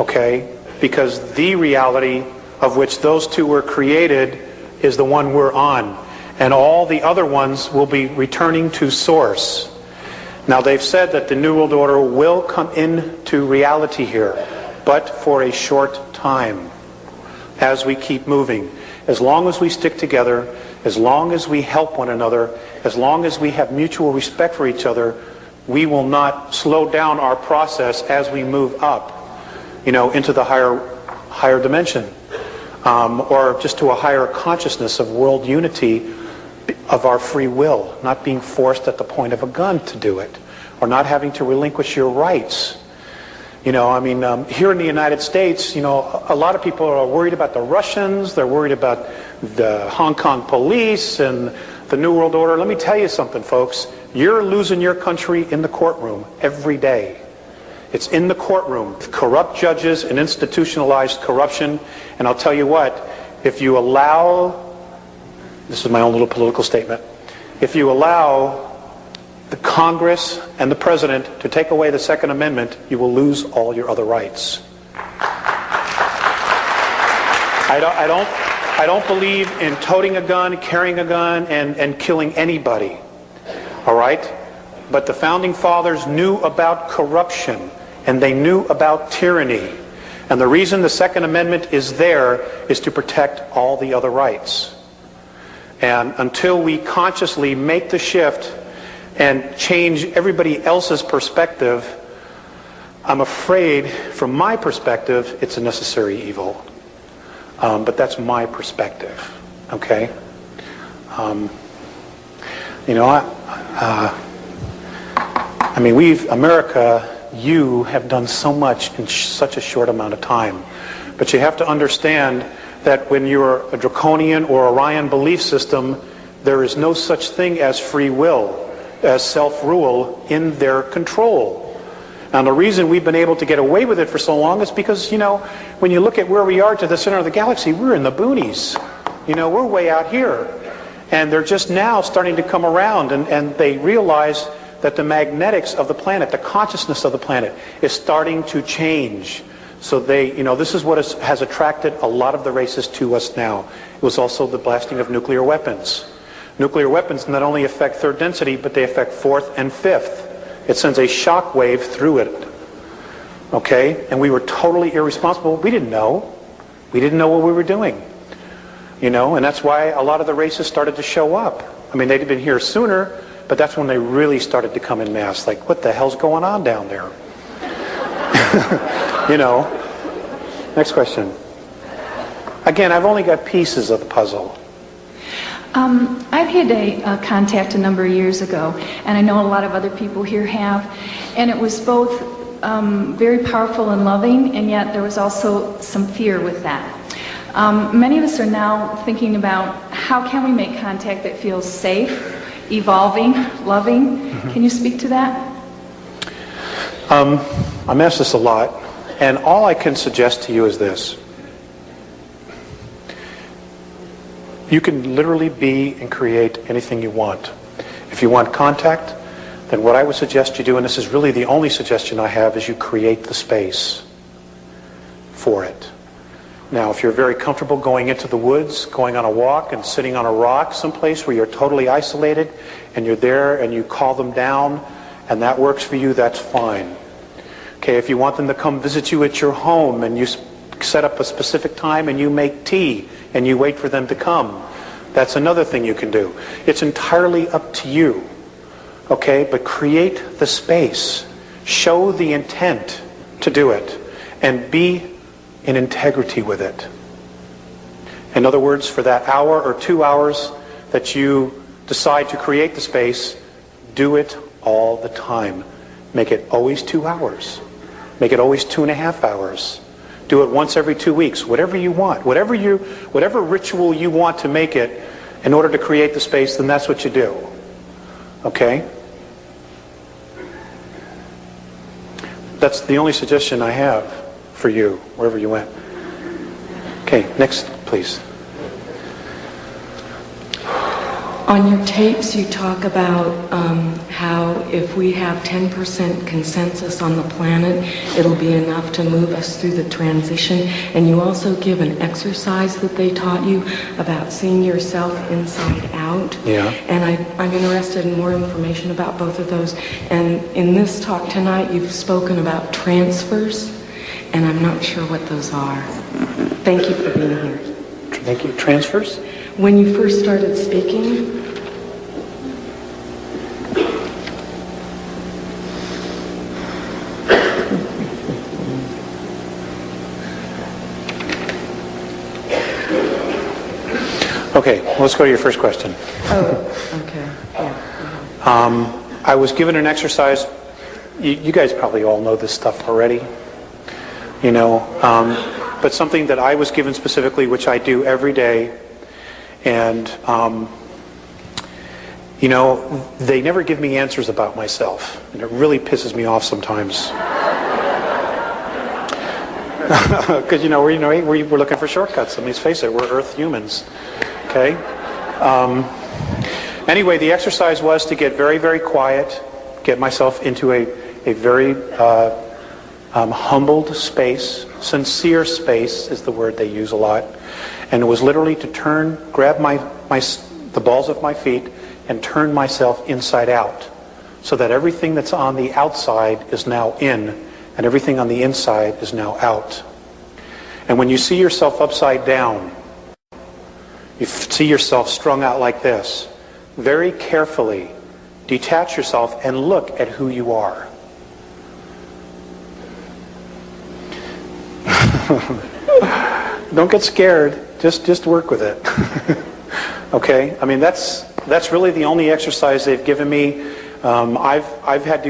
Okay? because the reality of which those two were created is the one we're on. And all the other ones will be returning to source. Now, they've said that the New World Order will come into reality here, but for a short time as we keep moving. As long as we stick together, as long as we help one another, as long as we have mutual respect for each other, we will not slow down our process as we move up, into the higher dimension, or just to a higher consciousness of world unity of our free will, not being forced at the point of a gun to do it, or not having to relinquish your rights. Here in the United States, a lot of people are worried about the Russians, they're worried about the Hong Kong police and the New World Order. Let me tell you something, folks. You're losing your country in the courtroom every day. It's in the courtroom. Corrupt judges and institutionalized corruption. And I'll tell you what, if you allow, this is my own little political statement, if you allow the Congress and the President to take away the Second Amendment, you will lose all your other rights. I don't believe in toting a gun, carrying a gun, and killing anybody. All right? But the Founding Fathers knew about corruption, and they knew about tyranny. And the reason the Second Amendment is there is to protect all the other rights. And until we consciously make the shift and change everybody else's perspective, I'm afraid, from my perspective, it's a necessary evil. But that's my perspective, okay? America, you have done so much in such a short amount of time. But you have to understand that when you're a draconian or Orion belief system, there is no such thing as free will, as self-rule in their control. Now, the reason we've been able to get away with it for so long is because, when you look at where we are to the center of the galaxy, we're in the boonies. We're way out here. And they're just now starting to come around, and they realize that the magnetics of the planet, the consciousness of the planet, is starting to change. So this is what has attracted a lot of the races to us now. It was also the blasting of nuclear weapons. Nuclear weapons not only affect third density, but they affect fourth and fifth. It sends a shock wave through it. Okay? And we were totally irresponsible. We didn't know. We didn't know what we were doing. And that's why a lot of the races started to show up. They'd been here sooner, but that's when they really started to come in mass. Like, what the hell's going on down there? Next question. Again, I've only got pieces of the puzzle. I've had a contact a number of years ago, and I know a lot of other people here have, and it was both very powerful and loving, and yet there was also some fear with that. Many of us are now thinking about how can we make contact that feels safe, evolving, loving. Mm-hmm. Can you speak to that? I'm asked this a lot, and all I can suggest to you is this. You can literally be and create anything you want. If you want contact, then what I would suggest you do, and this is really the only suggestion I have, is you create the space for it. Now, if you're very comfortable going into the woods, going on a walk and sitting on a rock someplace where you're totally isolated, and you're there and you call them down, and that works for you, that's fine. Okay, if you want them to come visit you at your home and you set up a specific time and you make tea and you wait for them to come, that's another thing you can do. It's entirely up to you. Okay, but create the space. Show the intent to do it and be in integrity with it. In other words, for that hour or 2 hours that you decide to create the space, do it all the time. Make it always 2 hours. Make it always 2.5 hours. Do it once every 2 weeks. Whatever you want. Whatever ritual you want to make it in order to create the space, then that's what you do. Okay? That's the only suggestion I have for you, wherever you went. Okay, next, please. On your tapes, you talk about how if we have 10% consensus on the planet, it'll be enough to move us through the transition. And you also give an exercise that they taught you about seeing yourself inside out. Yeah. And I'm interested in more information about both of those. And in this talk tonight, you've spoken about transfers, and I'm not sure what those are. Thank you for being here. Thank you. Transfers? When you first started speaking, Okay, let's go to your first question. oh, okay, yeah. I was given an exercise. You guys probably all know this stuff already, you know, but something that I was given specifically, which I do every day, and you know, they never give me answers about myself, and it really pisses me off sometimes. Because we're looking for shortcuts. I mean, let's face it, we're Earth humans. Okay. Anyway, the exercise was to get very, very quiet, get myself into a very humbled space. Sincere space is the word they use a lot. And it was literally to grab the balls of my feet and turn myself inside out, so that everything that's on the outside is now in, and everything on the inside is now out. And when you see yourself upside down, you see yourself strung out like this, very carefully detach yourself and look at who you are. Don't get scared. Just work with it. Okay? I mean, that's really the only exercise they've given me. I've had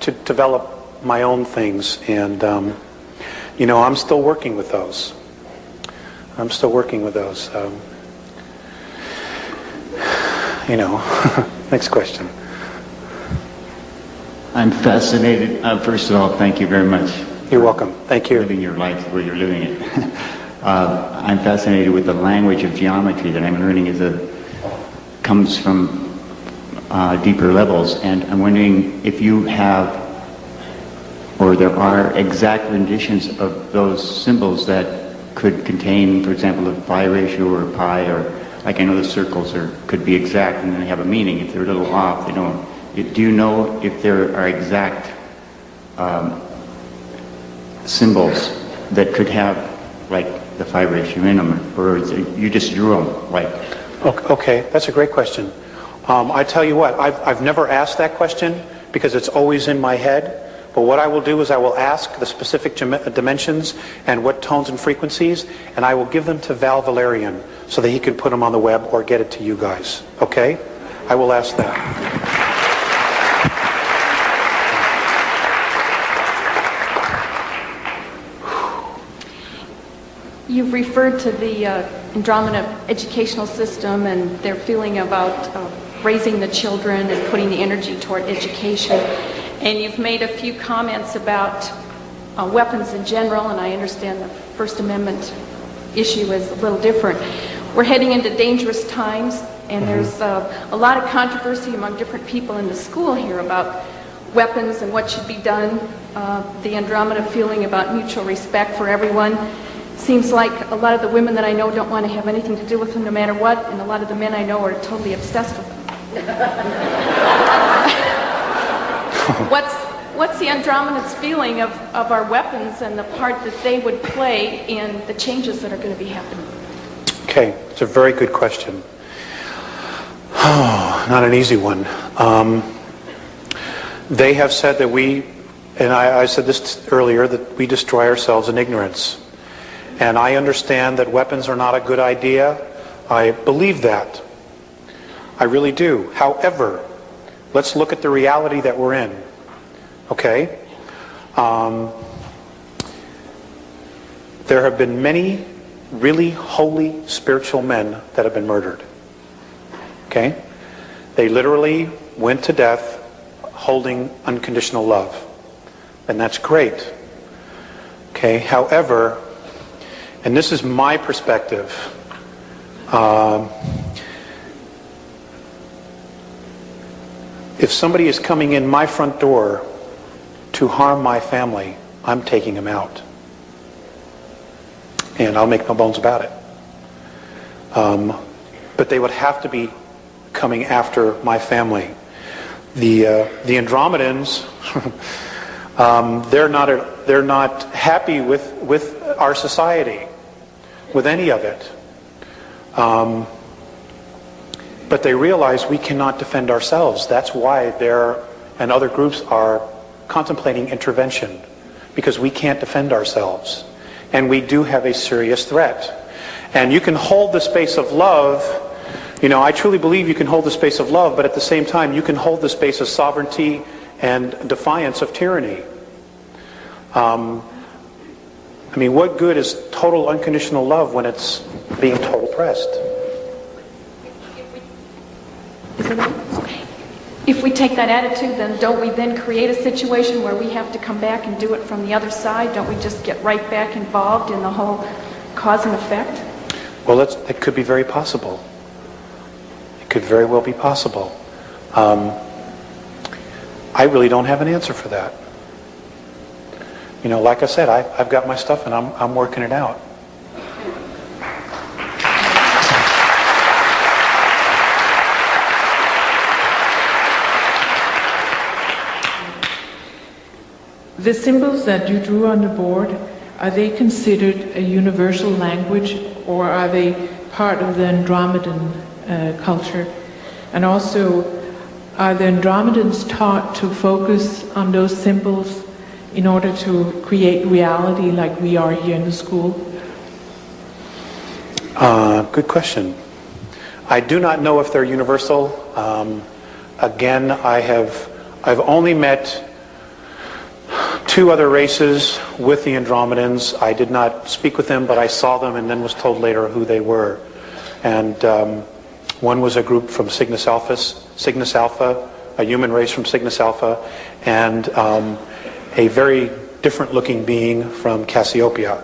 to develop my own things, and I'm still working with those. Next question. I'm fascinated. First of all, thank you very much. You're welcome. Thank you. Living your life where you're living it. I'm fascinated with the language of geometry that I'm learning comes from deeper levels, and I'm wondering if you have, or there are exact renditions of those symbols that could contain, for example, a pi ratio or a pi, or like I know the circles could be exact and then they have a meaning. If they're a little off, they don't. Do you know if there are exact symbols that could have like the pi ratio in them, or you just drew them like? Okay, that's a great question. I tell you what, I've never asked that question because it's always in my head. But what I will do is I will ask the specific dimensions and what tones and frequencies, and I will give them to Val Valerian so that he can put them on the web or get it to you guys. Okay? I will ask that. You've referred to the Andromeda educational system and their feeling about raising the children and putting the energy toward education. And you've made a few comments about weapons in general, and I understand the First Amendment issue is a little different. We're heading into dangerous times, and there's a lot of controversy among different people in the school here about weapons and what should be done. The Andromeda feeling about mutual respect for everyone. Seems like a lot of the women that I know don't want to have anything to do with them no matter what, and a lot of the men I know are totally obsessed with them. What's the Andromeda's feeling of our weapons and the part that they would play in the changes that are going to be happening? Okay, it's a very good question. Oh, not an easy one. They have said that and I said this earlier, that we destroy ourselves in ignorance. And I understand that weapons are not a good idea. I believe that. I really do. However, let's look at the reality that we're in. Okay? There have been many really holy spiritual men that have been murdered. Okay? They literally went to death holding unconditional love. And that's great. Okay? However, and this is my perspective, If somebody is coming in my front door to harm my family, I'm taking him out. And I'll make no bones about it. But they would have to be coming after my family. The Andromedans, they're not happy with our society, with any of it. But they realize we cannot defend ourselves. That's why there and other groups are contemplating intervention, because we can't defend ourselves. And we do have a serious threat. And you can hold the space of love. You know, I truly believe you can hold the space of love, but at the same time, you can hold the space of sovereignty and defiance of tyranny. I mean, what good is total unconditional love when it's being total oppressed? If we take that attitude, then don't we then create a situation where we have to come back and do it from the other side? Don't we just get right back involved in the whole cause and effect? Well, it could be very possible. It could very well be possible. I really don't have an answer for that. You know, like I said, I've got my stuff and I'm working it out. The symbols that you drew on the board, are they considered a universal language, or are they part of the Andromedan culture? And also, are the Andromedans taught to focus on those symbols in order to create reality like we are here in the school? Good question. I do not know if they're universal. Again, I've only met 2 other races with the Andromedans. I did not speak with them, but I saw them and then was told later who they were. And one was a group from Cygnus Alpha, a human race from Cygnus Alpha, and a very different looking being from Cassiopeia.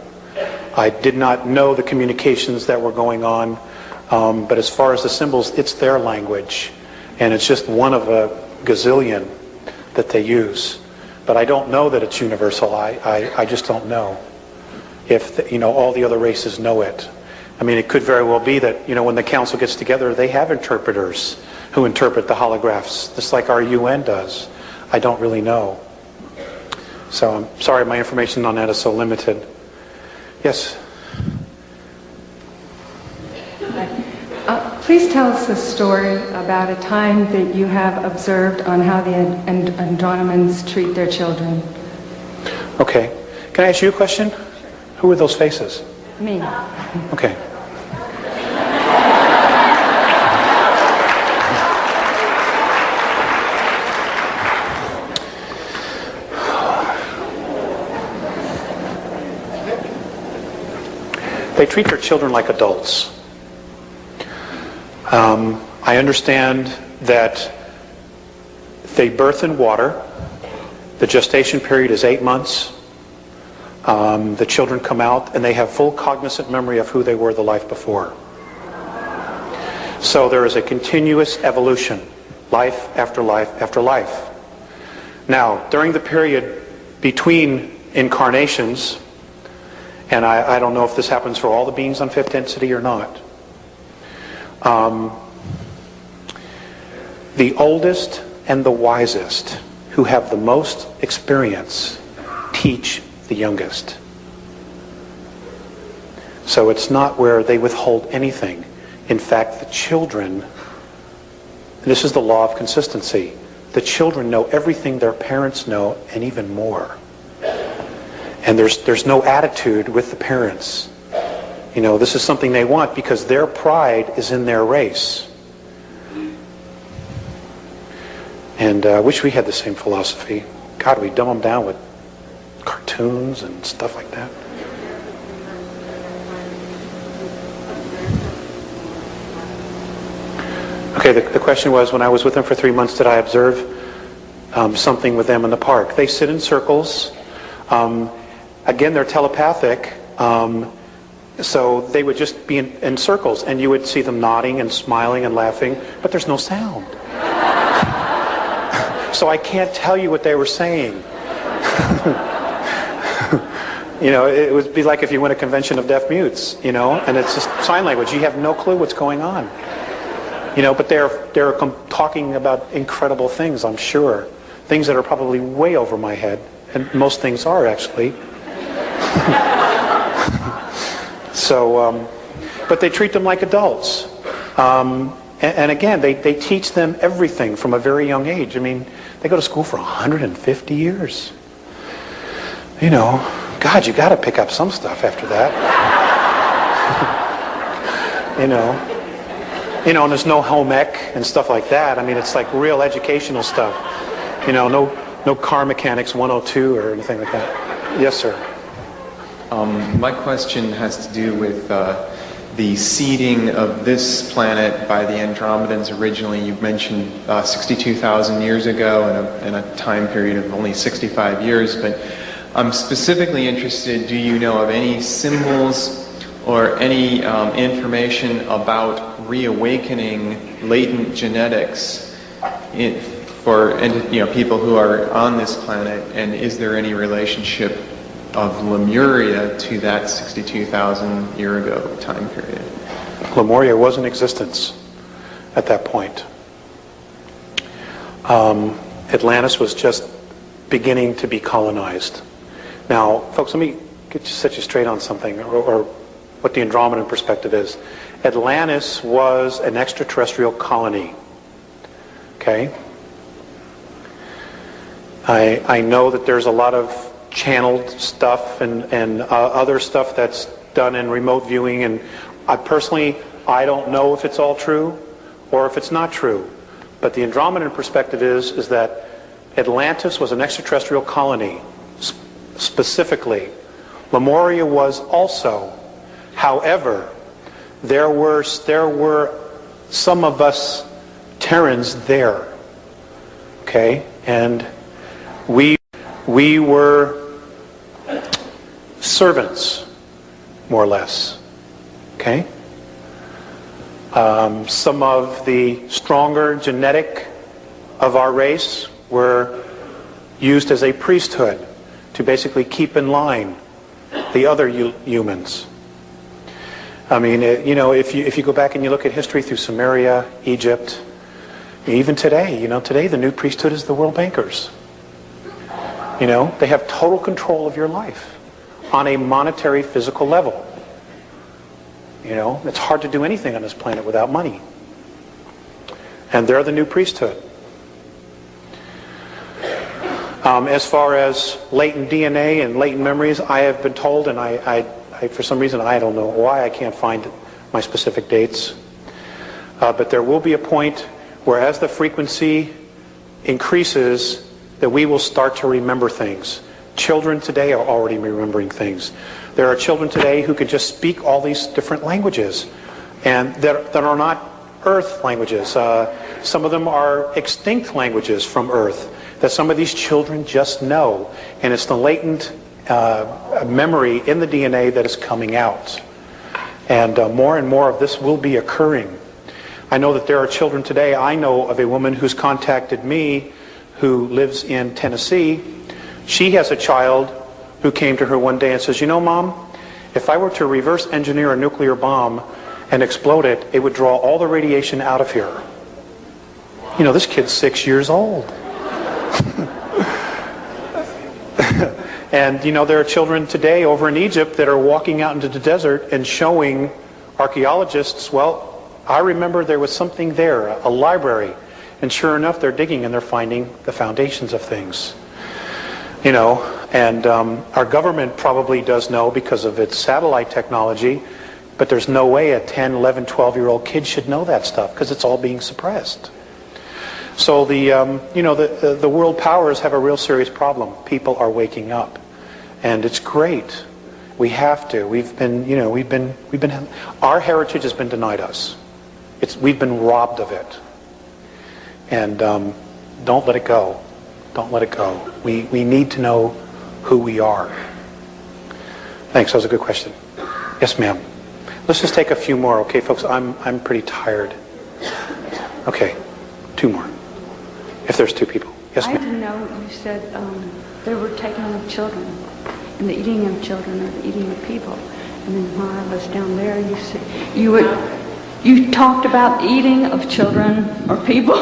I did not know the communications that were going on, but as far as the symbols, it's their language, and it's just one of a gazillion that they use. But I don't know that it's universal. I just don't know if all the other races know it. I mean, it could very well be that when the council gets together, they have interpreters who interpret the holographs, just like our UN does. I don't really know. So I'm sorry, my information on that is so limited. Yes. Please tell us a story about a time that you have observed on how the Andromedans treat their children. Okay. Can I ask you a question? Who are those faces? Me. Okay. They treat their children like adults. I understand that they birth in water. The gestation period is 8 months. The children come out and they have full cognizant memory of who they were the life before. So there is a continuous evolution, life after life after life. Now, during the period between incarnations, and I don't know if this happens for all the beings on 5th density or not, the oldest and the wisest, who have the most experience, teach the youngest. So it's not where they withhold anything. In fact, the children, and this is the law of consistency, the children know everything their parents know and even more. And there's no attitude with the parents. This is something they want because their pride is in their race. And I wish we had the same philosophy. God, we dumb them down with cartoons and stuff like that. Okay, the question was, when I was with them for 3 months, did I observe something with them in the park? They sit in circles. Again, they're telepathic. So they would just be in circles, and you would see them nodding and smiling and laughing, but there's no sound. So I can't tell you what they were saying. You know, it would be like if you went to a convention of deaf mutes, you know, and it's just sign language. You have no clue what's going on. You know, but they're talking about incredible things, I'm sure. Things that are probably way over my head. And most things are, actually. So, but they treat them like adults. And again, they teach them everything from a very young age. I mean, they go to school for 150 years. You know, God, you got to pick up some stuff after that. You know, and there's no home ec and stuff like that. I mean, it's like real educational stuff. You know, no car mechanics 102 or anything like that. Yes, sir. My question has to do with the seeding of this planet by the Andromedans originally. You mentioned 62,000 years ago in a time period of only 65 years, but I'm specifically interested, do you know of any symbols or any information about reawakening latent genetics for people who are on this planet, and is there any relationship of Lemuria to that 62,000 year ago time period? Lemuria was in existence at that point. Atlantis was just beginning to be colonized. Now, folks, let me set you straight on something, or what the Andromedan perspective is. Atlantis was an extraterrestrial colony. Okay? I know that there's a lot of channeled stuff and other stuff that's done in remote viewing, and I don't know if it's all true or if it's not true. But the Andromedan perspective is that Atlantis was an extraterrestrial colony. Specifically, Lemuria was also. However, there were some of us Terrans there. Okay, and we were servants, more or less. Okay? Some of the stronger genetic of our race were used as a priesthood to basically keep in line the other humans. I mean, if you go back and you look at history through Sumeria, Egypt, even today, today the new priesthood is the world bankers. They have total control of your life on a monetary, physical level. It's hard to do anything on this planet without money. And they're the new priesthood. As far as latent DNA and latent memories, I have been told, and I for some reason, I don't know why, I can't find my specific dates. But there will be a point where as the frequency increases, that we will start to remember things. Children today are already remembering things. There are children today who can just speak all these different languages, and that are not Earth languages. Some of them are extinct languages from Earth that some of these children just know, and it's the latent memory in the DNA that is coming out. And more of this will be occurring. I know that there are children today. I know of a woman who's contacted me who lives in Tennessee. She has a child who came to her one day and says, Mom, if I were to reverse engineer a nuclear bomb and explode it, it would draw all the radiation out of here. This kid's 6 years old. And, there are children today over in Egypt that are walking out into the desert and showing archaeologists, well, I remember there was something there, a library. And sure enough, they're digging and they're finding the foundations of things. And our government probably does know because of its satellite technology, but there's no way a 10, 11, 12-year-old kid should know that stuff because it's all being suppressed. So the world powers have a real serious problem. People are waking up, and it's great. We have to. Our heritage has been denied us. We've been robbed of it, and don't let it go. Don't let it go. We need to know who we are. Thanks. That was a good question. Yes, ma'am. Let's just take a few more, okay, folks? I'm pretty tired. Okay, 2 more. If there's 2 people. Yes, I ma'am. didn't know you said they were taking of children and the eating of children or the eating of people. And then while I was down there, you said you talked about eating of children or people.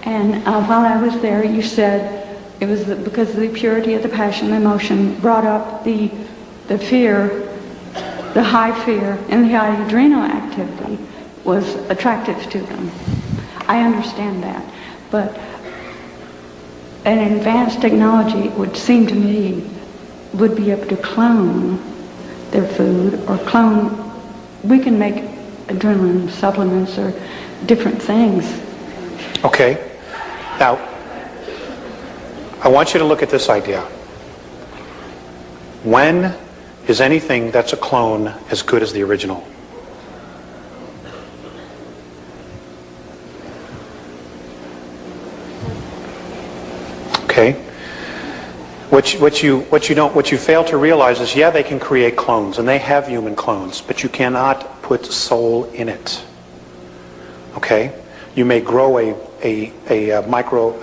And while I was there, you said it was because of the purity of the passion and emotion brought up the fear, the high fear, and the high adrenal activity was attractive to them. I understand that, but an advanced technology would seem to me would be able to clone their food or clone. We can make adrenaline supplements or different things. Okay. Now, I want you to look at this idea. When is anything that's a clone as good as the original? Okay. What you fail to realize is, yeah, they can create clones, and they have human clones, but you cannot put soul in it. Okay? You may grow an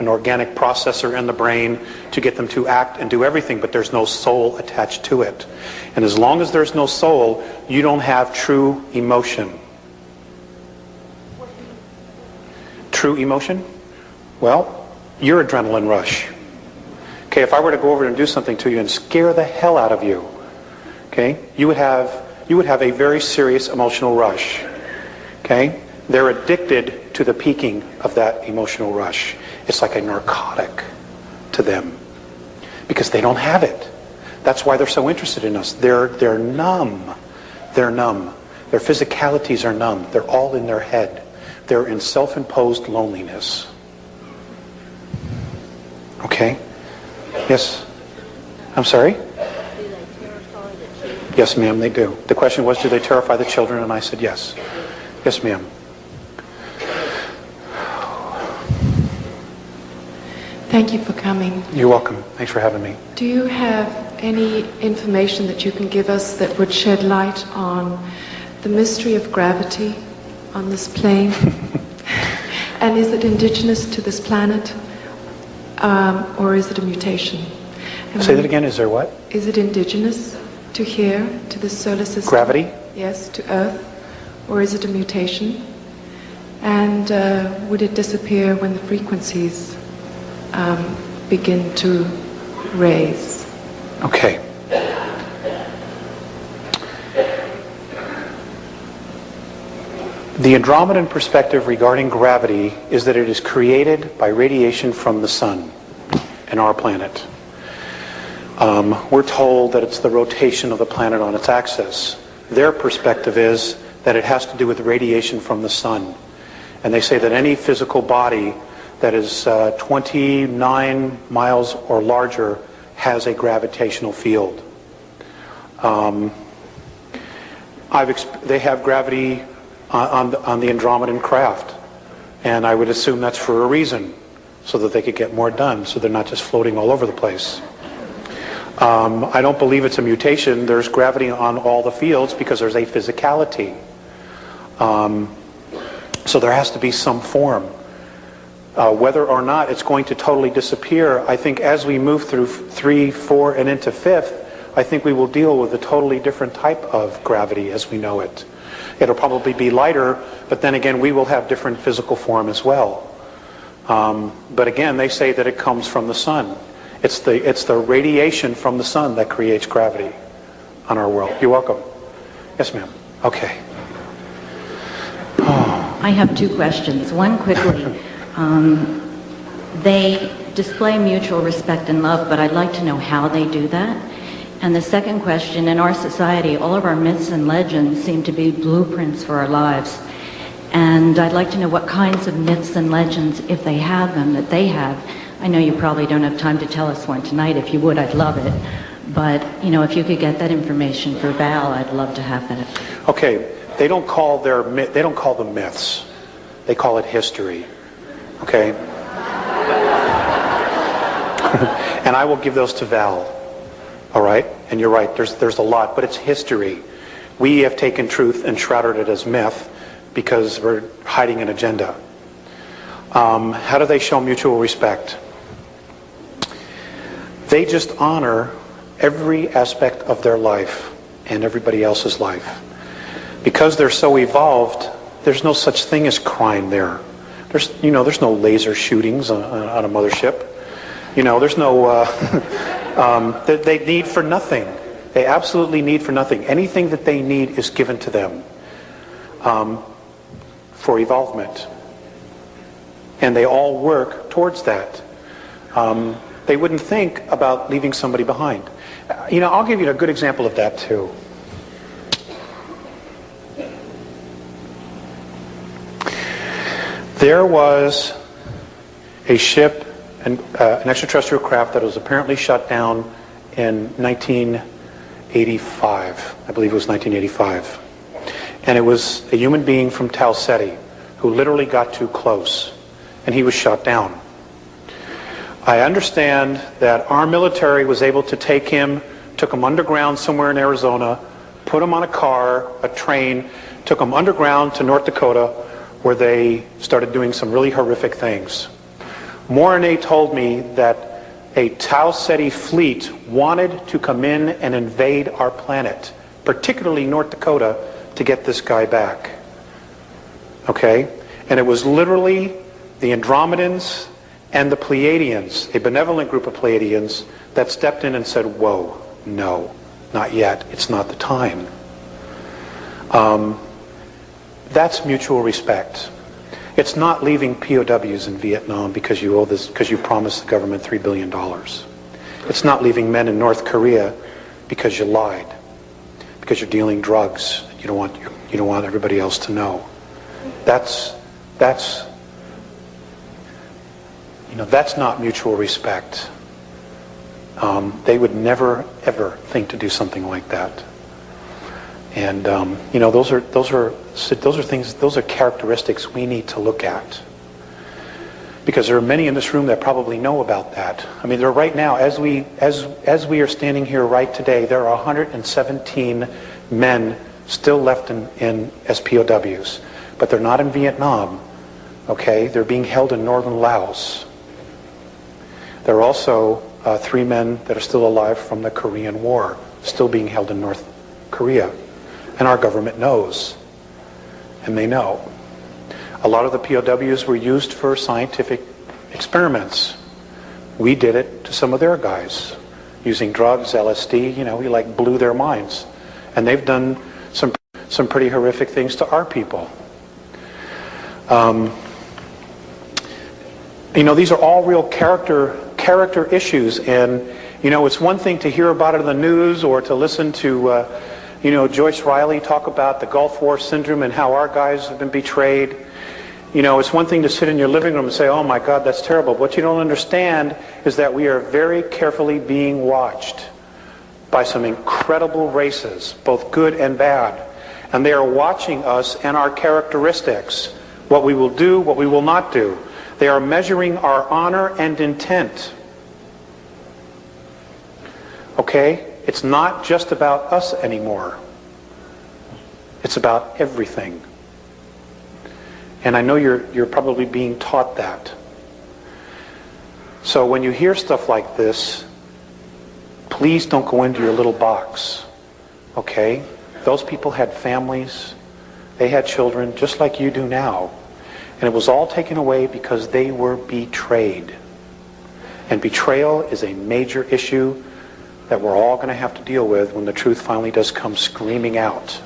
organic processor in the brain to get them to act and do everything, but there's no soul attached to it. And as long as there's no soul, you don't have true emotion. True emotion? Well, your adrenaline rush. Okay, if I were to go over and do something to you and scare the hell out of you, okay, you would have a very serious emotional rush. Okay? They're addicted to the peaking of that emotional rush. It's like a narcotic to them because they don't have it. That's why they're so interested in us. They're numb. They're numb. Their physicalities are numb. They're all in their head. They're in self-imposed loneliness. Okay? Yes? I'm sorry? Yes, ma'am, they do. The question was, do they terrify the children? And I said yes. Yes, ma'am. Thank you for coming. You're welcome. Thanks for having me. Do you have any information that you can give us that would shed light on the mystery of gravity on this plane? And is it indigenous to this planet? Or is it a mutation? Say that again. Is there what? Is it indigenous to here, to the solar system? Gravity? Yes, to Earth. Or is it a mutation? And would it disappear when the frequencies begin to raise? Okay. The Andromedan perspective regarding gravity is that it is created by radiation from the sun and our planet. We're told that it's the rotation of the planet on its axis. Their perspective is that it has to do with radiation from the sun. And they say that any physical body that is 29 miles or larger has a gravitational field. They have gravity on the Andromedan craft, and I would assume that's for a reason, so that they could get more done, so they're not just floating all over the place. I don't believe it's a mutation. There's gravity on all the fields because there's a physicality. So there has to be some form. Whether or not it's going to totally disappear, I think as we move through 3, 4, and into 5th, I think we will deal with a totally different type of gravity as we know it. It'll probably be lighter, but then again, we will have different physical form as well. But again, they say that it comes from the sun. It's the radiation from the sun that creates gravity on our world. You're welcome. Yes, ma'am. Okay. I have two questions. One quickly. They display mutual respect and love, but I'd like to know how they do that. And the second question, in our society, all of our myths and legends seem to be blueprints for our lives. And I'd like to know what kinds of myths and legends, if they have them, that they have. I know you probably don't have time to tell us one tonight. If you would, I'd love it. But, you know, if you could get that information for Val, I'd love to have that. Okay. They don't call them myths. They call it history. Okay? And I will give those to Val. All right? And you're right, there's a lot, but it's history. We have taken truth and shrouded it as myth because we're hiding an agenda. How do they show mutual respect? They just honor every aspect of their life and everybody else's life. Because they're so evolved, there's no such thing as crime there. There's no laser shootings on a mothership. There's no, they need for nothing. They absolutely need for nothing. Anything that they need is given to them for evolvement. And they all work towards that. They wouldn't think about leaving somebody behind. I'll give you a good example of that too. There was a ship, an extraterrestrial craft that was apparently shot down in 1985. I believe it was 1985. And it was a human being from Tau Ceti who literally got too close, and he was shot down. I understand that our military was able to take him, took him underground somewhere in Arizona, put him on a car, a train, took him underground to North Dakota, where they started doing some really horrific things. Mornay told me that a Tau Ceti fleet wanted to come in and invade our planet, particularly North Dakota, to get this guy back. Okay? And it was literally the Andromedans and the Pleiadians, a benevolent group of Pleiadians, that stepped in and said, whoa, no, not yet. It's not the time. That's mutual respect. It's not leaving POWs in Vietnam because you owe this, because you promised the government $3 billion. It's not leaving men in North Korea because you lied, because you're dealing drugs. You don't want everybody else to know. That's not mutual respect. They would never ever think to do something like that. And those are things, those are characteristics we need to look at, because there are many in this room that probably know about that. I mean, there right now, as we are standing here right today, there are 117 men still left in SPOWs, but they're not in Vietnam. Okay, they're being held in northern Laos. There are also 3 men that are still alive from the Korean War, still being held in North Korea. And our government knows, and they know. A lot of the POWs were used for scientific experiments. We did it to some of their guys, using drugs, LSD, we blew their minds. And they've done some pretty horrific things to our people. These are all real character issues, and it's one thing to hear about it in the news or to listen to Joyce Riley talk about the Gulf War syndrome and how our guys have been betrayed. It's one thing to sit in your living room and say, oh my God, that's terrible. What you don't understand is that we are very carefully being watched by some incredible races, both good and bad. And they are watching us and our characteristics, what we will do, what we will not do. They are measuring our honor and intent. Okay? It's not just about us anymore. It's about everything. And I know you're probably being taught that. So when you hear stuff like this, please don't go into your little box. Okay? Those people had families. They had children just like you do now. And it was all taken away because they were betrayed. And betrayal is a major issue that we're all going to have to deal with when the truth finally does come screaming out.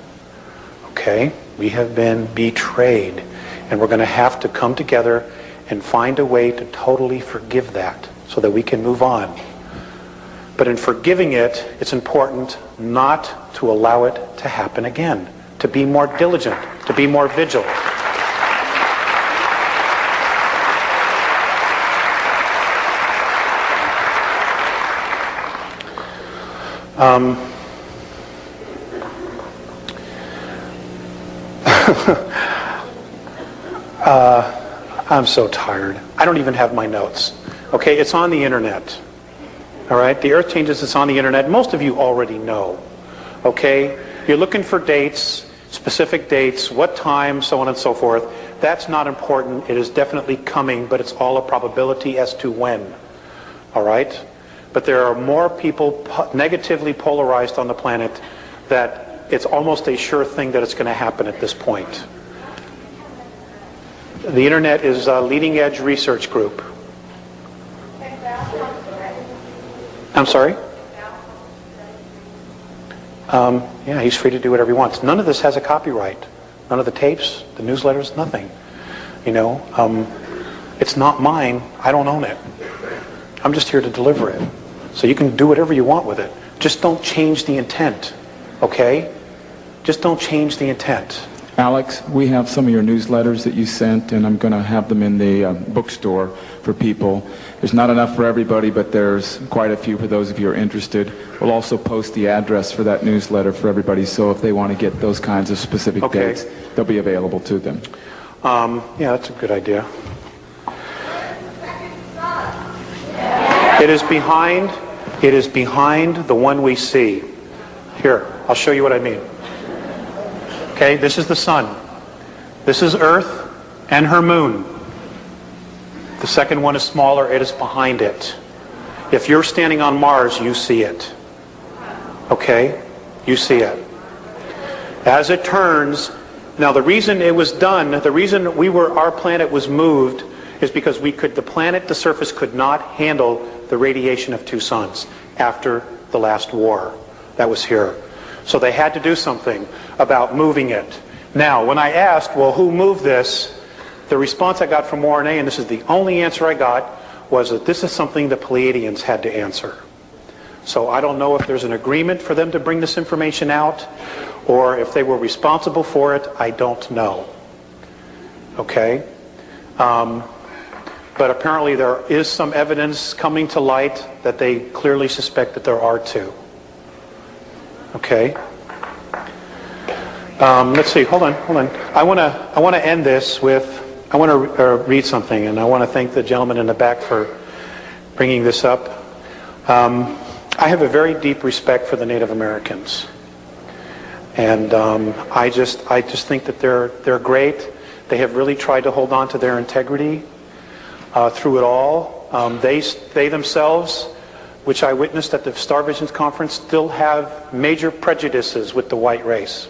Okay? We have been betrayed, and we're going to have to come together and find a way to totally forgive that so that we can move on. But in forgiving it, it's important not to allow it to happen again, to be more diligent, to be more vigilant. I'm so tired. I don't even have my notes. Okay, it's on the internet. All right, the Earth Changes, it's on the internet. Most of you already know. Okay, you're looking for dates, specific dates, what time, so on and so forth. That's not important. It is definitely coming, but it's all a probability as to when. All right? but there are more people negatively polarized on the planet that it's almost a sure thing that it's going to happen at this point. The internet is a leading edge research group. I'm sorry? Yeah, he's free to do whatever he wants. None of this has a copyright. None of the tapes, the newsletters, nothing. You know, it's not mine. I don't own it. I'm just here to deliver it. So you can do whatever you want with it. Just don't change the intent, okay? Just don't change the intent. Alex, we have some of your newsletters that you sent, and I'm going to have them in the bookstore for people. There's not enough for everybody, but there's quite a few for those of you who are interested. We'll also post the address for that newsletter for everybody, so if they want to get those kinds of specific dates, they'll be available to them. Yeah, that's a good idea. It is behind the one we see. Here, I'll show you what I mean. Okay, this is the sun. This is Earth and her moon. The second one is smaller. It is behind it. If you're standing on Mars, you see it. Okay? You see it. As it turns, now the reason it was done, the reason our planet was moved is because the surface could not handle the radiation of two suns after the last war that was here. So they had to do something about moving it. Now, when I asked, well, who moved this? The response I got from RNA, and this is the only answer I got, was that this is something the Pleiadians had to answer. So I don't know if there's an agreement for them to bring this information out, or if they were responsible for it. I don't know. Okay? But apparently there is some evidence coming to light that they clearly suspect that there are two. Okay. Let's see. Hold on. I want to end this with. I want to read something, and I want to thank the gentleman in the back for bringing this up. I have a very deep respect for the Native Americans, and I just think that they're great. They have really tried to hold on to their integrity through it all. They themselves, which I witnessed at the Star Visions conference, still have major prejudices with the white race.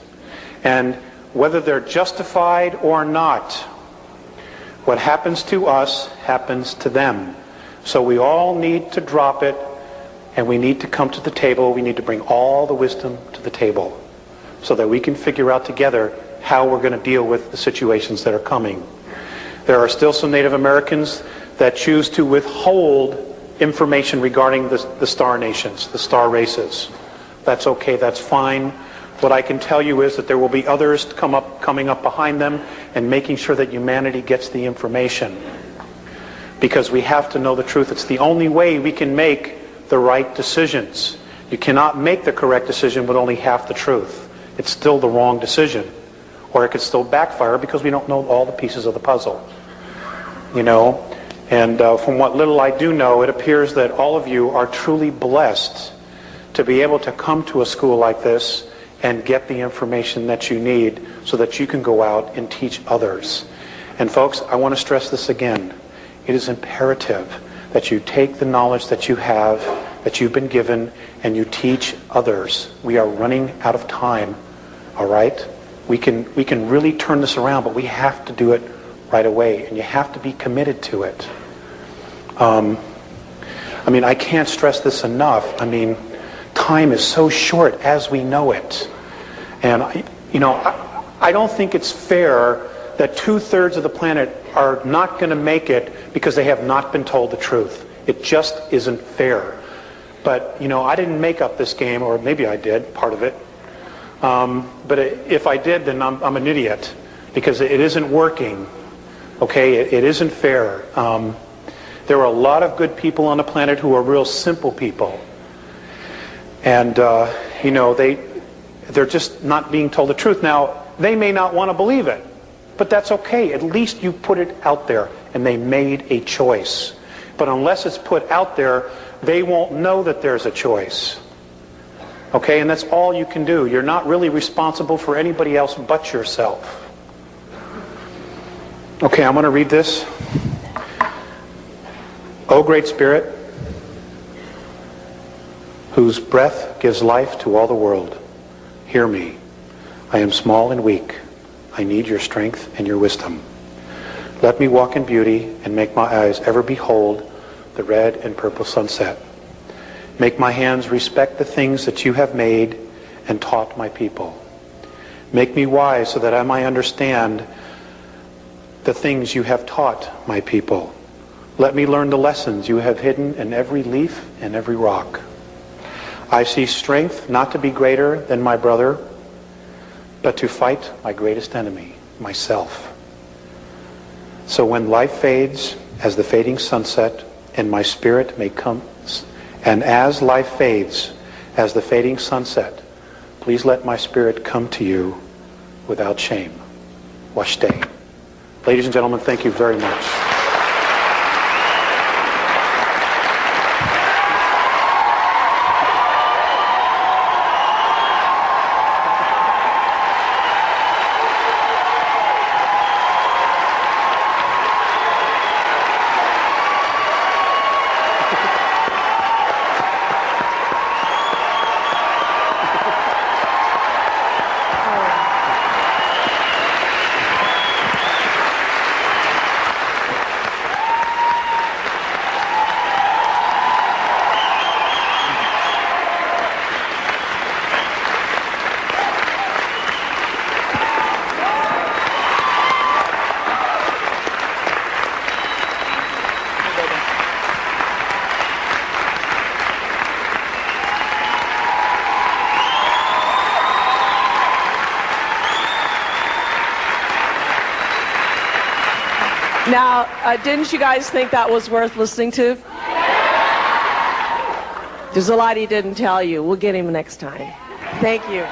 And whether they're justified or not, what happens to us happens to them. So we all need to drop it, and we need to come to the table. We need to bring all the wisdom to the table so that we can figure out together how we're going to deal with the situations that are coming. There are still some Native Americans that choose to withhold information regarding the star nations, the star races. That's okay, that's fine. What I can tell you is that there will be others coming up behind them and making sure that humanity gets the information. Because we have to know the truth. It's the only way we can make the right decisions. You cannot make the correct decision with only half the truth. It's still the wrong decision. Or it could still backfire because we don't know all the pieces of the puzzle. You know? And from what little I do know, it appears that all of you are truly blessed to be able to come to a school like this and get the information that you need so that you can go out and teach others. And folks, I want to stress this again. It is imperative that you take the knowledge that you have, that you've been given, and you teach others. We are running out of time, all right? We can really turn this around, but we have to do it right away, and you have to be committed to it. I mean, I can't stress this enough. I mean, time is so short as we know it. And, I don't think it's fair that 2/3 of the planet are not going to make it because they have not been told the truth. It just isn't fair. But, I didn't make up this game, or maybe I did, part of it. But if I did, then I'm an idiot, because it isn't working. Okay, it isn't fair. There are a lot of good people on the planet who are real simple people. And, they're just not being told the truth. Now, they may not want to believe it, but that's okay. At least you put it out there, and they made a choice. But unless it's put out there, they won't know that there's a choice. Okay, and that's all you can do. You're not really responsible for anybody else but yourself. Okay, I'm going to read this. O Great Spirit, whose breath gives life to all the world, hear me. I am small and weak. I need your strength and your wisdom. Let me walk in beauty and make my eyes ever behold the red and purple sunset. Make my hands respect the things that you have made and taught my people. Make me wise so that I might understand the things you have taught my people. Let me learn the lessons you have hidden in every leaf and every rock. I see strength not to be greater than my brother, but to fight my greatest enemy, myself. So when life fades as the fading sunset, and my spirit may come, and as life fades as the fading sunset, please let my spirit come to you without shame. Washtay. Ladies and gentlemen, thank you very much. Now, didn't you guys think that was worth listening to? There's a lot he didn't tell you. We'll get him next time. Thank you.